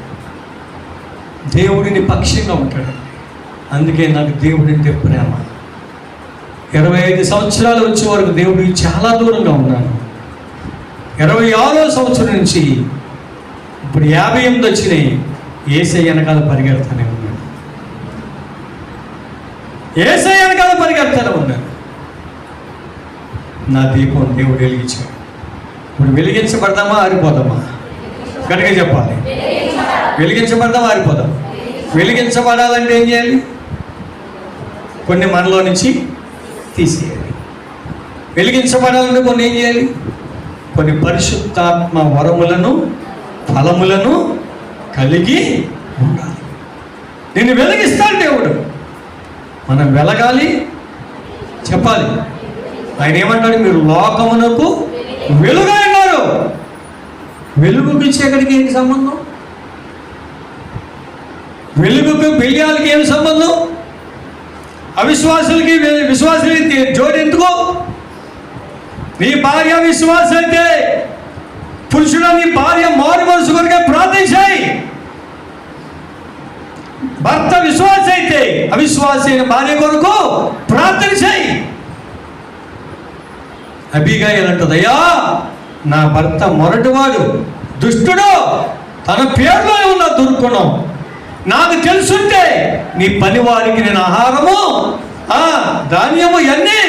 దేవుడిని పక్షంగా ఉంటాడు. అందుకే నాకు దేవుడి అంటే ప్రేమ. 25 సంవత్సరాలు వచ్చే వరకు దేవుడికి చాలా దూరంగా ఉన్నాను. 26వ సంవత్సరం నుంచి ఇప్పుడు 58 వచ్చినాయి. యేసయ్య వెనకాల పరిగెడతానే ఉన్నాను, యేసయ్య వెనకాల పరిగెడతానే ఉన్నాను. నా దీపం దేవుడు వెలిగించాడు. ఇప్పుడు వెలిగించబడదామా ఆరిపోదామా? గట్టిగా చెప్పాలి. వెలిగించబడదామా ఆరిపోదామా? వెలిగించబడాలంటే ఏం చేయాలి? కొన్ని మనలో నుంచి తీసేయాలి. వెలిగించబడాలంటే కొన్ని ఏం చేయాలి? కొన్ని పరిశుద్ధాత్మ వరములను ఫలములను కలిగి ఉండాలి. నిన్ను వెలిగిస్తాడు దేవుడు. మనం వెలగాలి, చెప్పాలి. ఆయన ఏమంటాడు, మీరు లోకమునకు వెలుగై ఉన్నారు. వెలుగుకి చీకటికి ఏంటి సంబంధం? వెలుగుకు బిల్యాలకి ఏమి సంబంధం? అవిశ్వాసులకి విశ్వాసులకి జోడి ఎందుకు? నీ భార్య విశ్వాసం అయితే పురుషుడు నీ భార్య మారు మనసు కొరకే ప్రార్థన చేయి. భర్త విశ్వాస అయితే అవిశ్వాస అయిన భార్య కొరకు ప్రార్థన చేయి. అబీగయీల్ అంటది, అయ్యా నా భర్త మొరటివాడు, దుష్టుడు, తన పేరులో ఉన్న దుర్గుణం. నాకు తెలుసుంటే నీ పని వారికి నేను ఆహారము ధాన్యము ఇవన్నీ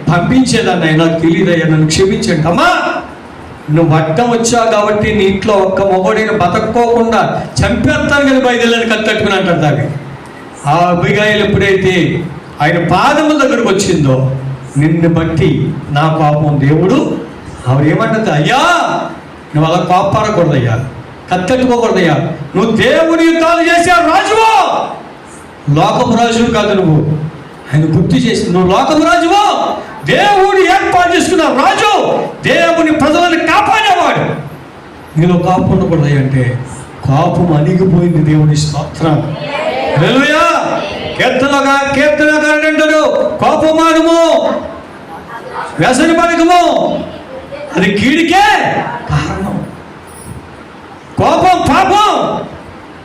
పంపించేదాన్ని. నాకు తెలియదయ్యా, నన్ను క్షమించండి. అమ్మా నువ్వు అడ్డం వచ్చావు కాబట్టి నీ ఇంట్లో ఒక్క మొగోడిని బతక్కోకుండా చంపేస్తాను కానీ బయలుదేరని కట్టట్టుకుని అంటాడు దాన్ని. ఆ అబీగయీల్ ఎప్పుడైతే ఆయన పాదముల దగ్గరకు వచ్చిందో, నిన్ను బట్టి నా కోపం దేవుడు ఆవిడ ఏమంటుంది, అయ్యా నువ్వు అలా కోపడకూడదయ్యా, కత్తెట్టుకోకూడదయ్యా, నువ్వు దేవుని యుద్ధాలు చేసే రాజువో, లోకపు రాజువు కాదు నువ్వు. ఆయన గుర్తు చేసి, నువ్వు లోకపు రాజువో, దేవుడు ఏర్పాటు చేసుకున్న రాజు, దేవుని ప్రజలను కాపాడేవాడు. నీలో కోపం ఉండకూడదు అంటే కోపం అణిగిపోయింది. దేవుని స్తోత్రం. హల్లెలూయా. కీర్తనకారుడు అంటాడు, కోపమానము, వ్యసన పడకము, అది కీడికే కారణం. కోపం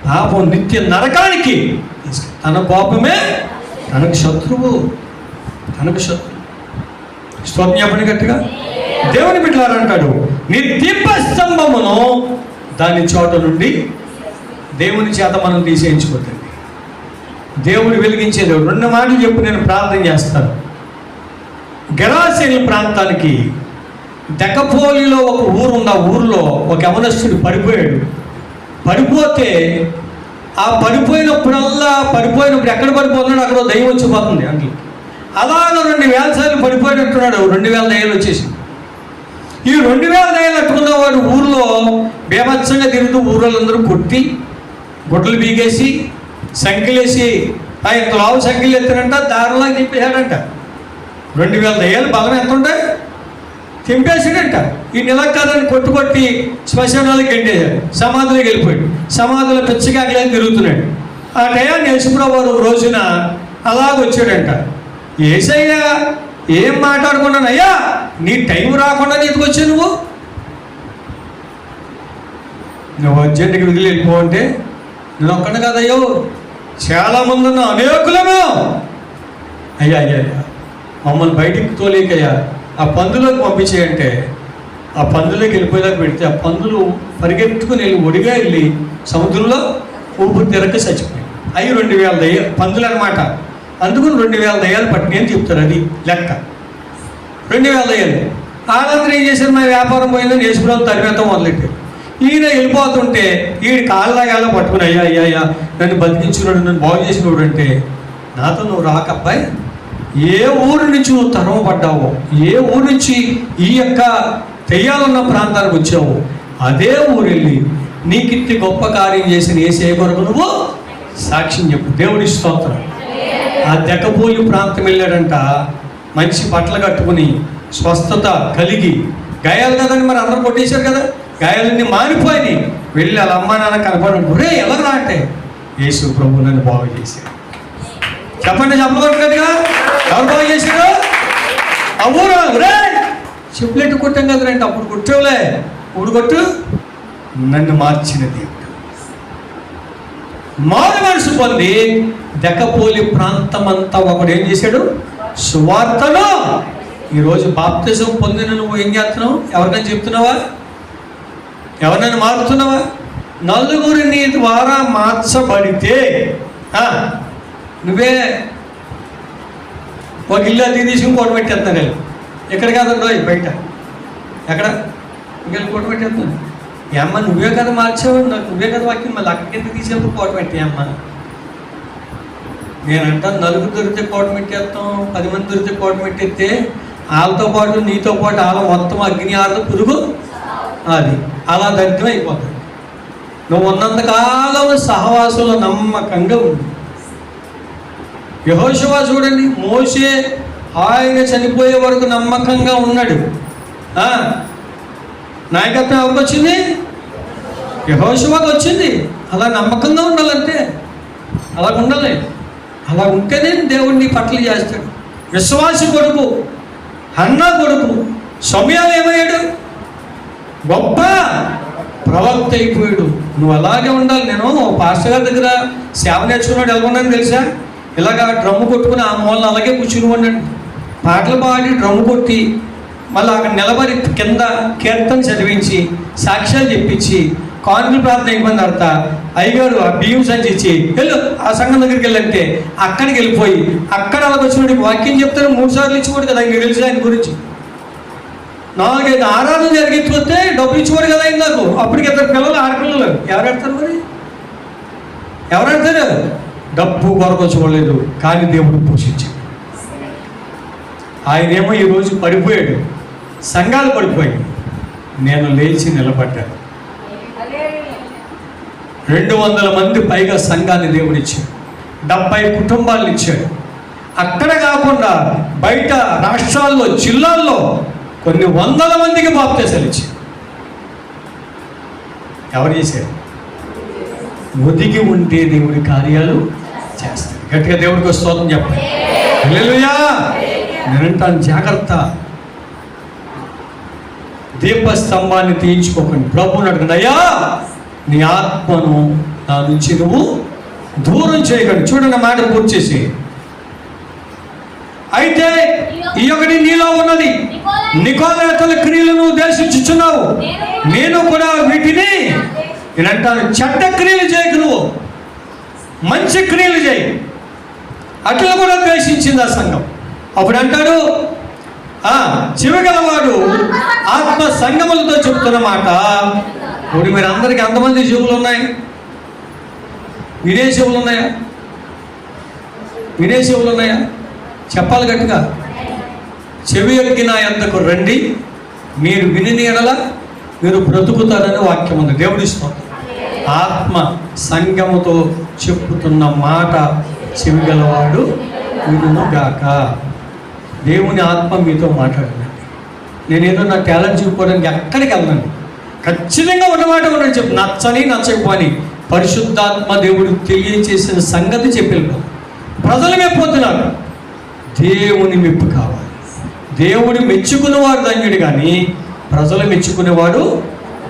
పాపం నిత్య నరకానికి. తన కోపమే తనకు శత్రువు. స్తోత్రం చెప్పండి గట్టిగా. దేవుని బిడ్డలారా అంటాడు, నీ దీపస్తంభమును దాని చోట నుండి దేవుని చేత మనం తీసేయించుకోద్దండి. దేవుడు వెలిగించేది. 2 మాటలు చెప్పి నేను ప్రార్థన చేస్తాను. గెరాసేను ప్రాంతానికి దెకపోలిలో ఒక ఊరు ఉంది. ఆ ఊరిలో ఒక యవనస్తుడు పడిపోతే ఆ పడిపోయినప్పుడు ఎక్కడ పడిపోతున్నాడు అక్కడ దయ్యం వచ్చిపోతుంది అంటే. అలాగ 2000 సార్లు పడిపోయినట్టున్నాడు. 2000 దయ్యాలు వచ్చేసి. ఈ 2000 దయ్యాలు అట్టుకున్న వాడు ఊరిలో బేభత్సంగా తిరుగుతూ ఊళ్ళందరూ కొట్టి గుడ్డలు బీగేసి సంఖ్యలేసి ఇంత లావు సంఖ్యలు ఎత్తారంట, దారిలో తిప్పేశాడంట. 2000 దయ్యాలు బలం ఎంత ఉంటాయి తింపేసాడంట. ఈ నెల కాదని కొట్టి శ్మశానాలకు గంటేశాడు. సమాధిలోకి వెళ్ళిపోయాడు. సమాధిలో పిచ్చకాకలేని తిరుగుతున్నాడు. ఆ టయాన్ని యేసుప్రభువు వారు రోజున అలాగొచ్చాడంట. యేసయ్యా ఏం మాట్లాడుకున్నాను, అయ్యా నీ టైం రాకుండా నీకు వచ్చావు, నువ్వు అర్జెంటుకి వదిలి వెళ్ళిపోవంటే, నేను ఒక్కడే కాదయ్యో చాలామంది ఉన్నా, అనేకులము. అయ్యా మమ్మల్ని బయటికి తోలేకయ్యా ఆ పందులోకి పంపించేయంటే, ఆ పందులోకి వెళ్ళిపోయేలాగా పెడితే ఆ పందులు పరిగెత్తుకుని వెళ్ళి ఒడిగా వెళ్ళి సముద్రంలో ఊపిరి తిరగక చచ్చిపోయాయి. అవి 2000 దయ్యాలు పందులు అనమాట. అందుకని 2000 దయ్యాలు పట్టినాయి అని చెప్తారు. అది లెక్క. 2000 దయ్యాలు. వాళ్ళందరూ ఏం చేశారు, మా వ్యాపారం పోయిందని యేసుప్రభువు తరిమేతం మొదలెట్టారు. ఈయన వెళ్ళిపోతుంటే ఈయన కాళ్ళగా పట్టుకుని, అయ్యా నన్ను బతికించున్నాడు, నన్ను బాగు చేసినోడు అంటే, నాతో నువ్వు రాకబ్బాయి, ఏ ఊరు నుంచి నువ్వు తరమపడ్డావో, ఏ ఊరు నుంచి ఈ యొక్క తెయ్యాలున్న ప్రాంతానికి వచ్చావో అదే ఊరు వెళ్ళి నీకిట్టి గొప్ప కార్యం చేసిన యేసయ్య కొరకు నువ్వు సాక్ష్యం చెప్పు. దేవుడి స్తోత్రం. ఆ దెకపోలి ప్రాంతం వెళ్ళాడంట. మంచి బట్టలు కట్టుకుని స్వస్థత కలిగి, గాయాలు కదండి మరి అందరూ కొట్టేశారు కదా, గాయాలన్నీ మారిపోయి వెళ్ళి వాళ్ళ అమ్మ నాన్న కనపడి, ఒరే ఎవరు అంటే, యేసు ప్రభు నన్ను బాగు చేశాడు. చెప్పండి చెప్పగలుగుతుందిగా, ఎవరు బాగు చేశారు? ఆ ఊరు ఒరే చెప్పులెట్టు కొట్టాం కదంటే, అప్పుడు కొట్టేవులే, ఇప్పుడు కొట్టు, నన్ను మార్చిన దేవుడు. మారు మనసు పొంది దెకపోలి ప్రాంతం అంతా ఒకడు ఏం చేశాడు, సువార్తను. ఈరోజు బాప్తిజం పొందిన నువ్వు ఏం చేస్తున్నావు? ఎవరికైనా చెప్తున్నావా? ఎవరినైనా మారుతున్నావా? నలుగురు నీ ద్వారా మార్చబడితే నువ్వే ఒక ఇల్లు అది తీసుకుని కోట పెట్టేస్తున్నాను. నేను ఎక్కడ కాదండి, బయట ఎక్కడ ఇంకెళ్ళి కోట పెట్టేస్తున్నాను. అమ్మ నువ్వే కదా మార్చావు, నాకు నువ్వే కదా వాక్యం, మళ్ళీ అక్కడికి తీసుకెళ్ళి కోట పెట్టే అమ్మ. నేనంటాను, నలుగురు దొరికితే కోట పెట్టేస్తాం, 10 మంది దొరికితే కోట పెట్టేస్తే వాళ్ళతో పాటు నీతో పాటు వాళ్ళ మొత్తం అగ్ని ఆరదు పురుగు అది అలా దరిద్రం అయిపోతుంది. నువ్వు ఉన్నంతకాలం సహవాసంలో నమ్మకంగా ఉంది. యెహోషువ చూడండి, మోషే ఆయన చనిపోయే వరకు నమ్మకంగా ఉన్నాడు. నాయకత్వం ఎవరికి వచ్చింది? యెహోషువకు వచ్చింది. అలా నమ్మకంగా ఉండాలంటే అలా ఉండాలి. అలా ఉంటేనే దేవుడు నీ పట్ల చేస్తాడు. విశ్వాసి కొడుకు హన్నా కొడుకు సమయాలు ఏమయ్యాడు? గొప్ప ప్రవక్త అయిపోయాడు. నువ్వు అలాగే ఉండాలి. నేను పాస్టర్ గారి దగ్గర సేవ నేర్చుకున్నాడు ఎలా ఉన్నాను తెలుసా? ఇలాగా డ్రమ్ము కొట్టుకుని ఆ మూలన అలాగే కూర్చుని ఉండండి, పాటలు పాడి డ్రమ్ము కొట్టి మళ్ళీ అక్కడ నిలబడి కింద కీర్తన చదివించి సాక్ష్యాలు చెప్పించి కానుకలు ప్రార్థన అయిపోయిన తర్వాత అయ్యగారు ఆ బియ్యం సంచి ఇచ్చి వెళ్ళు ఆ సంఘం దగ్గరికి వెళ్ళంటే అక్కడికి వెళ్ళిపోయి అక్కడ అలాగ వచ్చినప్పుడు వాక్యం చెప్తారు 3 సార్లు ఇచ్చిపోడు కదా. ఇంక తెలుసు ఆయన గురించి. 4-5 ఆరాధన జరిగిపోతే డబ్బులు ఇచ్చిపోడు కదా ఆయన నాకు. అప్పటికి 2 పిల్లలు 6 పిల్లలు ఎవరు ఆడతారు? మరి ఎవరు ఆడతారు? డబ్బు కొరకు చూడలేదు కానీ దేవుడు పోషించాడు. ఆయనేమో ఈరోజు పడిపోయాడు, సంఘాలు పడిపోయాయి. నేను లేచి నిలబడ్డాను. 200 మంది పైగా సంఘాన్ని దేవుడు ఇచ్చాడు. 70 కుటుంబాలను ఇచ్చాడు. అక్కడ కాకుండా బయట రాష్ట్రాల్లో జిల్లాల్లో కొన్ని 100 మందికి బాప్తీసాలు ఇచ్చాడు. ఎవరు చేశారు? ఒదిగి ఉంటే దేవుడి కార్యాలు చేస్తాడు. గట్టిగా దేవుడికి స్తోత్రం చెప్పండి. హల్లెలూయా. నేనంటాను జాగ్రత్త. దీపస్తంభాన్ని తీయించుకోకండి. ప్రభువుని అడగండి, అయ్యా నీ ఆత్మను నా నుంచి నువ్వు దూరం చేయకండి. చూడండి మాట పూర్తి చేసి, అయితే ఈ ఒకటి నీలో ఉన్నది నికోలాయితల క్రియలను దర్శించుచున్నావు, నేను కూడా వీటిని నేనంటాను చెడ్డ క్రియలు చేయకు, నువ్వు మంచి క్రియలు చేయి. అట్లా కూడా ద్వేషించింది ఆ సంఘం. అప్పుడు అంటాడు చెవిగలవాడు ఆత్మ సంగములతో చెప్తున్న మాట. ఇప్పుడు మీరు అందరికీ ఎంతమంది చెవులు ఉన్నాయి? వినే చెవులు ఉన్నాయా? వినే చెవులు ఉన్నాయా? చెప్పాలి గట్టిగా. చెవి ఎక్కి నా యొద్దకు రండి, మీరు విని ఎడల మీరు బ్రతుకుతారని వాక్యం ఉంది. దేవుడి ఇష్టం. ఆత్మ సంగముతో చెప్పుతున్న మాట చెవిగలవాడు వినును గాక. దేవుని ఆత్మ మీతో మాట్లాడండి. నేనేదో నా టాలెంట్ చూపుకోవడానికి ఎక్కడికి వెళ్ళండి, ఖచ్చితంగా ఉన్నమాట ఉండని చెప్పు. నచ్చని నచ్చకపోని పరిశుద్ధాత్మ దేవుడు తెలియచేసిన సంగతి చెప్పాను. ప్రజలు మెప్పొద్దున్నారు, దేవుని మెప్పు కావాలి. దేవుడు మెచ్చుకునేవాడు ధన్యుడు కానీ ప్రజలు మెచ్చుకునేవాడు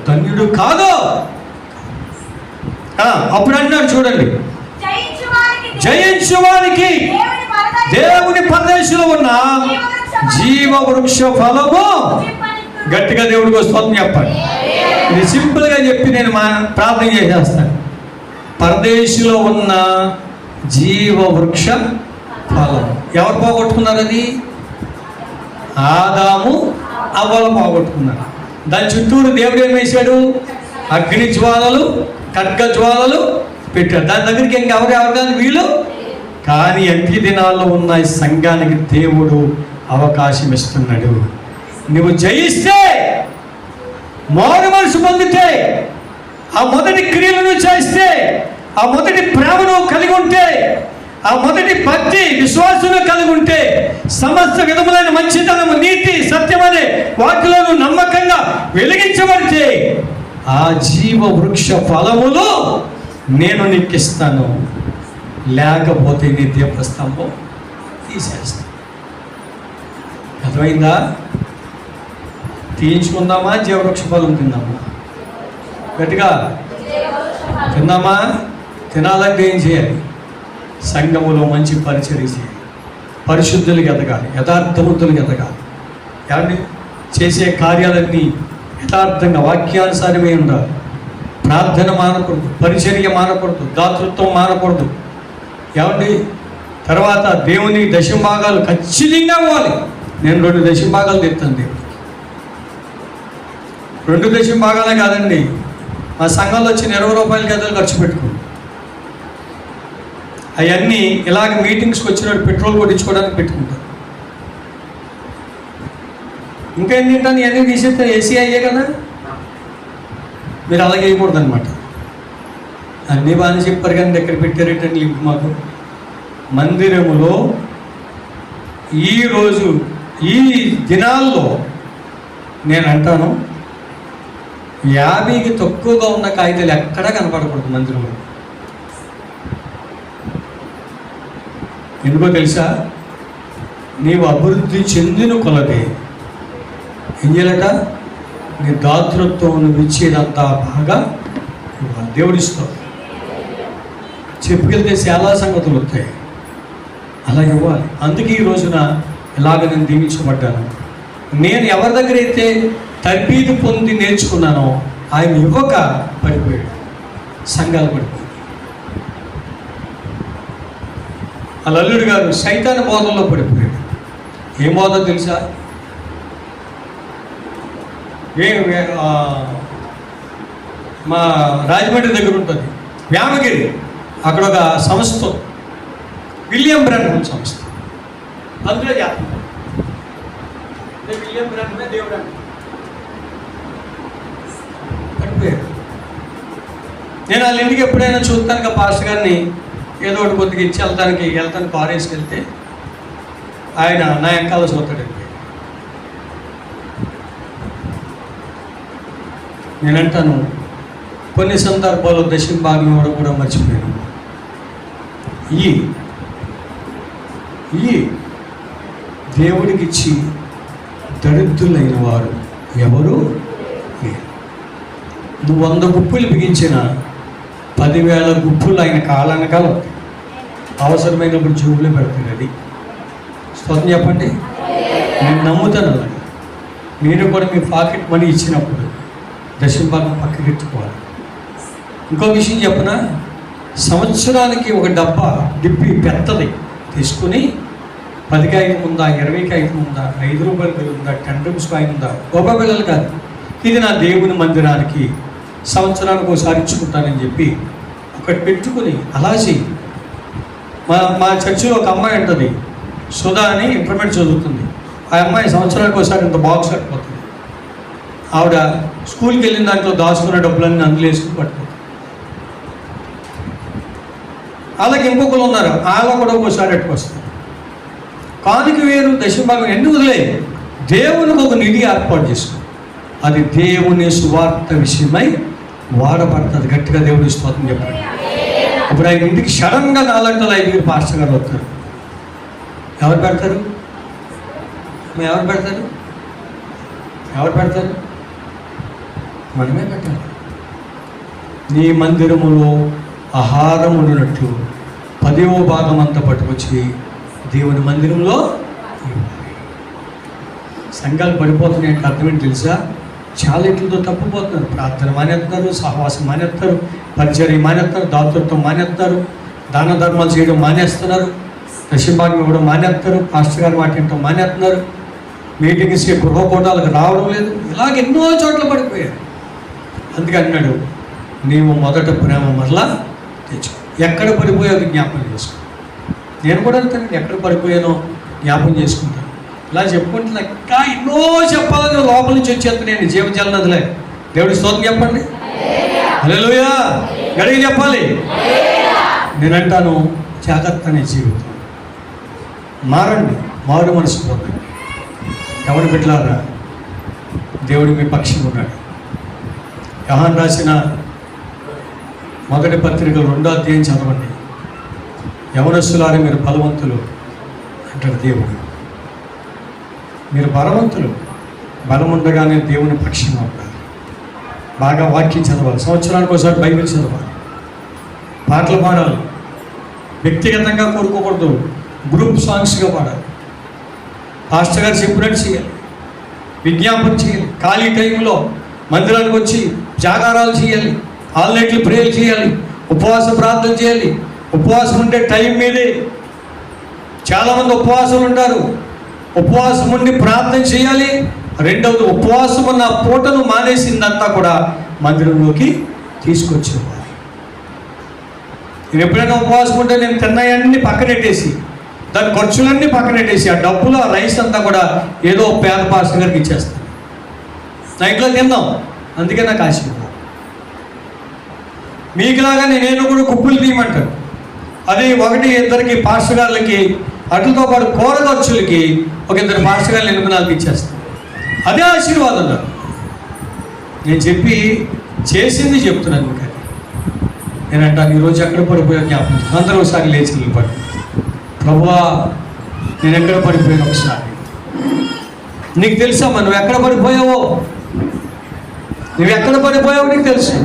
ధన్యుడు కాదు. అప్పుడు అంటున్నాడు చూడండి, జయించువానికి దేవుని పరదేశంలో ఉన్న జీవ వృక్ష ఫలము. గట్టిగా దేవుడికి స్తోత్రం చెప్పండి. ఇది సింపుల్గా చెప్పి నేను ప్రార్థన చేసేస్తాను. పరదేశంలో ఉన్న జీవ వృక్ష ఫలం ఎవరు పోగొట్టుకున్నారు? అది ఆదాము అవ్వలు పోగొట్టుకున్నారు. దాని చుట్టూరు దేవుడు ఏం వేశాడు? అగ్ని జ్వాలలు, ఖడ్గ జ్వాలలు పెట్టాడు. దాని దగ్గరికి ఇంకెవరు కానీ వీళ్ళు. కానీ అన్ని దినాల్లో ఉన్న ఈ సంఘానికి దేవుడు అవకాశం ఇస్తున్నాడు. నువ్వు జయిస్తే, మారు మనసు పొందితే, ఆ మొదటి క్రియలను చేస్తే, ఆ మొదటి ప్రేమను కలిగి ఉంటే, ఆ మొదటి భక్తి విశ్వాసంలో కలిగి ఉంటే, సమస్త విధములైన మంచితనము నీతి సత్యమనే వాటిలోను నమ్మకంగా వెలిగించబడితే ఆ జీవ వృక్ష ఫలములు నేను నీకు ఇస్తాను. లేకపోతే నీ దీపస్తంభం తీసేస్తాను. అర్థమైందా? తీయించుకుందామా? జీవవృక్ష ఫలం తిందామా? గట్టిగా తిందామా? తినాలంటే ఏం చేయాలి? సంఘములో మంచి పరిచర్య చేయాలి, పరిశుద్ధులకు ఎదగాలి, యథార్థవంతులకు ఎదగాలి. ఏమండి? చేసే కార్యాలన్నీ యథార్థంగా వాక్యానుసారమే ఉండాలి. ప్రార్థన మానకూడదు, పరిచర్య మానకూడదు, దాతృత్వం మానకూడదు. ఏమండి? తర్వాత దేవుని దశంభాగాలు ఖచ్చితంగా ఇవ్వాలి. నేను 2 దశంభాగాలు తెస్తాను దేవుడికి. 2 దశంభాగాలే కాదండి, మా సంఘంలో వచ్చిన 20 రూపాయల గదులు ఖర్చు పెట్టుకోండి. అవన్నీ ఇలాగ మీటింగ్స్కి వచ్చిన పెట్రోల్ కొట్టించుకోవడానికి పెట్టుకుంటారు. ఇంకా ఏంటంటే ఇవన్నీ తీసేస్తే ఏసీ అయ్యే కదా. మీరు అలాగే వేయకూడదు అనమాట. అన్నీ బాగానే చెప్పారు కానీ ఎక్కడ పెట్టారేటండి మాకు. మందిరములో ఈరోజు ఈ దినాల్లో నేను అంటాను, 50కి తక్కువగా ఉన్న కాగితాలు ఎక్కడా కనపడకూడదు మందిరంలో. ఎందుకో తెలుసా? నీవు అభివృద్ధి చెందిన కొలది ఏం చేయాలట? నీ దాతృత్వం నువ్వు ఇచ్చేదంతా బాగా దేవుడిస్తావు. చెప్పుకెళ్తే చాలా సంగతులు వస్తాయి, అలా ఇవ్వాలి. అందుకే ఈ రోజున ఇలాగ నేను దీవించబడ్డాను. నేను ఎవరి దగ్గర అయితే తర్బీదు పొంది నేర్చుకున్నానో ఆయన ఇవ్వక పడిపోయాడు, సంఘాలు పడిపోయాడు. వాళ్ళ అల్లుడు గారు సైతాన్ బోధంలో పడిపోయాడు. ఏం బోధ తెలుసా? మా రాజమండ్రి దగ్గర ఉంటుంది వ్యామగిరి, అక్కడ ఒక సంస్థ, విలియం బ్రాన్హమ్ సంస్థ. అందులో విలియం బ్రాన్హమే దేవుడు పడిపోయాడు. నేను వాళ్ళ ఇంటికి ఎప్పుడైనా చూస్తాను పాస్టర్ గారిని ఏదో ఒకటి కొద్దిగా ఇచ్చి వెళ్తాను కారు వేసుకెళ్తే ఆయన నా వెనకాల చూస్తాడండి. నేనంటాను, కొన్ని సందర్భాల్లో దశమ భాగం ఇవ్వడం కూడా మర్చిపోయాను. ఈ దేవుడికి ఇచ్చి దరిద్రులైన వారు ఎవరు? నువ్వు 100 గుప్పులు బిగించిన 10,000 గుప్పులు ఆయన కాలనకాల అవసరమైనప్పుడు జూబులో పెడతాడు. అది స్తోత్రం చెప్పండి. నేను నమ్ముతాను. అలాగే మీరు కూడా మీ పాకెట్ మనీ ఇచ్చినప్పుడు దశమ భాగం పక్కకి ఎత్తుకోవాలి. ఇంకో విషయం చెప్పనా? సంవత్సరానికి ఒక డబ్బా డిప్పి పెద్దది తీసుకుని 10 కాయితం ఉందా, 20 కాయితం ఉందా, 5 రూపాయలు ఉందా, 10 రూపీస్ కాయిన్ ఉందా, రూపాయి పిల్లలు కాదు, ఇది నా దేవుని మందిరానికి సంవత్సరానికి ఒకసారి ఇచ్చుకుంటానని చెప్పి ఒకటి పెట్టుకుని అలా చెయ్యి. మా చర్చిలో ఒక అమ్మాయి ఉంటుంది, సుధా అని, ఇంటర్మీడియట్ చదువుతుంది. ఆ అమ్మాయి సంవత్సరానికి ఒకసారి ఇంత బాక్స్ కట్టుకోతుంది. ఆవిడ స్కూల్కి వెళ్ళిన దాంట్లో దాచుకున్న డబ్బులన్నీ అందులో వేసుకుని పట్టుకుంటుంది. అలాగే ఇంకొకరు ఉన్నారు, వాళ్ళ కూడా ఒకసారి ఎట్టుకొస్తారు. కానుక వేరు, దశమ భాగం ఎందుకు వదిలే? దేవునికి ఒక నిధి ఏర్పాటు చేసుకో, అది దేవుని సువార్త విషయమై వాడబడుతుంది. గట్టిగా దేవుని స్తోత్రం చెప్పండి. ఇప్పుడు ఆయన ఇంటికి సడన్గా 4 పాస్టర్ గారు వస్తారు. ఎవరు పెడతారు? ఎవరు పెడతారు? మనమే పెట్టాలి. నీ మందిరములో ఆహారం ఉండినట్లు 10వ భాగం అంతా పట్టుకొచ్చి దేవుని మందిరంలో సంఘాలు పడిపోతున్నాయి. అర్థం ఏంటి తెలుసా? చాలా ఇట్లతో తప్పిపోతున్నారు. ప్రార్థన మానేస్తున్నారు, సహవాసం మానేస్తారు, పరిచర్య మానేస్తారు, దాతృత్వం మానేస్తారు, దాన ధర్మాలు చేయడం మానేస్తున్నారు, దశమ భాగం ఇవ్వడం మానేస్తారు, పాస్టర్ గారు మాట వినడం మానేస్తున్నారు, మీటింగ్స్కి గృహకూటాలకు రావడం లేదు. ఇలాగ ఎన్నో చోట్ల పడిపోయారు. అందుకే అన్నాడు, నీవు మొదట ప్రేమ మరలా తెచ్చుకో. ఎక్కడ పడిపోయావు జ్ఞాపకం చేసుకో. నేను కూడా అంటాను, ఎక్కడ పడిపోయానో జ్ఞాపకం చేసుకుంటాను. ఇలా చెప్పుకుంటున్నా, ఇంకా ఎన్నో చెప్పాలని లోపల నుంచి వచ్చేస్తున్నాయండి జీవజల నదిలే. దేవుడి స్తోత్రం చెప్పండి. హల్లెలూయా. గడికి చెప్పాలి. నేనంటాను, జాగ్రత్త అనే జీవితం. మారండి, మారు మనసు పొందండి. ఎవరు బిడ్డలారా, దేవుడు మీ పక్షం ఉన్నాడు. యోహాను రాసిన మొదటి పత్రిక 2వ అధ్యాయం చదవండి. యవనస్తులారా మీరు బలవంతులు అంటాడు దేవుడు. మీరు బలవంతులు, బలం ఉండగానే దేవుని పక్షంగా ఉండాలి. బాగా వాక్యం చదవాలి, సంవత్సరానికి ఒకసారి బైబిల్ చదవాలి, పాటలు పాడాలి, వ్యక్తిగతంగా కోరుకోకూడదు, గ్రూప్ సాంగ్స్గా పాడాలి, పాస్టర్ గారు చెప్పినట్టు చేయాలి, విజ్ఞాపన చేయాలి, ఖాళీ టైంలో మందిరానికి వచ్చి జాగారాలు చేయాలి, ఆల్ నైట్లు ప్రేయర్లు చేయాలి, ఉపవాస ప్రార్థన చేయాలి. ఉపవాసం ఉంటే టైం మీదే. చాలామంది ఉపవాసం ఉంటారు, ఉపవాసం ఉండి ప్రార్థన చేయాలి. రెండవది, ఉపవాసం ఉన్న పూటను మానేసిందంతా కూడా మందిరంలోకి తీసుకొచ్చేవాళ్ళు. నేను ఎప్పుడైనా ఉపవాసం ఉంటే నేను తిన్నాయన్నీ పక్కనెట్టేసి, దాని ఖర్చులన్నీ పక్కనెట్టేసి, ఆ డబ్బులు, ఆ రైస్ అంతా కూడా ఏదో పేద పాస్టర్ గారికి ఇచ్చేస్తాను. నా ఇంట్లో తిందాం, అందుకే నాకు ఆశీర్వాదం. మీకులాగా నేను కూడా కుప్పలు తీయమంటాను. అది 1-2 పాస్టర్ గారులకి వాటితో పాటు కూర ఖర్చులకి ఒక ఇద్దరు మాస్టర్ గారు ఎనిమిది ఇచ్చేస్తాను. అదే ఆశీర్వాదం నాకు. నేను చెప్పి చేసింది చెప్తున్నాను మీకు. నేను అంటాను, ఈరోజు ఎక్కడ పడిపోయా జ్ఞాపకం. అందరూ ఒకసారి లేచి నిలబడి, ప్రభువా నేను ఎక్కడ పడిపోయాను ఒకసారి. నీకు తెలుసమ్మా నువ్వు ఎక్కడ పడిపోయావో, నువ్వు ఎక్కడ పడిపోయావో నీకు తెలుసు.